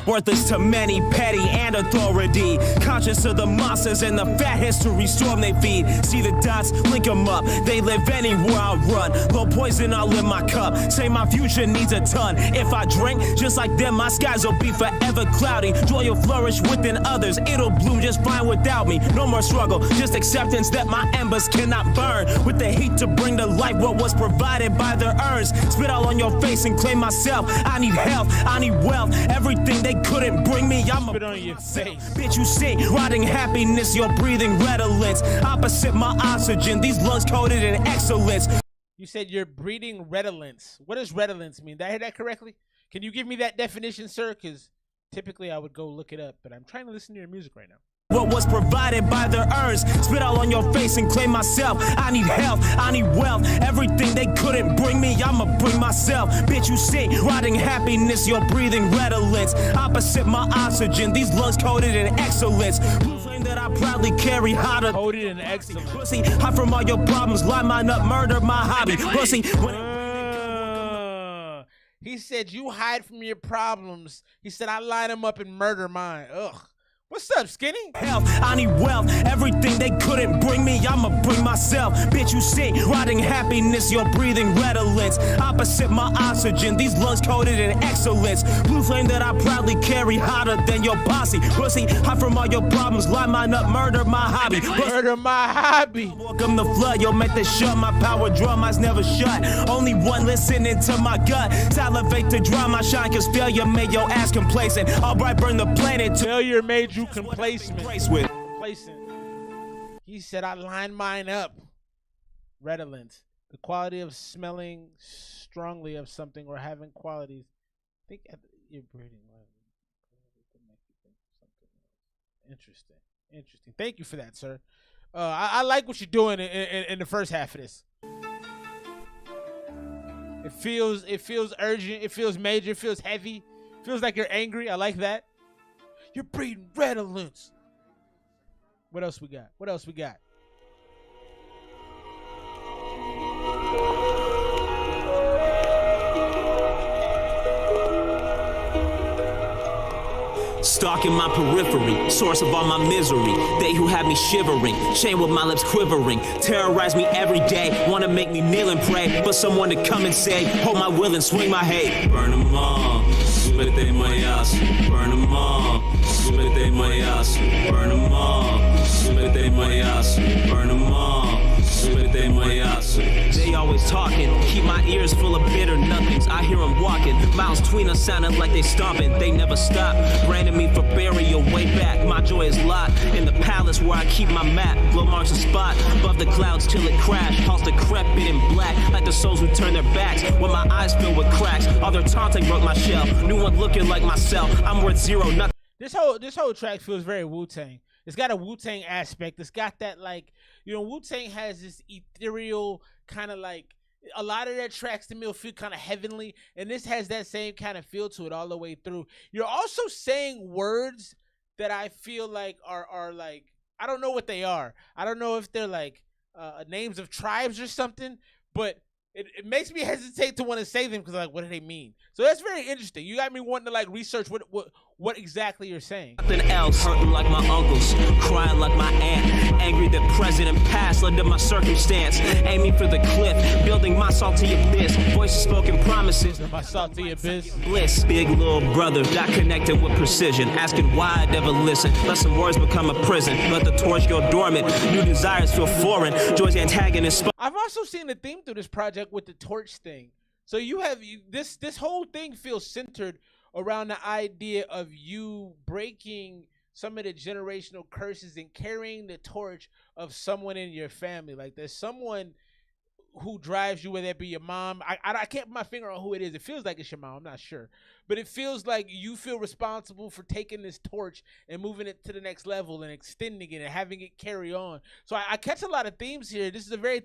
Worthless to many, petty and authority. Conscious of the monsters and the fat history storm they feed. See the dots, link them up. They live anywhere I run. Low poison all in my cup. Say my future needs a ton. If I drink just like them, my skies will be forever cloudy. Joy will flourish within others. It'll bloom just fine without me. No more struggle, just acceptance that my embers cannot burn. With the heat to bring to light what was provided by their earns. Spit all on your face and claim myself. I need health, I need wealth, everything they couldn't bring me. I'm spit on your face. Bitch, you see, rotting happiness, you're breathing redolence. Opposite my oxygen, these lungs coated in excellence. You said you're breathing redolence. What does redolence mean? Did I hear that correctly? Can you give me that definition, sir? Because typically I would go look it up, but I'm trying to listen to your music right now. What was provided by their earns. Spit all on your face and claim myself. I need health, I need wealth, everything they couldn't bring me, I'ma bring myself. Bitch, you see, rotting happiness, you're breathing redolence. Opposite my oxygen, these lungs coated in excellence. Blue flame that I proudly carry, hotter. Coated in excellence. Pussy, hide from all your problems, lie mine up, murder my hobby. Pussy, he said you hide from your problems. He said I line them up and murder mine. Ugh. What's up, Skinny? Health, I need wealth, everything they couldn't bring me, I'ma bring myself. Bitch, you see, rotting happiness, you're breathing redolence. Opposite my oxygen, these lungs coated in excellence. Blue flame that I proudly carry, hotter than your posse. Pussy, hide from all your problems, lie mine up, murder my hobby. Murder my hobby. Welcome the flood, you'll make this shut. My power drum eyes never shut. Only one listening to my gut. Salivate to dry my shine, cause failure made your ass complacent. Albright burn the planet. Failure made you complacent. He said I line mine up. Redolent, the quality of smelling strongly of something or having qualities. I think you're breathing. Interesting. Thank you for that, sir. I like what you're doing in the first half of this. It feels urgent. It feels major. It feels heavy. It feels like you're angry. I like that. You're breathing redolence. What else we got? Stalking my periphery, source of all my misery. They who have me shivering, chain with my lips quivering. Terrorize me every day, wanna make me kneel and pray for someone to come and say, hold my will and swing my hate. Burn them all, súbete mayas. Burn them all, súbete mayas. Burn them all, súbete mayas. Burn them all, súbete mayas. They always talking, keep my ears full of bitter nothings. I hear them walking, miles between us sounding like they stomping. They never stop, branding me for burial way back. My joy is locked in the palace where I keep my map. Blow marks a spot above the clouds till it crash. Halls decrepit in black, like the souls who turn their backs. When my eyes fill with cracks, all their taunting broke my shell. New one looking like myself, I'm worth zero, nothing. This whole track feels very Wu-Tang. It's got a Wu-Tang aspect. It's got that, like, you know, Wu-Tang has this ethereal kind of, like, a lot of their tracks to me feel kind of heavenly, and this has that same kind of feel to it all the way through. You're also saying words that I feel like are like, I don't know what they are. I don't know if they're like names of tribes or something, but it makes me hesitate to want to say them because, like, what do they mean? So that's very interesting. You got me wanting to, like, research what exactly you're saying. Nothing else, hurting like my uncles, crying like my aunt, angry that president passed led to my circumstance, aiming for the cliff, building my salty abyss, voices spoken promises, my salty abyss, bliss. Big little brother, not connected with precision, asking why I'd never listen, let some words become a prison, let the torch go dormant, new desires feel foreign, joy's antagonist. I've also seen the theme through this project with the torch thing. So you have this whole thing feels centered around the idea of you breaking some of the generational curses and carrying the torch of someone in your family. Like, there's someone who drives you, whether it be your mom. I can't put my finger on who it is. It feels like it's your mom. I'm not sure. But it feels like you feel responsible for taking this torch and moving it to the next level and extending it and having it carry on. So I catch a lot of themes here. This is a very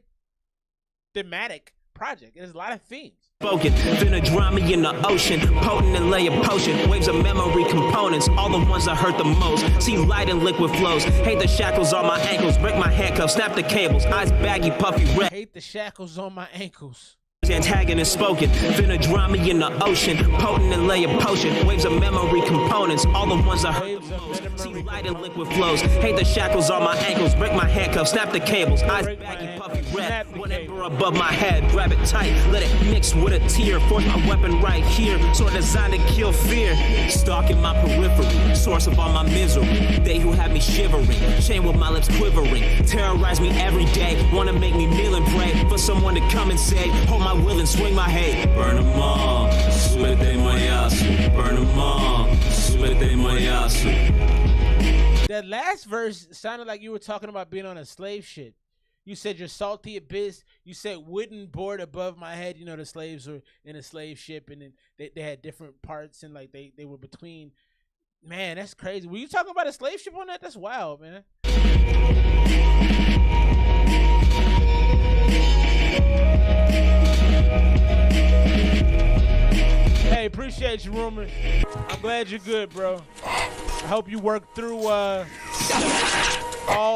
thematic project. There's a lot of themes. Spoken, finna drown me in the ocean, potent and lay a potion, waves of memory components, all the ones that hurt the most, see light and liquid flows, hate the shackles on my ankles, break my handcuffs, snap the cables, eyes baggy, puffy red, hate the shackles on my ankles. Antagonist spoken, finna drown me in the ocean, potent and lay a potion, waves of memory components, all the ones that hurt the most, see light and liquid flows, hate the shackles on my ankles, break my handcuffs, snap the cables, eyes baggy, puffy red, whatever above my head, grab it tight, let it mix with a tear, force my weapon right here, sword designed to kill fear, stalking my periphery, source of all my misery, they who have me shivering, chain with my lips quivering, terrorize me every day, wanna make me kneel and pray for someone to come and say, hold my will and swing my hate. Burn them all, súbete mayas. Burn them all, súbete mayas. That last verse sounded like you were talking about being on a slave ship. You said your salty abyss. You said wooden board above my head. You know, the slaves were in a slave ship, and then they had different parts, and like they were between. Man, that's crazy. Were you talking about a slave ship on that? That's wild, man. Hey, appreciate you, Rumor. I'm glad you're good, bro. I hope you work through all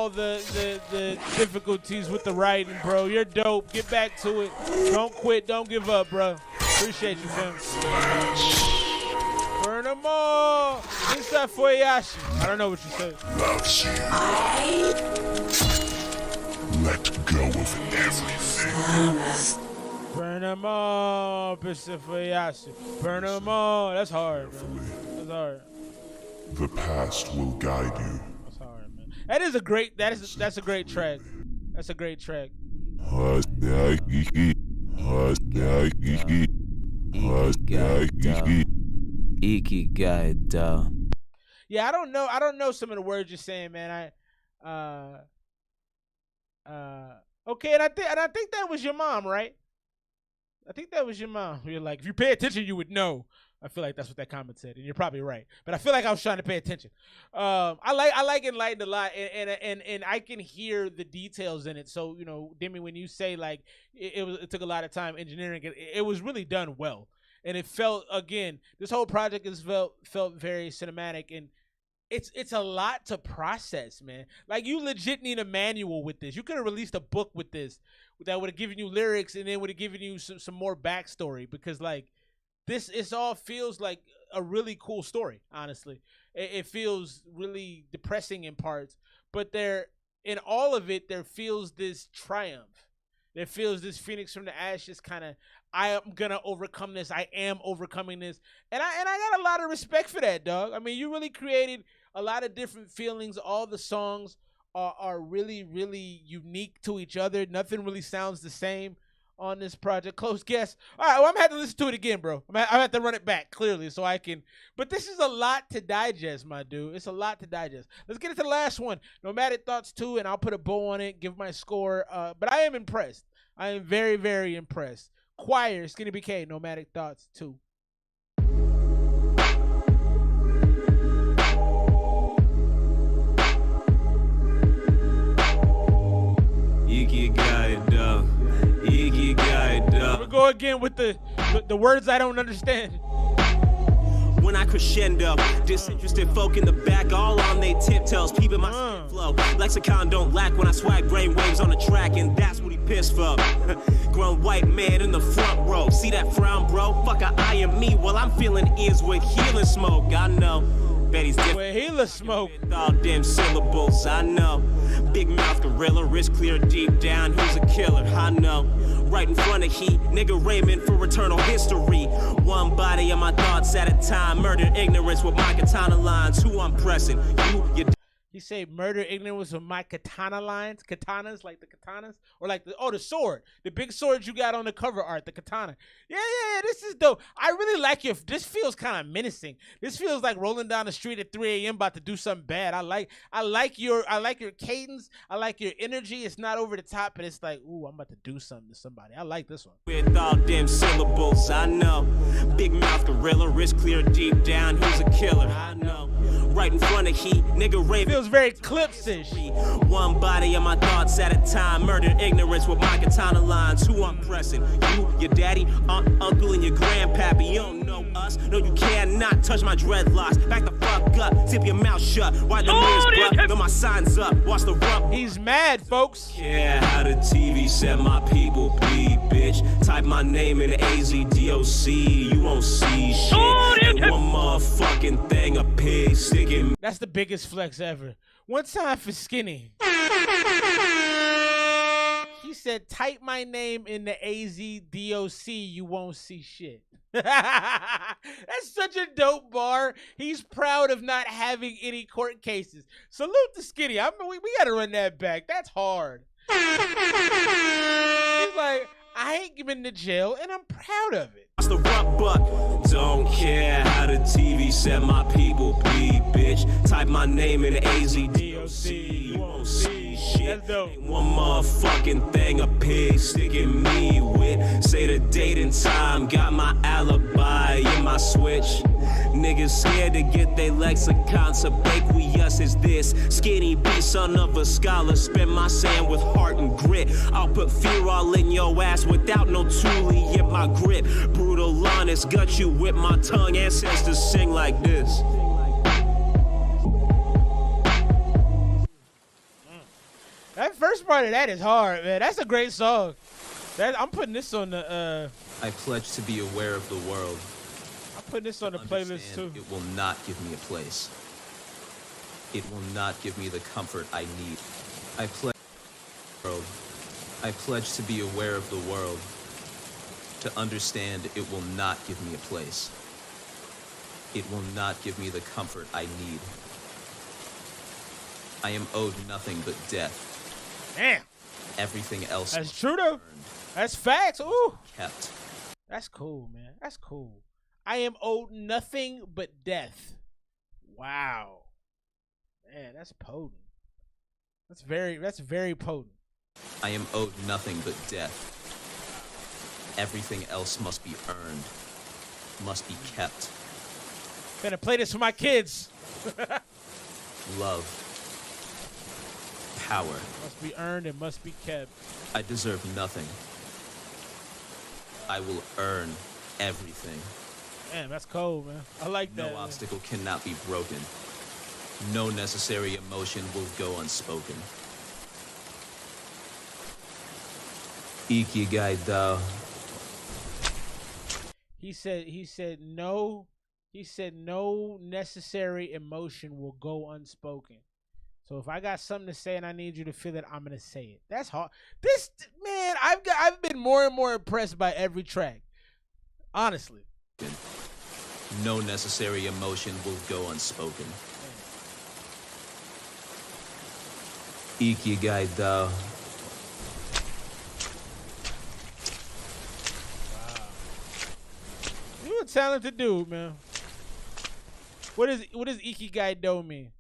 the difficulties with the writing, bro. You're dope. Get back to it. Don't quit. Don't give up, bro. Appreciate you, fam. Burn them all. What's that for Yashi? I don't know what you said. Loves you. Let go of everything. Burn them all, burn them all. That's hard, man. That's hard. The past will guide you. That's hard, man. That's a great track. That's a great track. Yeah, I don't know some of the words you're saying, man. Okay, and I think that was your mom, right? I think that was your mom. You're like, if you pay attention, you would know. I feel like that's what that comment said, and you're probably right. But I feel like I was trying to pay attention. I like Enlightened a lot, and I can hear the details in it. So, you know, Demi, when you say like it took a lot of time engineering, it was really done well, and it felt, again, this whole project felt very cinematic, and it's a lot to process, man. Like, you legit need a manual with this. You could have released a book with this that would have given you lyrics and then would have given you some more backstory, because like this all feels like a really cool story. Honestly, it feels really depressing in parts, but in all of it, there feels this triumph. There feels this phoenix from the ashes kind of. I am gonna overcome this. I am overcoming this, and I got a lot of respect for that, dog. I mean, you really created a lot of different feelings. All the songs are really, really unique to each other. Nothing really sounds the same on this project. Close guess. All right, well, I'm gonna have to listen to it again, bro. I'm gonna have to run it back clearly so I can. But this is a lot to digest, my dude. It's a lot to digest. Let's get into the last one. Nomadic Thoughts 2, and I'll put a bow on it, give my score. But I am impressed. I am very, very impressed. Choir, SKINNYBK, Nomadic Thoughts 2. We'll go again with the words I don't understand. When I crescendo, disinterested folk in the back, all on they tiptoes, peeping my skin flow. Lexicon don't lack when I swag brainwaves on the track, and that's what he pissed for. Grown white man in the front row, see that frown, bro? Fuck a I am me while I'm feeling ears with healing smoke. I know. Betty's different. Healer smoke. All them syllables, I know. Big mouth gorilla, wrist clear deep down. Who's a killer? I know. Right in front of he, nigga Raymond for eternal history. One body of my thoughts at a time. Murder ignorance with my katana lines. Who I'm pressing? You. He say murder ignorance with my katana lines. Katanas, like the katanas? Or like the sword. The big sword you got on the cover art, the katana. Yeah, this is dope. I really like this feels kind of menacing. This feels like rolling down the street at 3 a.m. about to do something bad. I like your cadence. I like your energy. It's not over the top, but it's like, ooh, I'm about to do something to somebody. I like this one. With all them syllables, I know. Big mouth gorilla, wrist clear deep down. Who's a killer? I know. Right in front of he, nigga Raven. Feels very Clipsish. One body of my thoughts at a time. Murder ignorance with my katana lines. Who I'm pressing? You, your daddy, aunt, uncle, and your grandpappy. You don't know us. No, you cannot touch my dreadlocks. Back the fuck up. Zip your mouth shut. Why the man's bruh? Know my signs up. Watch the rump. He's mad, folks. Yeah, how the TV said my people bleed, bitch. Type my name in AZDOC. You won't see shit. Ain't one motherfucking thing a pig sticking. That's the biggest flex ever. One time for Skinny. He said, type my name in the AZDOC, you won't see shit. That's such a dope bar. He's proud of not having any court cases. Salute to Skinny. I mean, we gotta run that back. That's hard. He's like, I ain't been to jail and I'm proud of it. The rock buck. Don't care how the TV said my people bleed, bitch. Type my name in AZDOC. You won't see shit. Ain't one motherfucking thing a pig sticking me with. Say the date and time. Got my alibi in my switch. Niggas scared to get they lexicon, so bake we us is this. Skinny B, son of a scholar, spend my sand with heart and grit. I'll put fear all in your ass without no toolie in my grip. Brutal honest, gut you with my tongue, ancestors sing like this. That first part of that is hard, man. That's a great song. I'm putting this on the I pledge to be aware of the world. Put this on the playlist too. It will not give me a place. It will not give me the comfort I need. I pledge to be aware of the world. To understand it will not give me a place. It will not give me the comfort I need. I am owed nothing but death. Damn. Everything else. That's true though. That's facts. Ooh. Kept. That's cool, man. That's cool. I am owed nothing but death. Wow. Man, that's potent. That's very potent. I am owed nothing but death. Everything else must be earned. Must be kept. Gonna play this for my kids. Love. Power. Must be earned and must be kept. I deserve nothing. I will earn everything. Man, that's cold, man. I like that. No obstacle cannot be broken. No necessary emotion will go unspoken. Ikigai da. He said no He said no necessary emotion will go unspoken. So if I got something to say and I need you to feel it, I'm gonna say it. That's hard. This man, I've been more and more impressed by every track. Honestly. No necessary emotion will go unspoken. Ikigai da. You a talented dude, man. What does Ikigai do mean?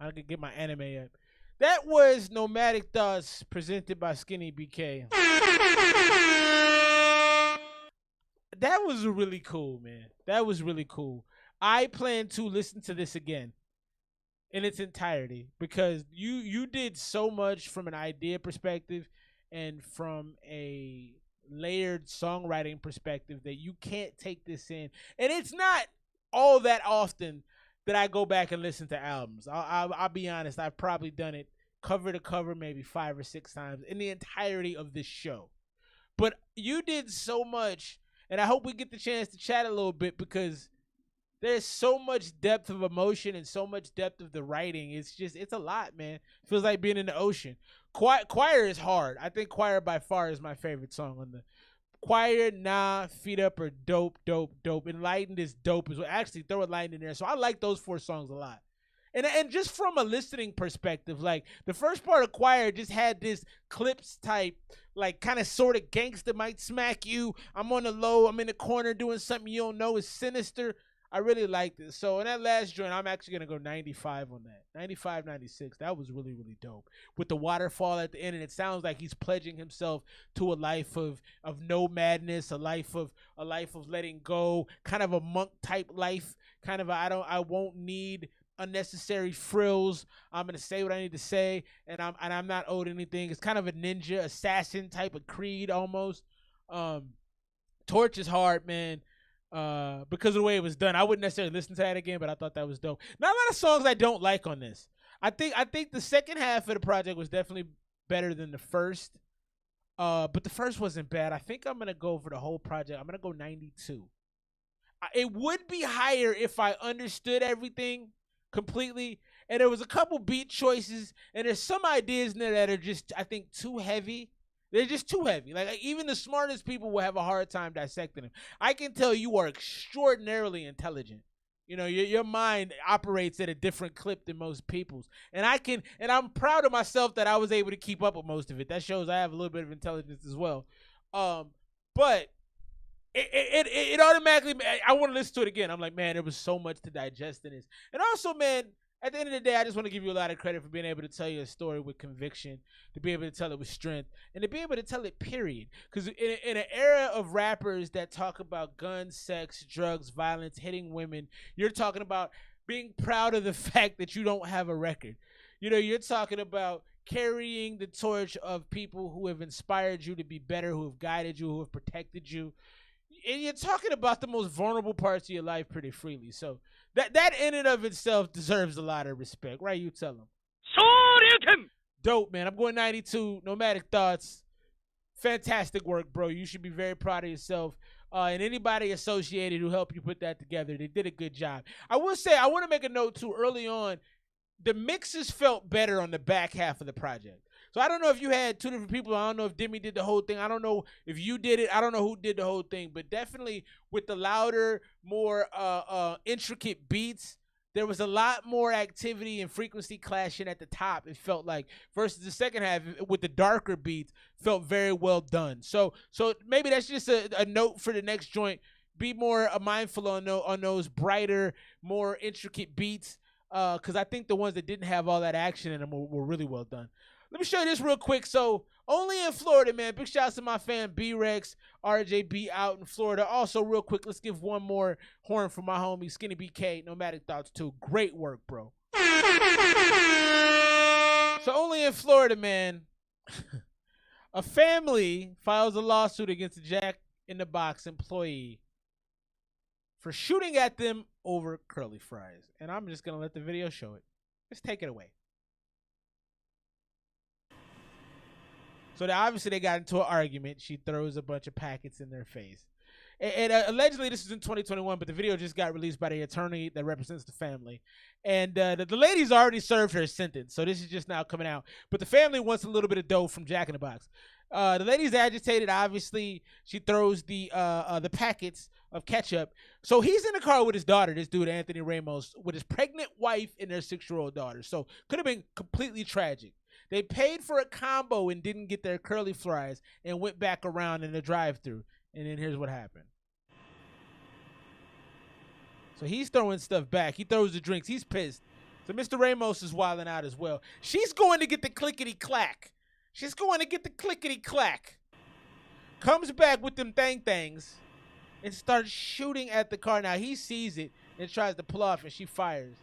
I could get my anime up. That was Nomadic Thoughts presented by SKINNYBK. That was really cool, man. That was really cool. I plan to listen to this again in its entirety because you did so much from an idea perspective and from a layered songwriting perspective that you can't take this in. And it's not all that often that I go back and listen to albums. I'll be honest. I've probably done it cover to cover maybe 5 or 6 times in the entirety of this show. But you did so much, and I hope we get the chance to chat a little bit because there's so much depth of emotion and so much depth of the writing. It's a lot, man. Feels like being in the ocean. Choir is hard. I think Choir by far is my favorite song on the Choir. Nah, Feet Up are dope. Enlightened is dope as well. Actually, throw Enlightened in there. So I like those 4 songs a lot. And just from a listening perspective, like the first part of Choir just had this clips type, like kind of sort of gangster might smack you. I'm on the low. I'm in the corner doing something you don't know is sinister. I really liked it. So in that last joint, I'm actually going to go 95 on that. 95, 96. That was really, really dope. With the waterfall at the end, and it sounds like he's pledging himself to a life of no madness, a life of letting go, kind of a monk type life, kind of I won't need unnecessary frills. I'm gonna say what I need to say, and I'm not owed anything. It's kind of a ninja assassin type of creed almost. Torch is hard, man. Because of the way it was done. I wouldn't necessarily listen to that again, but I thought that was dope. Not a lot of songs I don't like on this. I think the second half of the project was definitely better than the first. But the first wasn't bad. I think I'm gonna go for the whole project. I'm gonna go 92. It would be higher if I understood everything completely. And there was a couple beat choices, and there's some ideas in there that are just, I think, too heavy. They're just too heavy. Like even the smartest people will have a hard time dissecting them. I can tell you are extraordinarily intelligent. You know, your mind operates at a different clip than most people's. And I'm proud of myself that I was able to keep up with most of it. That shows I have a little bit of intelligence as well. But it automatically, I want to listen to it again. I'm like, man, there was so much to digest in this. And also, man, at the end of the day, I just want to give you a lot of credit for being able to tell you a story with conviction, to be able to tell it with strength, and to be able to tell it, period. Because in an era of rappers that talk about guns, sex, drugs, violence, hitting women, you're talking about being proud of the fact that you don't have a record. You know, you're talking about carrying the torch of people who have inspired you to be better, who have guided you, who have protected you. And you're talking about the most vulnerable parts of your life pretty freely. So that in and of itself deserves a lot of respect, right? You tell them. Dope, man. I'm going 92. Nomadic Thoughts. Fantastic work, bro. You should be very proud of yourself. And anybody associated who helped you put that together, they did a good job. I will say, I want to make a note too, early on, the mixes felt better on the back half of the project. So I don't know if you had 2 different people. I don't know if Demi did the whole thing. I don't know if you did it. I don't know who did the whole thing. But definitely with the louder, more intricate beats, there was a lot more activity and frequency clashing at the top, it felt like, versus the second half with the darker beats felt very well done. So maybe that's just a note for the next joint. Be more mindful on those brighter, more intricate beats, because I think the ones that didn't have all that action in them were really well done. Let me show you this real quick. So, only in Florida, man. Big shouts to my fan B-Rex, RJB out in Florida. Also, real quick, let's give one more horn for my homie, SKINNYBK, Nomadic Thoughts too. Great work, bro. So, only in Florida, man. A family files a lawsuit against a Jack in the Box employee for shooting at them over curly fries. And I'm just going to let the video show it. Let's take it away. So obviously they got into an argument. She throws a bunch of packets in their face. And allegedly this is in 2021, but the video just got released by the attorney that represents the family. And the lady's already served her sentence, so this is just now coming out. But the family wants a little bit of dough from Jack in the Box. The lady's agitated. Obviously, she throws the packets of ketchup. So he's in the car with his daughter, this dude Anthony Ramos, with his pregnant wife and their 6-year-old daughter. So could have been completely tragic. They paid for a combo and didn't get their curly fries and went back around in the drive-thru. And then here's what happened. So he's throwing stuff back. He throws the drinks. He's pissed. So Mr. Ramos is wilding out as well. She's going to get the clickety-clack. She's going to get the clickety-clack. Comes back with them things and starts shooting at the car. Now he sees it and tries to pull off, and she fires.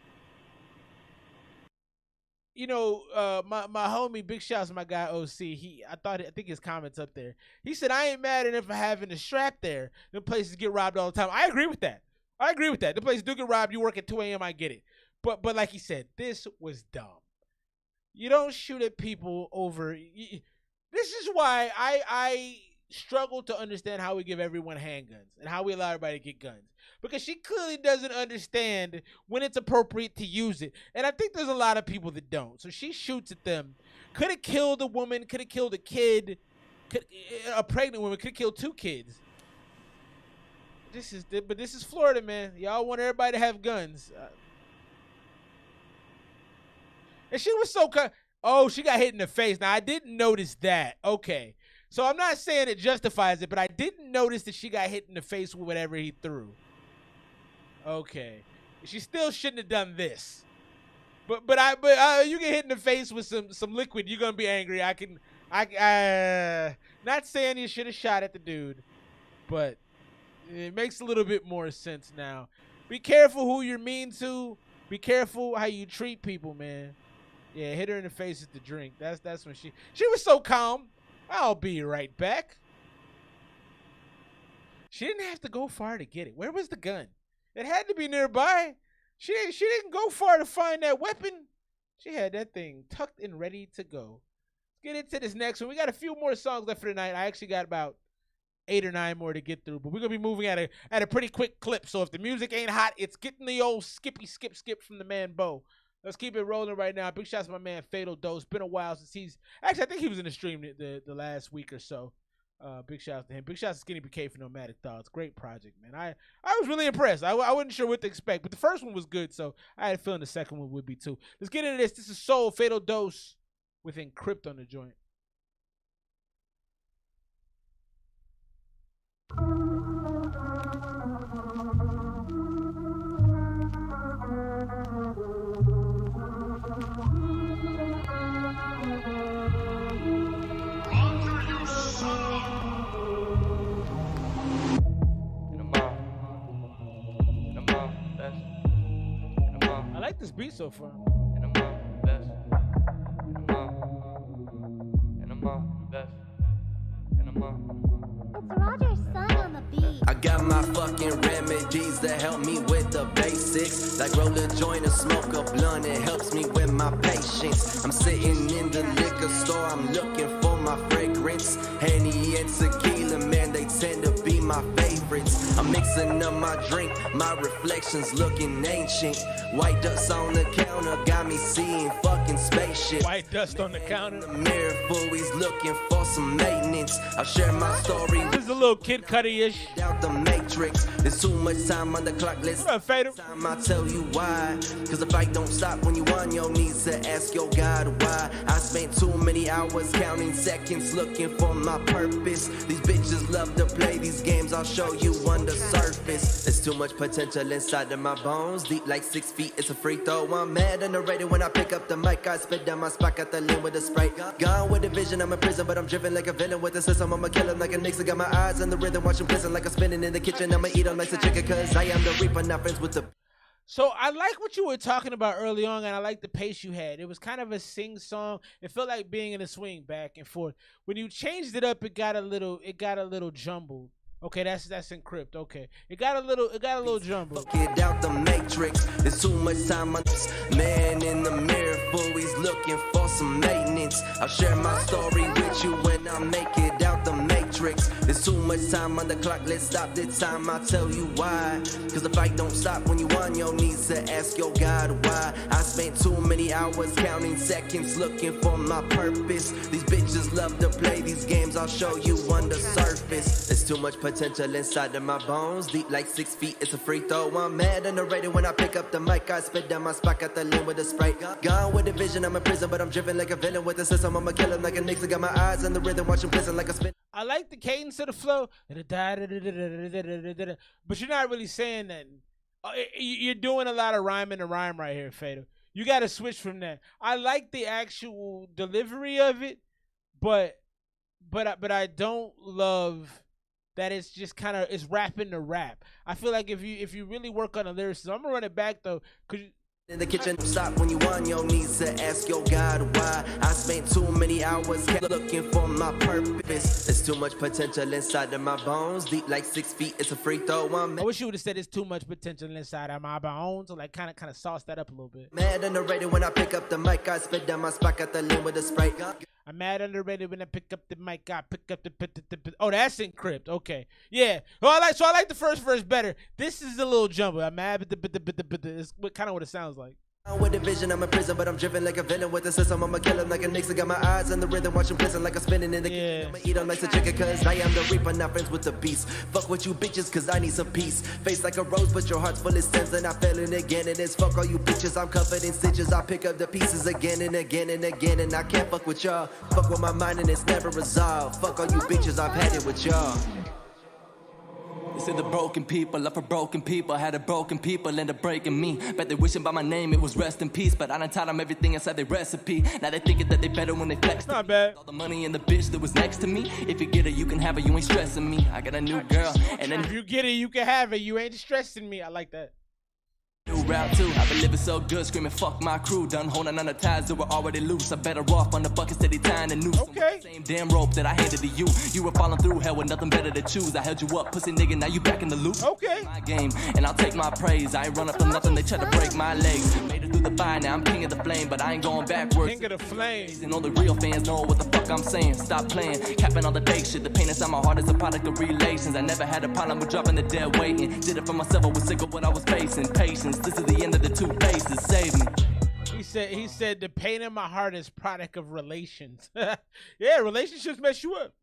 You know, my homie, big shouts to my guy OC. I think his comments up there. He said, I ain't mad enough for having a strap there. Them places get robbed all the time. I agree with that. The places do get robbed. You work at 2 a.m. I get it. But like he said, this was dumb. You don't shoot at people over. This is why I struggle to understand how we give everyone handguns and how we allow everybody to get guns. Because she clearly doesn't understand when it's appropriate to use it. And I think there's a lot of people that don't. So she shoots at them. Could have killed a woman. Could have killed a kid. A pregnant woman. Could have killed 2 kids. This is Florida, man. Y'all want everybody to have guns. And she was so she got hit in the face. Now, I didn't notice that. Okay. So I'm not saying it justifies it, but I didn't notice that she got hit in the face with whatever he threw. Okay. She still shouldn't have done this. But you get hit in the face with some liquid, you're going to be angry. Not saying you should have shot at the dude, but it makes a little bit more sense now. Be careful who you're mean to. Be careful how you treat people, man. Yeah, hit her in the face with the drink. That's when she was so calm. I'll be right back. She didn't have to go far to get it. Where was the gun? It had to be nearby. She didn't go far to find that weapon. She had that thing tucked and ready to go. Let's get into this next one. We got a few more songs left for tonight. I actually got about 8 or 9 more to get through, but we're gonna be moving at a pretty quick clip. So if the music ain't hot, it's getting the old skippy skip from the man Bo. Let's keep it rolling right now. Big shouts to my man Fatal Dose. Been a while since I think he was in the stream the last week or so. Big shouts to him. Big shouts to SKINNYBK for Nomadic Thoughts. Great project, man. I was really impressed. I wasn't sure what to expect, but the first one was good, so I had a feeling the second one would be too. Let's get into this. This is Soul, Fatal Dose with Encrypt on the joint. I like this beat so far. I got my fucking remedies that help me with the basics. Like roll a joint or smoke a blunt, it helps me with my patience. I'm sitting in the liquor store, I'm looking for my fragrance. Henny and tequila, man, they tend to be my favorites. I'm mixing up my drink, my reflections looking ancient. White dust on the counter, got me seeing fucking spaceship. White dust on the counter. The mirror fool, he's looking for some maintenance. I'll share my story. This is a little Kid Cudi-ish. Out the matrix, there's too much time on the clock. Let's Fatal. Time I'll tell you why. Cause the fight don't stop when you on your knees to ask your God why. I spent too many hours counting seconds looking for my purpose. These bitches love to play these games, I'll show you on the surface. There's too much potential inside of my bones, deep like 6 feet, it's a free throw. I'm mad underrated when I pick up the mic. I spit down my spot, got the lean with a spray. Gone with the vision, I'm in prison, but I'm driven like a villain with a system. I'ma kill him like a Nixon, got my eyes on the rhythm, watching glisten like I'm spinning in the kitchen. I'ma eat him like a chicken, cause I am the reaper, not friends with the... So I like what you were talking about early on, and I like the pace you had. It was kind of a sing song. It felt like being in a swing back and forth. When you changed it up, it got a little jumbled. Okay, that's Encrypt. Okay, it got a little jumbled. Get out the matrix. There's too much time on this man in the mirror, fool. He's looking for some maintenance. I'll share my story with you when I make it out the matrix. tricks. There's too much time on the clock, let's stop this time, I'll tell you why. Cause the fight don't stop when you on your knees to ask your God why. I spent too many hours counting seconds looking for my purpose. These bitches love to play these games, I'll show you on the surface. There's too much potential inside of my bones, deep like 6 feet, it's a free throw. I'm mad underrated when I pick up the mic, I spit down my spot, got the lean with a Sprite. Gone with the vision, I'm in prison, but I'm driven like a villain with the system. I'ma kill him like a Knicks, I got my eyes on the rhythm, watching prison like a spin. I like the cadence of the flow, but you're not really saying nothing. You're doing a lot of rhyming and rhyme right here, Fatal. You got to switch from that. I like the actual delivery of it, but I don't love that it's just kind of it's rapping the rap. I feel like if you really work on the lyrics, I'm gonna run it back though, cause in the kitchen, stop when you on your knees to ask your God why. I spent too many hours looking for my purpose. There's too much potential inside of my bones, deep like 6 feet, it's a free throw. I wish you would have said it's too much potential inside of my bones, or like kind of sauce that up a little bit. Mad underrated when I pick up the mic, I spit down my spot, got the lean with a Sprite. I'm mad underrated when I pick up the mic, I pick up the oh, that's encrypt. Okay, yeah. Well, I like the first verse better. This is a little jumble. I'm mad, but it's kind of what it sounds like. With the vision, I'm in prison, but I'm driven like a villain with the system. I'ma kill him like a Knicks. I got my eyes on the rhythm, watching prison like a spinning in the game. I'ma eat him like a chicken, cause I am the reaper, not friends with the beast. Fuck with you bitches, cause I need some peace. Face like a rose, but your heart's full of stems, and I fell in again. And it's fuck all you bitches, I'm covered in stitches. I pick up the pieces again and again and again, and I can't fuck with y'all. Fuck with my mind and it's never resolved. Fuck all you bitches, I've had it with y'all. They say the broken people, love for broken people. Had a broken people end up breaking me. Bet they wishing by my name, it was rest in peace. But I done taught them everything inside their recipe. Now they thinking that they better when they flex. Not bad. All the money and the bitch that was next to me. If you get it, you can have it, you ain't stressing me. I got a new girl, and then if you get it, you can have it. You ain't stressing me. I like that. new rap too. I've been living so good, screaming fuck my crew. Done holding on the ties that were already loose. I better off on the bucket steady tying the noose. Okay. Same damn rope that I handed to you. You were falling through hell with nothing better to choose. I held you up, pussy nigga, now you back in the loop. Okay. My game, and I'll take my praise. I ain't run up from nothing, they try to break my legs. Made it through the fire, now I'm king of the flame, but I ain't going backwards. King of the flame. And all the real fans know what the fuck I'm saying. Stop playing, capping all the fake shit. The pain inside my heart is a product of relations. I never had a problem with dropping the dead waiting. Did it for myself, I was sick of what I was facing. Patience, this is the end of the two faces. Save me. He said the pain in my heart is product of relations. Yeah, relationships mess you up.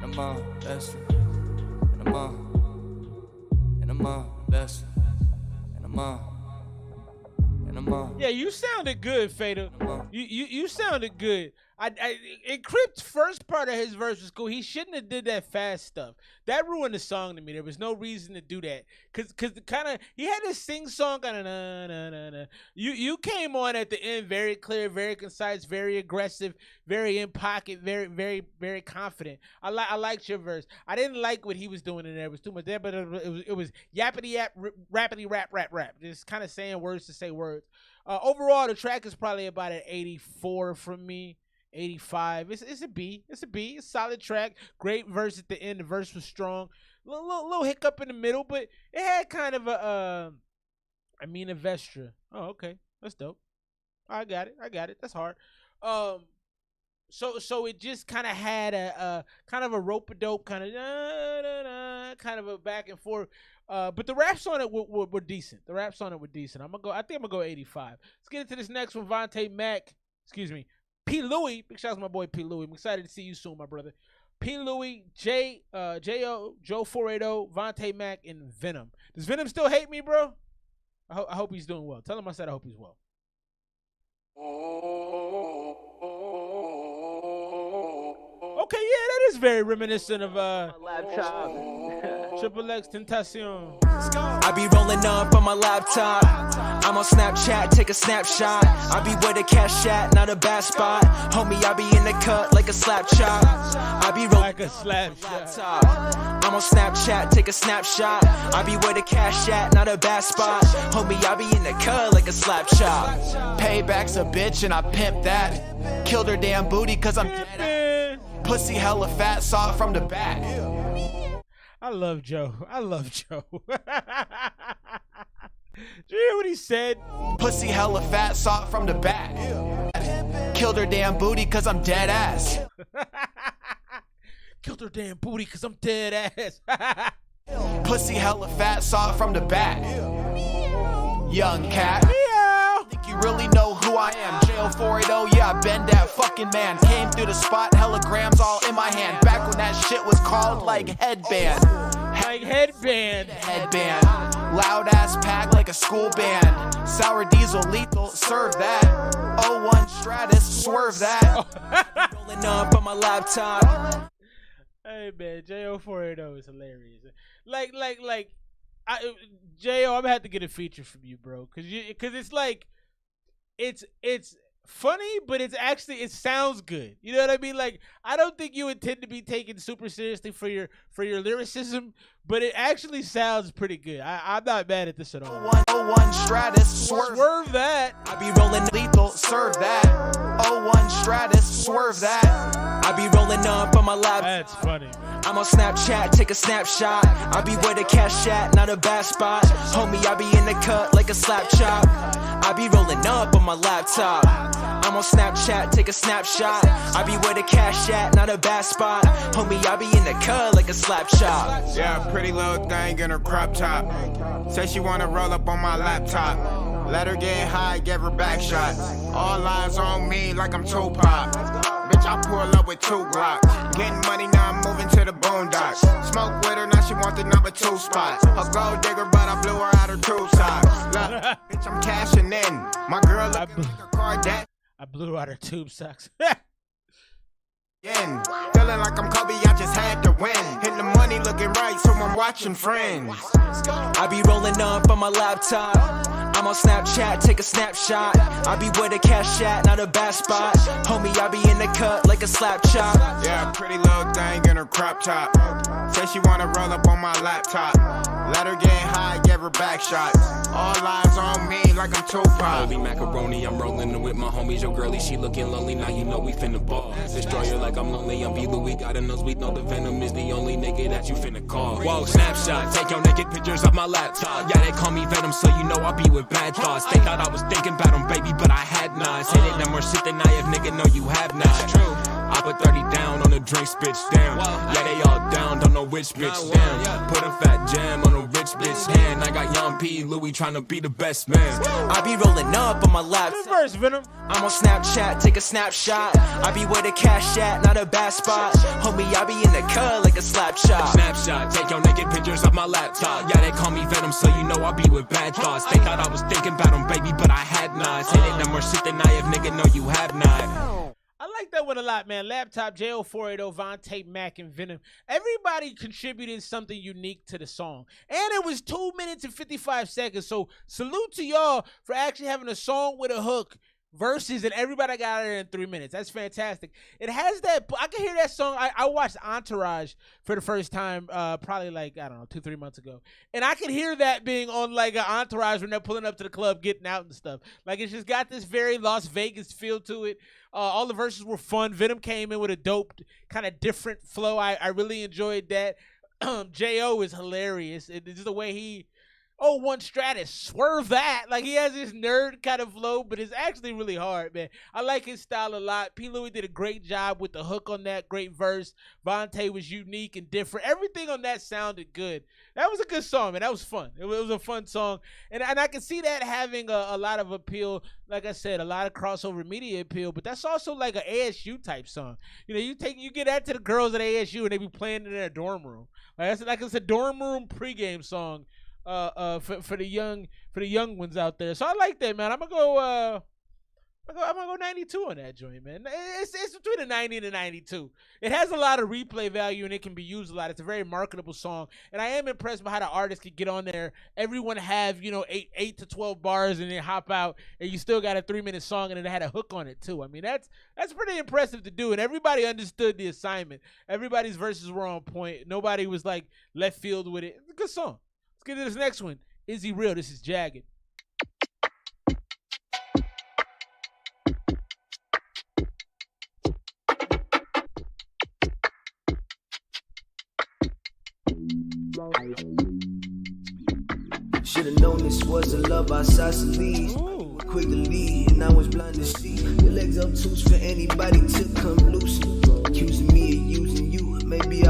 And I'm best. And I'm best. And I'm Yeah, you sounded good, Fatal. You sounded good. Encrypt's first part of his verse was cool. He shouldn't have did that fast stuff. That ruined the song to me. There was no reason to do that. Cause kind of he had this sing song kind of na na na na. You came on at the end very clear, very concise, very aggressive, very in pocket, very very very confident. I liked your verse. I didn't like what he was doing in there. It was too much there, but it was yappity yap, rappity rap, just kind of saying words to say words. Overall, the track is probably about an 84 from me. 85. It's a B. It's a solid track. Great verse at the end. The verse was strong. Little hiccup in the middle, but it had kind of a Vestra. Oh, okay. That's dope. I got it. That's hard. So it just kind of had a kind of a rope-a-dope kind of a back and forth. But the raps on it were decent. I think I'm gonna go 85. Let's get into this next one. Vontae Mac. Excuse me. P. Louie, big shout out to my boy P. Louie. I'm excited to see you soon, my brother. P. Louie, J.O., Joe 480, Vontae Mac, and Venom. Does Venom still hate me, bro? I hope he's doing well. Tell him I said I hope he's well. Okay, yeah, that is very reminiscent of Triple X Tentacion. I be rolling up on my laptop. I'm on Snapchat, take a snapshot. I be where the cash at, not a bad spot. Homie, I be in the cut like a slap chop. I be rolling like a slap shot. I'm on Snapchat, take a snapshot. I be where the cash at, not a bad spot. Homie, I be in the cut like a slap chop. Payback's a bitch and I pimp that. Killed her damn booty cause I'm dead. Pussy hella fat, saw it from the back. I love Joe. Did you hear what he said? Pussy hella fat, saw it from the back. Killed her damn booty cause I'm dead ass. killed her damn booty because I'm dead ass. Pussy hella fat, saw it from the back. Young cat. Think you really know who I am? J0480, yeah, I been that fucking man. Came through the spot, hella grams all in my hand. Back when that shit was called like headband. Like headband. Headband. Loud ass pack like a school band. Sour diesel lethal, serve that. 01 Stratus, swerve that. Rolling up on my laptop. Hey man, J0480 is hilarious. J.O., I'm gonna have to get a feature from you, bro, cause it's like, it's funny, but it sounds good. You know what I mean? Like, I don't think you intend to be taken super seriously for your lyricism, but it actually sounds pretty good. I'm not mad at this at all. 01 Stratus, swerve that. I be rolling lethal, serve that. 01 Stratus, swerve that. I be rolling up on my lap. That's funny. I'm on Snapchat, take a snapshot. I be where the cash at, not a bad spot. Homie, I be in the cut like a slap chop. I be rolling up on my laptop. I'm on Snapchat, take a snapshot. I be where the cash at, not a bad spot. Homie, I be in the cut like a slap chop. Yeah, pretty little thing in her crop top. Say she wanna roll up on my laptop. Let her get high, give her back shots. All eyes on me like I'm Tupac. Bitch, I pull up with 2 Glocks. Getting money, now I'm moving to the boondocks. Smoke with her, now she want the number 2 spot. A gold digger, but I blew her out her tube socks. Look, bitch, I'm cashing in. My girl looking like a Kardashian. I blew out her tube socks. Feeling like I'm Kobe, I just had to win. Hitting the money looking right, so I'm watching Friends. I be rolling up on my laptop. I'm on Snapchat, take a snapshot. I be where the cash at, not a bad spot. Homie, I be in the cut like a slap chop. Yeah, pretty little thing in her crop top. Say she wanna roll up on my laptop. Let her get high, give her back shots. All eyes on me like I'm Tupac. Holy macaroni, I'm rolling with my homies. Your girlie, she looking lonely. Now you know we finna ball. Destroy her like I'm lonely. I'm B-Louis, got a nose. We know the venom is the only nigga that you finna call. Whoa, snapshot, take your naked pictures off my laptop. Yeah, they call me Venom, so you know I be with bad thoughts. They thought I was thinking about them, baby, but I had not. Say they done more shit than I have, nigga, no you have not. True. I put 30 down on the drinks, bitch, down. Yeah, they all down, don't know which bitch down. Put a fat jam on a rich bitch hand. I got Young P, Louis tryna be the best man. I be rolling up on my lap. First, Venom. I'm on Snapchat, take a snapshot. I be where the cash at, not a bad spot. Homie, I be in the cut like a slap chop. Snapshot, take your naked pictures off my laptop. Yeah, they call me Venom, so you know I be with bad thoughts. They thought I was thinking about them, baby, but I had not. Say they done more shit than I have, nigga, no you have not. I like that one a lot, man. Laptop, J0480, Vontae, Mac, and Venom. Everybody contributed something unique to the song. And it was 2 minutes and 55 seconds. So salute to y'all for actually having a song with a hook verses, and everybody got it in 3 minutes. That's fantastic. It has that, I can hear that song. I watched Entourage for the first time probably like, I don't know, 2-3 months ago. And I can hear that being on like an Entourage when they're pulling up to the club, getting out and stuff. Like, it's just got this very Las Vegas feel to it. All the verses were fun. Venom came in with a dope, kind of different flow. I really enjoyed that. J.O. is hilarious. It's the way he, 01 Stratus, swerve that. Like, he has this nerd kind of flow, but it's actually really hard, man. I like his style a lot. P. Louis did a great job with the hook on that. Great verse. Vontae was unique and different. Everything on that sounded good. That was a good song, man. That was fun. It was a fun song. And I can see that having a lot of appeal. Like I said, a lot of crossover media appeal, but that's also like an ASU type song. You know, you get that to the girls at ASU and they be playing in their dorm room. Like it's a dorm room pregame song for the young ones out there. So I like that, man. I'm gonna go 92 on that joint, man. It's between a 90 and a 92. It has a lot of replay value and it can be used a lot. It's a very marketable song, and I am impressed by how the artist could get on there. Everyone have 8 to 12 bars and then hop out, and you still got a 3-minute song, and it had a hook on it too. I mean, that's pretty impressive to do, and everybody understood the assignment. Everybody's verses were on point. Nobody was like left field with it. It's a good song. Let's get to this next one. Is he real? This is Jagged. Should've known this was a love isosceles. Quick to lead, and I was blind to see. Your legs obtuse for anybody to come loose. Accusing me of using you, maybe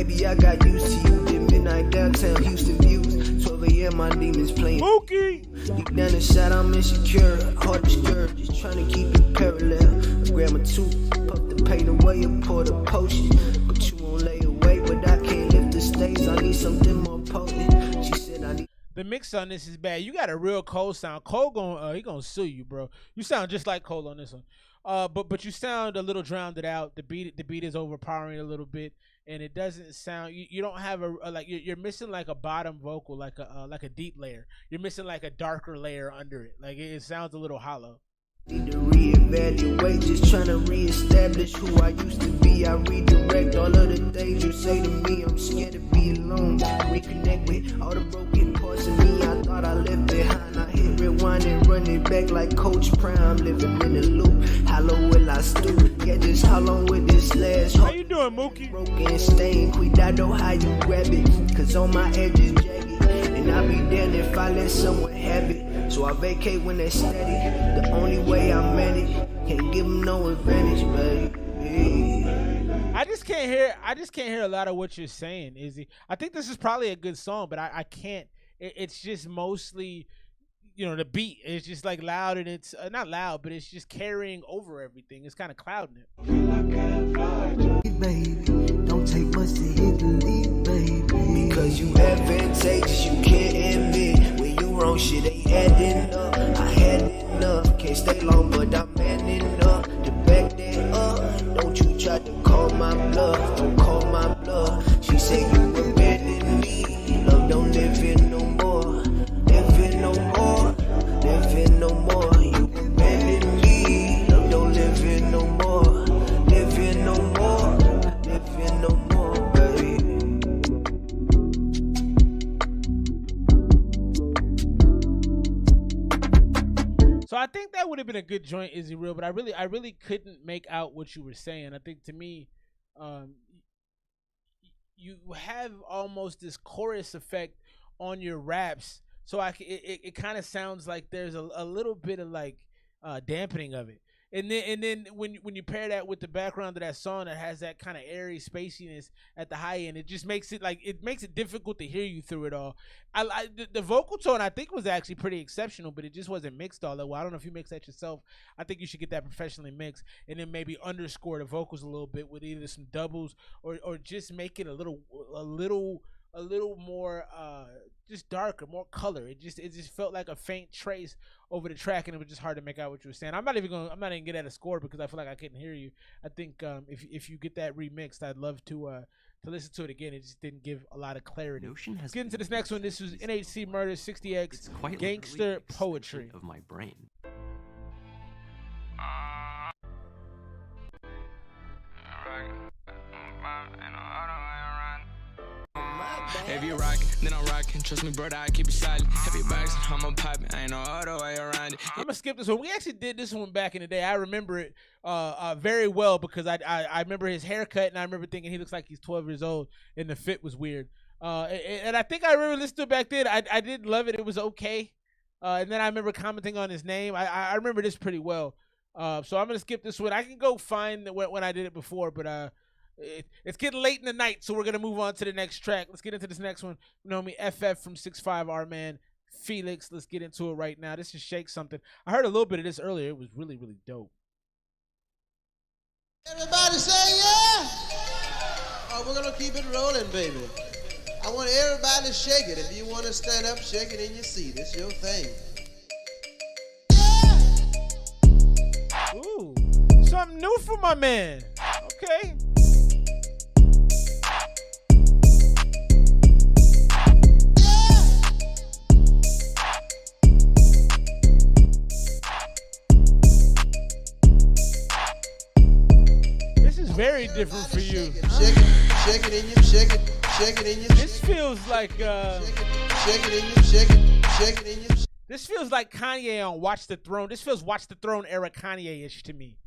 Maybe I got used to you. The midnight downtown Houston views. 12 a.m. my demons playing. Mookie. Deep down inside I'm insecure. Heart obscured. Just trying to keep it parallel. I grab a tooth, puff the pain away and pour the potion. But you won't lay away. But I can't lift the stakes. I need something more potent. She said I need. The mix on this is bad. You got a real Cole sound. Cole he gonna sue you, bro. You sound just like Cole on this one. But you sound a little drowned out. The beat is overpowering a little bit, and it doesn't sound. You don't have a like you're missing like a bottom vocal, like a deep layer. You're missing like a darker layer under it. Like it sounds a little hollow. Need to reevaluate, just trying to reestablish who I used to be. I redirect all of the things you say to me. I'm scared to be alone. Reconnect with all the broken parts of me I thought I left behind. I hit rewind and run it back like Coach Prime. Living in a loop. How low will I stoop? Yeah, just how long will this last? How you doing, Mookie? Broken stain, cuidado how you grab it. Cause on my edges jagged. And I be damned if I let someone have it. So I vacate when they're steady. The only way I manage. Can't give them no advantage, baby. I just can't hear a lot of what you're saying, Izzy. I think this is probably a good song, but I can't. It's just mostly, you know, the beat. It's just like loud, and it's not loud, but it's just carrying over everything. It's kind of clouding it. Baby, don't take much to hit the lead, baby. Because you advantageous, you can't admit. When you wrong, shit ain't adding up. I had enough, can't stay long, but I'm manning up to back that up. Don't you try to call my bluff, don't call my bluff. She say you abandoned me, love don't live in no more, live in no more, live in no more. You abandoned me, love don't live in no more, live in no more, live in no more, baby. So I think that would have been a good joint, Izzy Real, but I really couldn't make out what you were saying. I think to me, you have almost this chorus effect on your raps, so it kind of sounds like there's a little bit of like dampening of it. And then when you pair that with the background of that song that has that kind of airy spaciness at the high end, it just makes it difficult to hear you through it all. The vocal tone I think was actually pretty exceptional, but it just wasn't mixed all that well. I don't know if you mixed that yourself. I think you should get that professionally mixed and then maybe underscore the vocals a little bit with either some doubles or just make it a little more just darker, more color. It just felt like a faint trace over the track, and it was just hard to make out what you were saying. I'm not even get at a score because I feel like I couldn't hear you. I think if you get that remixed, I'd love to listen to it again. It just didn't give a lot of clarity. Let's get into this next one. This was NHC Murder 60X Gangster Poetry of my brain. If you rockin', then I'm rockin'. Trust me, brother, I keep it solid. Heavy bags, I'm a poppin'. I ain't no auto way around it. I'm gonna skip this one. We actually did this one back in the day. I remember it very well because I remember his haircut, and I remember thinking he looks like he's 12 years old, and the fit was weird. And I think I remember listening to it back then. I did love it. It was okay. And then I remember commenting on his name. I remember this pretty well. So I'm gonna skip this one. I can go find when I did it before, but it's getting late in the night, so we're gonna move on to the next track. Let's get into this next one. You know me, FF from 6'5", our man Felix. Let's get into it right now. This is Shake Something. I heard a little bit of this earlier. It was really, really dope. Everybody say yeah! Oh, we're gonna keep it rolling, baby. I want everybody to shake it. If you want to stand up, shake it in your seat. It's your thing. Ooh, something new for my man. Okay. Very different for you. Shake it in your, shake it in your. This feels like shake it in your, shake it in your. This feels like Kanye on Watch the Throne. This feels Watch the Throne era Kanye-ish to me.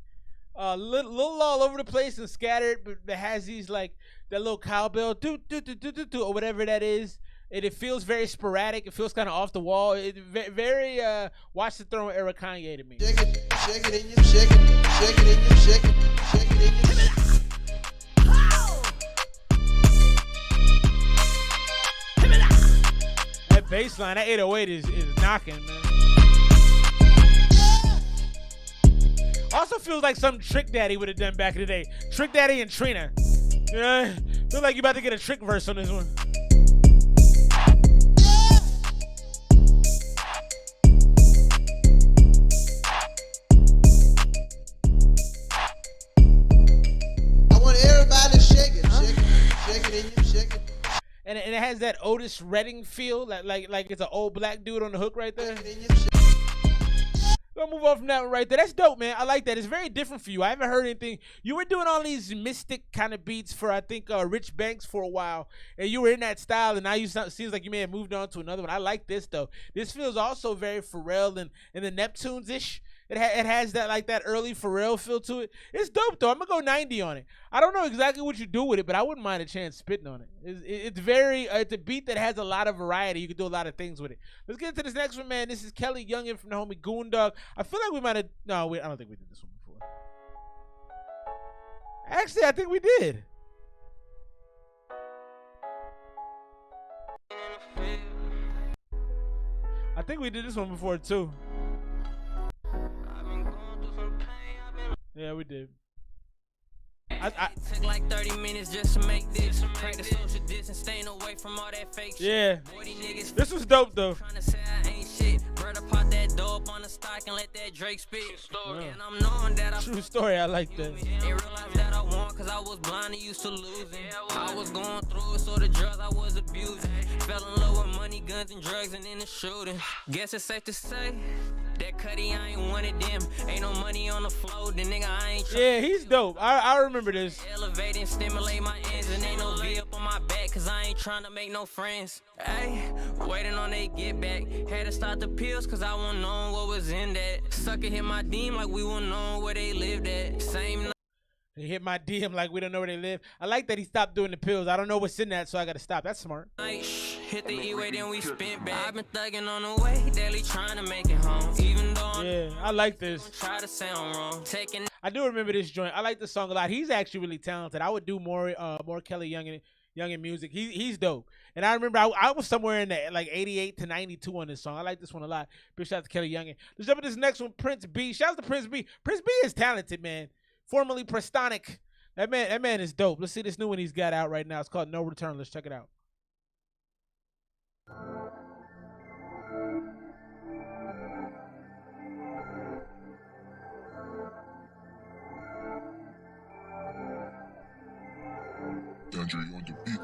Little all over the place and scattered, but it has these like that little cowbell do or whatever that is. It feels very sporadic. It feels kind of off the wall. It very Watch the Throne era Kanye to me. Shake it in your, shake it in your, shake it in your. That bass line, that 808 is knocking, man. Also feels like some Trick Daddy would have done back in the day. Trick Daddy and Trina. You know, feel like you about to get a Trick verse on this one. I want everybody to shake it in you, shake it. And it has that Otis Redding feel, like it's an old black dude on the hook right there. Gonna move on from that one right there. That's dope, man. I like that. It's very different for you. I haven't heard anything. You were doing all these mystic kind of beats for, I think, Rich Banks for a while, and you were in that style, and now seems like you may have moved on to another one. I like this though. This feels also very Pharrell and the Neptunes-ish. It has that like that early Pharrell feel to it. It's dope though. I'm gonna go 90 on it. I don't know exactly what you do with it, but I wouldn't mind a chance spitting on it. It's very it's a beat that has a lot of variety. You can do a lot of things with it. Let's get into this next one, man. This is Kelly Youngin from the homie Goondog. I feel like we might have I don't think we did this one before. Actually, I think we did. I think we did this one before too. Yeah, we did. I took like 30 minutes just to make this. Pray the social distance, staying away from all that fake shit. Yeah. This was dope though. Trying to say I ain't shit. Brother pop that dope on the stock and let that Drake speak. Yeah. And I'm knowing that I true story. I like that. Ain't realized that I won cause I was blind and used to losing. I was going through it, so the drugs I was abusing. Fell in love with money, guns, and drugs, and then the shooting. Guess it's safe to say that Cuddy, I ain't one of them. Ain't no money on the floor, the nigga I ain't Yeah, he's dope. I remember this. Elevate and stimulate my ends, and ain't no V up on my back, cause I ain't trying to make no friends. Hey, waiting on they get back. Had to start the pills, cause I wasn't knowing what was in that. Sucker hit my DM like we won't know where they lived at. Same night. He hit my DM like we don't know where they live. I like that he stopped doing the pills. I don't know what's in that, so I gotta stop. That's smart. Hit the E-way, then we spent back. I've been thugging on the way, daily trying to make it home. Even though yeah, I like this. Try to sound wrong. I do remember this joint. I like the song a lot. He's actually really talented. I would do more Kelly Youngin music. He's dope. And I remember I was somewhere in that like 88 to 92 on this song. I like this one a lot. Big shout out to Kelly Youngin. Let's jump into this next one, Prince B. Shout out to Prince B. Prince B is talented, man. Formerly Prestonic. That man is dope. Let's see this new one he's got out right now. It's called No Return. Let's check it out. Andre on the beat.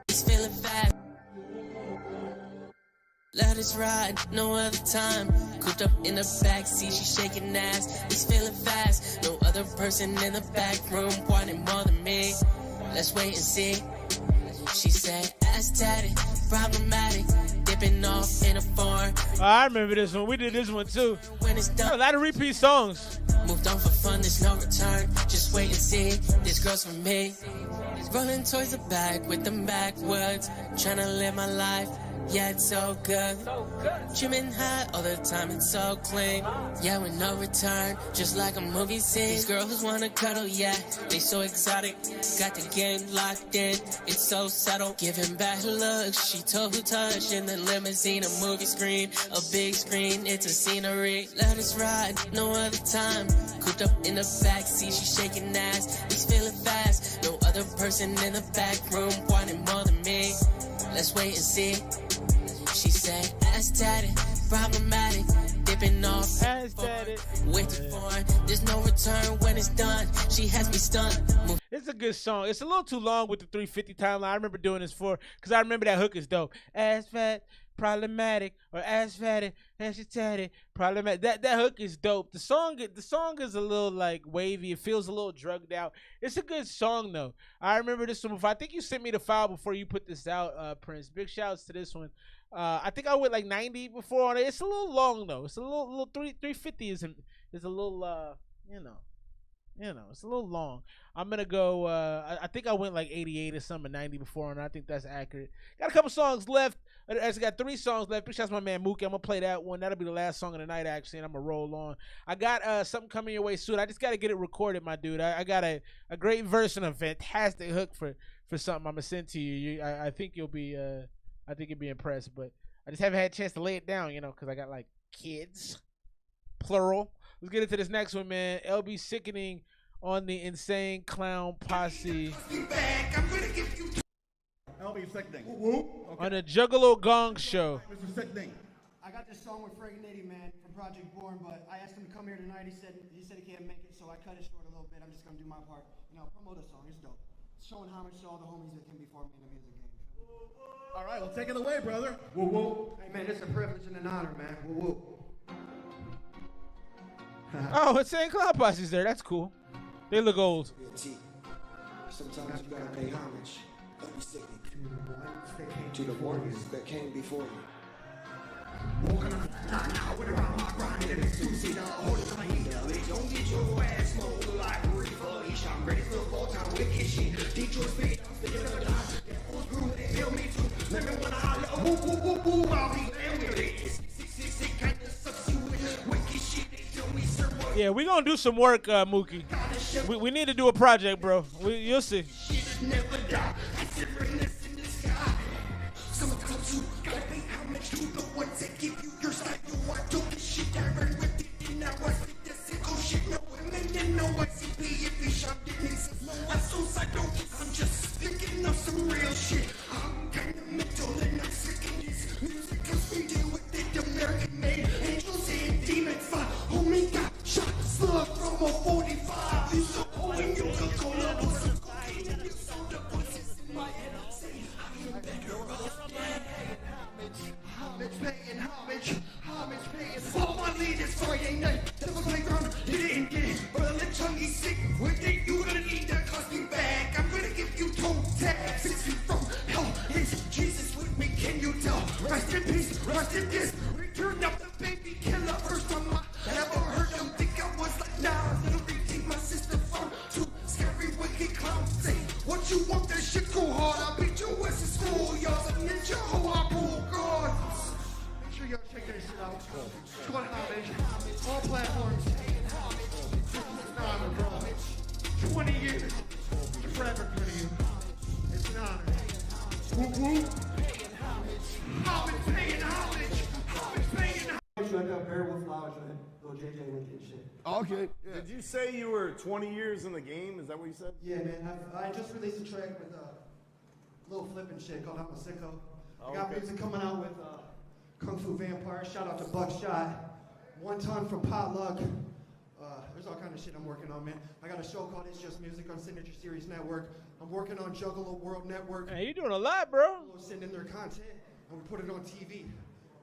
It's feeling fast. Let us ride, no other time. Cooped up in the backseat, she shaking ass. It's feeling fast, no other person in the back room wanting more than me. Let's wait and see. She said, ass tatted, problematic, dipping off in a foreign. I remember this one. We did this one too. When it's done, a lot of repeat songs. Moved on for fun, there's no return. Just wait and see. This girl's for me. Rolling towards the back with them backwoods. Trying to live my life. Yeah, it's so good. Trimming high all the time, it's so clean. Yeah, with no return, just like a movie scene. These girls wanna cuddle, yeah, they so exotic. Got the game locked in, it's so subtle. Giving back looks, she told who touched in the limousine. A movie screen, a big screen, it's a scenery. Let us ride, no other time. Cooped up in the backseat, she shaking ass. He's feeling fast, no other person in the back room wanting more than me. Let's wait and see. She said, ass tatted, problematic, dipping off, ass tatted, with the foreign. There's no return when it's done. She has me stunned. It's a good song. It's a little too long with the 350 timeline. I remember doing this because I remember that hook is dope. Ass fat, problematic, or ass fatted, ass tatted, problematic. That hook is dope. The song is a little like wavy. It feels a little drugged out. It's a good song though. I remember this one before. I think you sent me the file before you put this out, Prince. Big shouts to this one. I think I went like 90 before on it. It's a little long though. It's a little 350 is a little it's a little long. I'm gonna go. I think I went like 88 or something, 90 before, and I think that's accurate. Got a couple songs left. I just got 3 songs left. Big shout out to my man Mookie. I'm gonna play that one. That'll be the last song of the night, actually, and I'm gonna roll on. I got something coming your way soon. I just gotta get it recorded, my dude. I got a great verse and a fantastic hook for something I'm gonna send to you. I think you'll be impressed, but I just haven't had a chance to lay it down, you know, because I got like kids, plural. Let's get into this next one, man. LB Sickening on the Insane Clown Posse. LB Sickening. Okay. On the Juggalo Gong Show. Mr. Sickening. I got this song with Frank Nitty, man, from Project Born, but I asked him to come here tonight. He said he can't make it, so I cut it short a little bit. I'm just gonna do my part. You know, promote the song. It's dope. It's showing homage to all the homies that came before me in the music game. All right, well, take it away, brother. Woo woo. Hey, man, it's a privilege and an honor, man. Woo woo. Oh, Insane Clown Posse's there. That's cool. They look old. Sometimes you gotta pay homage. To the warriors that came before you. Walking on the line now with around my grind in this two-seater, holding my heater. Don't get your ass smoked like reefer. I'm ready for full-time wicked shit. Detroit speed, I'm sticking to the line. That was grew, they feel me too. Let me wanna holler, woo, woo, woo, woo, I'll be there with it. Kinda sucks you with wicked shit. They tell me, sir, what? Yeah, we gonna do some work, Mookie. We need to do a project, bro. You'll see. Never die. That's it, realness in the sky. Sometimes you gotta pay homage to the ones that give you your style. I do this shit, I run with it, and now I speak the sicko shit. No women and no ICP. If you shop, didn't exist. No, I'm suicidal. I'm just thinking of some real shit. I'm kinda mental and I'm sick of this music. Cause we deal with it, American made. Angels and demons fight. Homie got shot, slug from a 45. You so old and you could call up with some cocaine. You saw the voices in my head. Say, I'm better off dead. Homage, paying homage. Homage, paying. All my leaders Friday night. Devil playground, you didn't get it. But let Chungy sick with it. You gonna need that cost me back. I'm gonna give you toe tags. 6 feet from hell. Is Jesus with me? Can you tell? Rest in peace, rest in this. Return up the baby killer. First time I ever heard them think I was like, nah. Little retake my sister from 2 scary wicked clowns. Say, what you want? That shit go hard. I'll beat you as a school. Y'all a ninja. Oh, I pull God. Make sure y'all check that shit out. Short homage. All platforms. It's an honor, bro. 20 years. Forever 20 years. It's an honor. Woo woo. Homage, paying homage. Homage, paying homage. Like a bear with flowers on it. Little JJ Lincoln shit. Okay. Yeah. Did you say you were 20 years in the game? Is that what you said? Yeah, man. I just released a track with a little flipping shit called I'm a Sicko. I got music coming out with Kung Fu Vampire. Shout out to Buckshot. 1 Ton from Potluck. There's all kind of shit I'm working on, man. I got a show called It's Just Music on Signature Series Network. I'm working on Juggalo World Network. Hey, you doing a lot, bro. Send in their content and we put it on TV.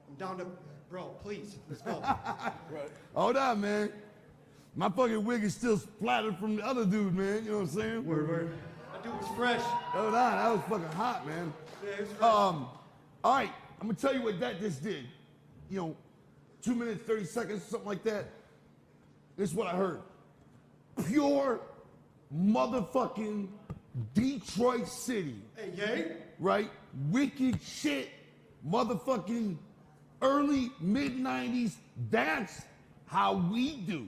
I'm down to, bro, please, let's go. Right. Hold on, man. My fucking wig is still splattered from the other dude, man. You know what I'm saying? Word. That dude was fresh. Hold on, that was fucking hot, man. Yeah, it was fresh. All right, I'm gonna tell you what that just did. You know, 2 minutes, 30 seconds, something like that. This is what I heard. Pure motherfucking Detroit City. Hey, yay? Right? Wicked shit. Motherfucking early, mid-90s. That's how we do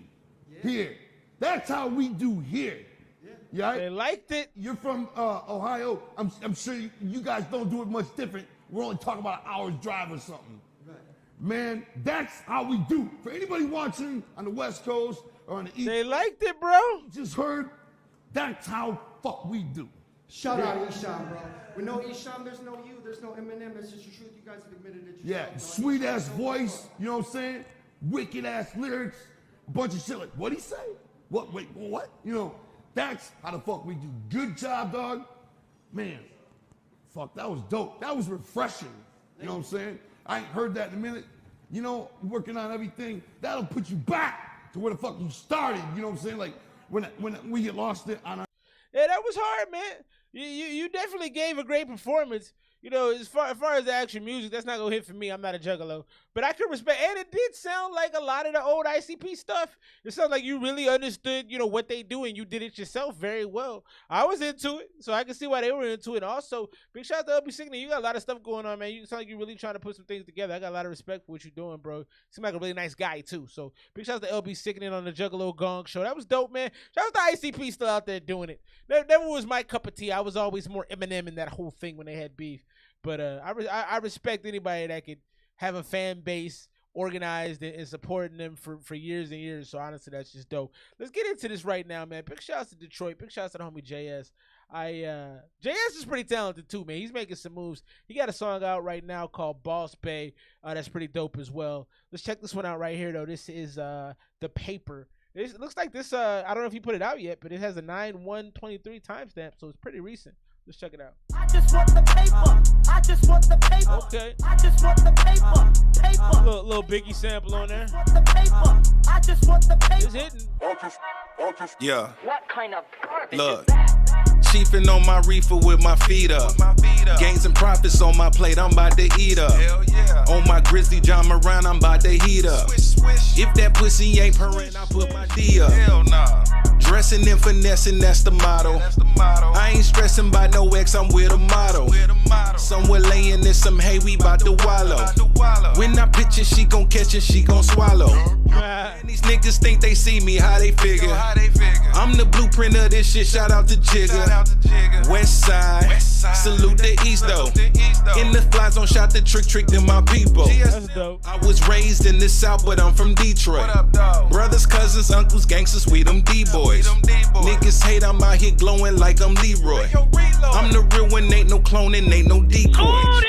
here. That's how we do here. Yeah. They liked it. You're from Ohio. I'm sure you guys don't do it much different. We're only talking about an hour's drive or something. Right. Man, that's how we do. For anybody watching on the West Coast or on the East, they liked it, bro. Just heard. That's how fuck we do. Shout out Esham, bro. With no Esham, there's no you. There's no Eminem. It's just the truth. You guys have admitted it yourself. Yeah, sweet ass voice. You know what I'm saying? Wicked ass lyrics. A bunch of shit like, what'd he say? What? Wait, what? You know, that's how the fuck we do. Good job, dog. Man, fuck, that was dope. That was refreshing. You know what I'm saying? I ain't heard that in a minute. You know, working on everything, that'll put you back to where the fuck you started. You know what I'm saying? Like, when we get lost it on our... Yeah, that was hard, man. You definitely gave a great performance. you know, as far as the actual music, that's not gonna hit for me. I'm not a juggalo, but I can respect. And it did sound like a lot of the old ICP stuff. It sounds like you really understood, you know, what they do, and you did it yourself very well. I was into it, so I can see why they were into it. And also, big shout out to LB Sickening. You got a lot of stuff going on, man. You sound like you're really trying to put some things together. I got a lot of respect for what you're doing, bro. Seem like a really nice guy too. So big shout out to LB Sickening on the Juggalo Gong Show. That was dope, man. Shout out to ICP still out there doing it. Never was my cup of tea. I was always more Eminem in that whole thing when they had beef. But I respect anybody that could have a fan base organized and supporting them for years and years. So honestly, that's just dope. Let's get into this right now, man. Big shouts to Detroit. Big shouts to the homie JS. JS is pretty talented too, man. He's making some moves. He got a song out right now called Boss Bay. That's pretty dope as well. Let's check this one out right here though. This is The Paper. It looks like this. I don't know if he put it out yet, but it has a 9/1/23 timestamp, so it's pretty recent. Let's check it out. I just want the paper. I just want the paper. Okay. I just want the paper. Paper. Little Biggie sample on there. The paper. I just want the paper. It's hitting. Yeah. What kind of garbage Look. is that? Chiefin' on my reefer with my feet up. Gains and profits on my plate, I'm about to eat up. On my grizzly John Moran, I'm about to heat up. If that pussy ain't purring, I put my D up. Dressing and finessing, that's the motto. I ain't stressing by no ex, I'm with a model. Somewhere laying in some hay, we bout to wallow. When I pitch it, she gon' catch it, she gon' swallow. And these niggas think they see me, how they figure. I'm the blueprint of this shit, shout out to Jigga. West side, salute the East though. In the fly zone, shot the trick to my people. That's dope. I was raised in the South, but I'm from Detroit. Brothers, cousins, uncles, gangsters, we them D-boys. Niggas hate, I'm out here glowing like I'm Leroy. I'm the real one, ain't no cloning, ain't no decoys.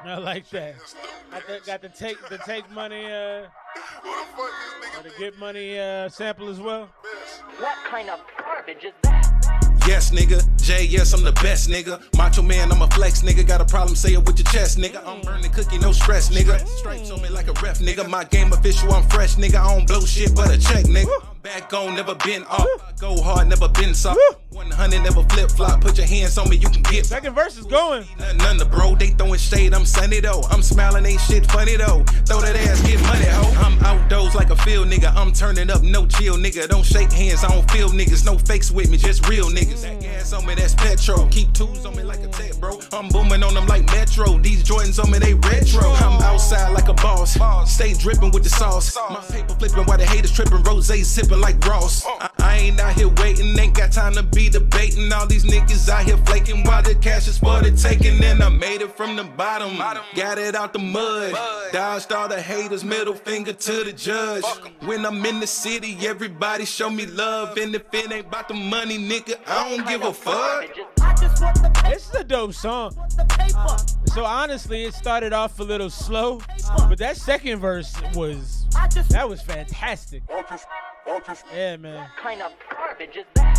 I like that. Got the take money, the get money sample as well. What kind of garbage is that? Yes, nigga. Jay, yes, I'm the best, nigga. Macho man, I'm a flex, nigga. Got a problem, say it with your chest, nigga. I'm burning cookie, no stress, nigga. Stripes on me like a ref, nigga. My game official, I'm fresh, nigga. I don't blow shit, but a check, nigga. I'm back on, never been off. I go hard, never been soft. 100, never flip flop. Put your hands on me, you can get. Second verse is going. None the bro, they throwing shade. I'm sunny though. I'm smiling, ain't shit funny though. Throw that ass, get money, ho. I'm outdoors like a field nigga. I'm turning up, no chill, nigga. Don't shake hands, I don't feel niggas. No fakes with me, just real niggas. That gas on me, that's petrol. Keep tools on me like a tech, bro. I'm booming on them like Metro. These Jordans on me, they retro. I'm outside like a boss. Stay dripping with the sauce. My paper flipping while the haters tripping. Rose sipping like Ross. I ain't out here waiting, ain't got time to be debating. All these niggas out here flaking while the cash is for the taking. And I made it from the bottom, got it out the mud. Dodged all the haters, middle finger to the judge. When I'm in the city, everybody show me love. And if it ain't about the money, nigga, I don't give a fuck. This is a dope song. So honestly, it started off a little slow, but that second verse was fantastic. Yeah, man. What kind of garbage is that?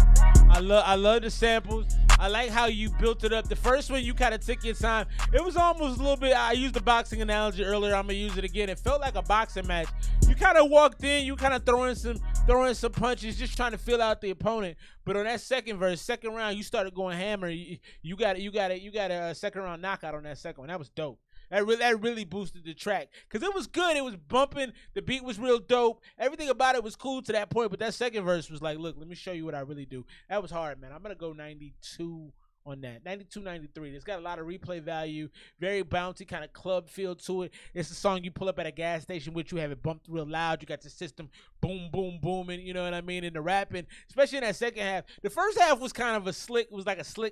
I love the samples. I like how you built it up. The first one, you kind of took your time. It was almost a little bit, I used the boxing analogy earlier. I'm going to use it again. It felt like a boxing match. You kind of walked in, you kind of throwing some punches, just trying to feel out the opponent. But on that second verse, second round, you started going hammer. You got a second round knockout on that second one. That was dope. That really boosted the track because it was good. It was bumping. The beat was real dope. Everything about it was cool to that point. But that second verse was like, look, let me show you what I really do. That was hard, man. I'm going to go 92 on that. 92, 93. It's got a lot of replay value. Very bouncy, kind of club feel to it. It's a song you pull up at a gas station with you, have it bumped real loud. You got the system boom, boom, booming. You know what I mean? And the rapping, especially in that second half. The first half was kind of a slick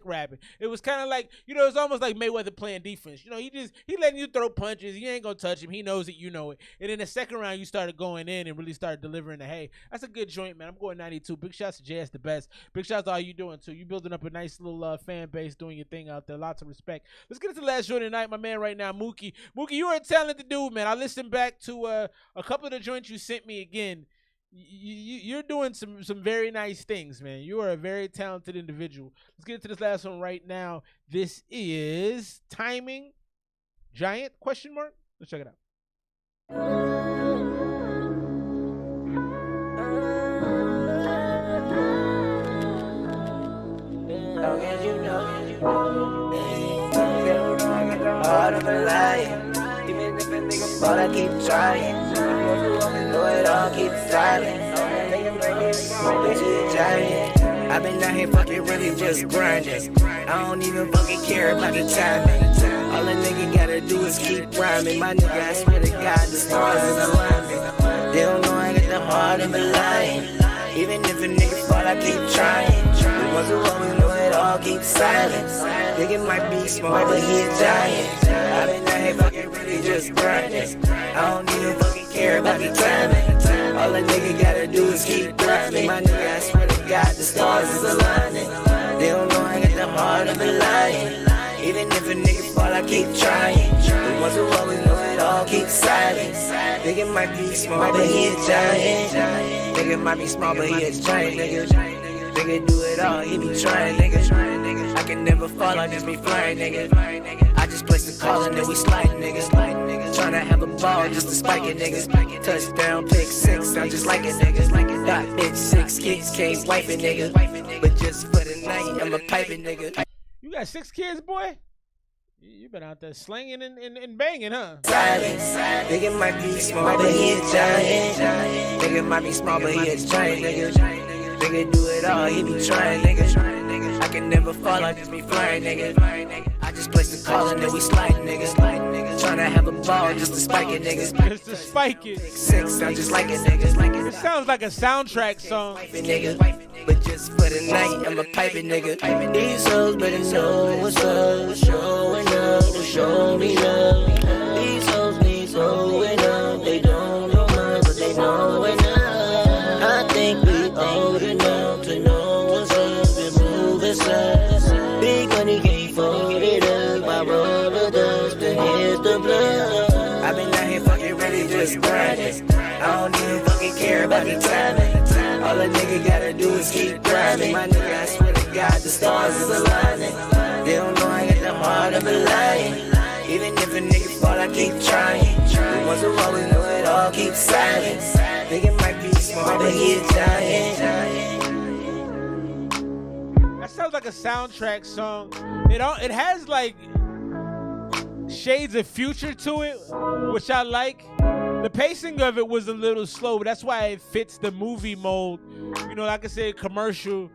rapping. It was kind of like, you know, it's almost like Mayweather playing defense. You know, he letting you throw punches. You ain't going to touch him. He knows it. You know it. And in the second round, you started going in and really started delivering the hay. That's a good joint, man. I'm going 92. Big shouts to JS the best. Big shouts to all you doing, too. You building up a nice little fan base, doing your thing out there. Lots of respect. Let's get into the last joint tonight. My man right now, Mookie. Mookie, you are a talented dude, man. I listened back to a couple of the joints you sent me again. You're doing some very nice things, man. You are a very talented individual. Let's get into this last one right now. This is Timing Giant, ? Let's check it out. Long as you know heart of a lion. Even if a nigga fall, I keep trying. Do it all, keep silent. Bitch, you a giant. I've been out here fucking really just grinding. I don't even fucking care about the timing. All a nigga gotta do is keep rhyming. My nigga, I swear to God, the stars is aligning. They don't know I got the heart of a lion. Even if a nigga fall, I keep trying. The ones who always know it all keep silent. Nigga might be small, but he a giant. I've been out here fucking really just grinding. I don't even fucking care about the timing. All a nigga gotta do is keep grinding. My nigga, I swear to God, the stars is aligning. They don't know I got the heart of a lion. Even if a nigga fall, I keep trying. The ones who always know it all keep silent. Nigga might be small, but he a giant. Nigga might be small, but he a giant, nigga. Nigga do it all, he be trying, nigga. I can never fall, I just be flying, nigga. I just place the call and then we slide, nigga. Tryna have a ball just to spike it, nigga. Touchdown, pick six, I'm just like it, nigga. Got bitch 6 kids, can't wipe it, nigga. But just for the night, I'ma pipe it, nigga. You got 6 kids, boy? You been out there slinging and banging, huh? Silence. Nigga might be small, but he a giant. Nigga might be small, but he a giant, nigga. Nigga do it all, he be trying, nigga. I can never fall, I just be flying, nigga. I just place the call and then we slide, nigga. Tryna have a ball just to spike it, nigga. Just to spike it. 6, I just like it, nigga. It sounds like a soundtrack song. Nigga. But just for the night, I'ma pipe it, nigga. These hoes better know what's up. Showing up to show me love. These hoes need growing up. They don't know much, but they know enough. I think we old enough to know what's up and move aside. Big money can't fold it up. I roll the dust and hit the blood. I've been out here fucking ready, just grinding. I don't even fucking care about the timing. All a nigga gotta do is keep grinding. My nigga, I swear to God, the stars is aligning. They don't know I got the heart of a lion. Even if a nigga fall, I keep trying. The ones who always know it all keep silent. Nigga might be small, but he a giant. That sounds like a soundtrack song. It has like shades of Future to it, which I like. The pacing of it was a little slow, but that's why it fits the movie mold. You know, like I said, commercial,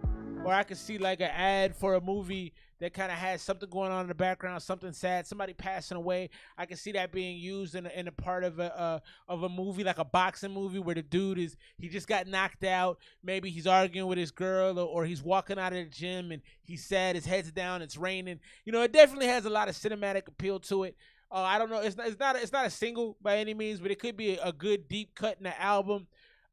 or I could see like an ad for a movie that kind of has something going on in the background, something sad, somebody passing away. I can see that being used in a part of a movie, like a boxing movie, where the dude he just got knocked out. Maybe he's arguing with his girl, or he's walking out of the gym and he's sad, his head's down, it's raining. You know, it definitely has a lot of cinematic appeal to it. I don't know, it's not a single by any means, but it could be a good deep cut in the album.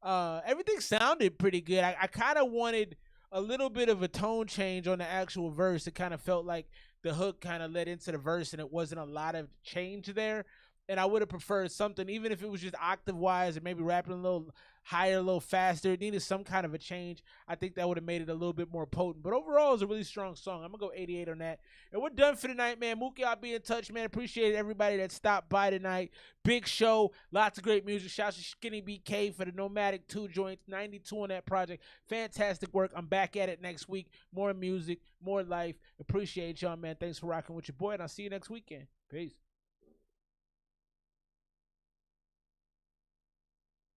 Everything sounded pretty good. I kind of wanted a little bit of a tone change on the actual verse. It kind of felt like the hook kind of led into the verse and it wasn't a lot of change there. And I would have preferred something, even if it was just octave wise and maybe rapping a little higher, a little faster. It needed some kind of a change. I think that would have made it a little bit more potent. But overall, it's a really strong song. I'm going to go 88 on that. And we're done for tonight, man. Mookie, I'll be in touch, man. Appreciate everybody that stopped by tonight. Big show. Lots of great music. Shout out to SKINNYBK for the Nomadic 2 joints. 92 on that project. Fantastic work. I'm back at it next week. More music, more life. Appreciate y'all, man. Thanks for rocking with your boy, and I'll see you next weekend. Peace.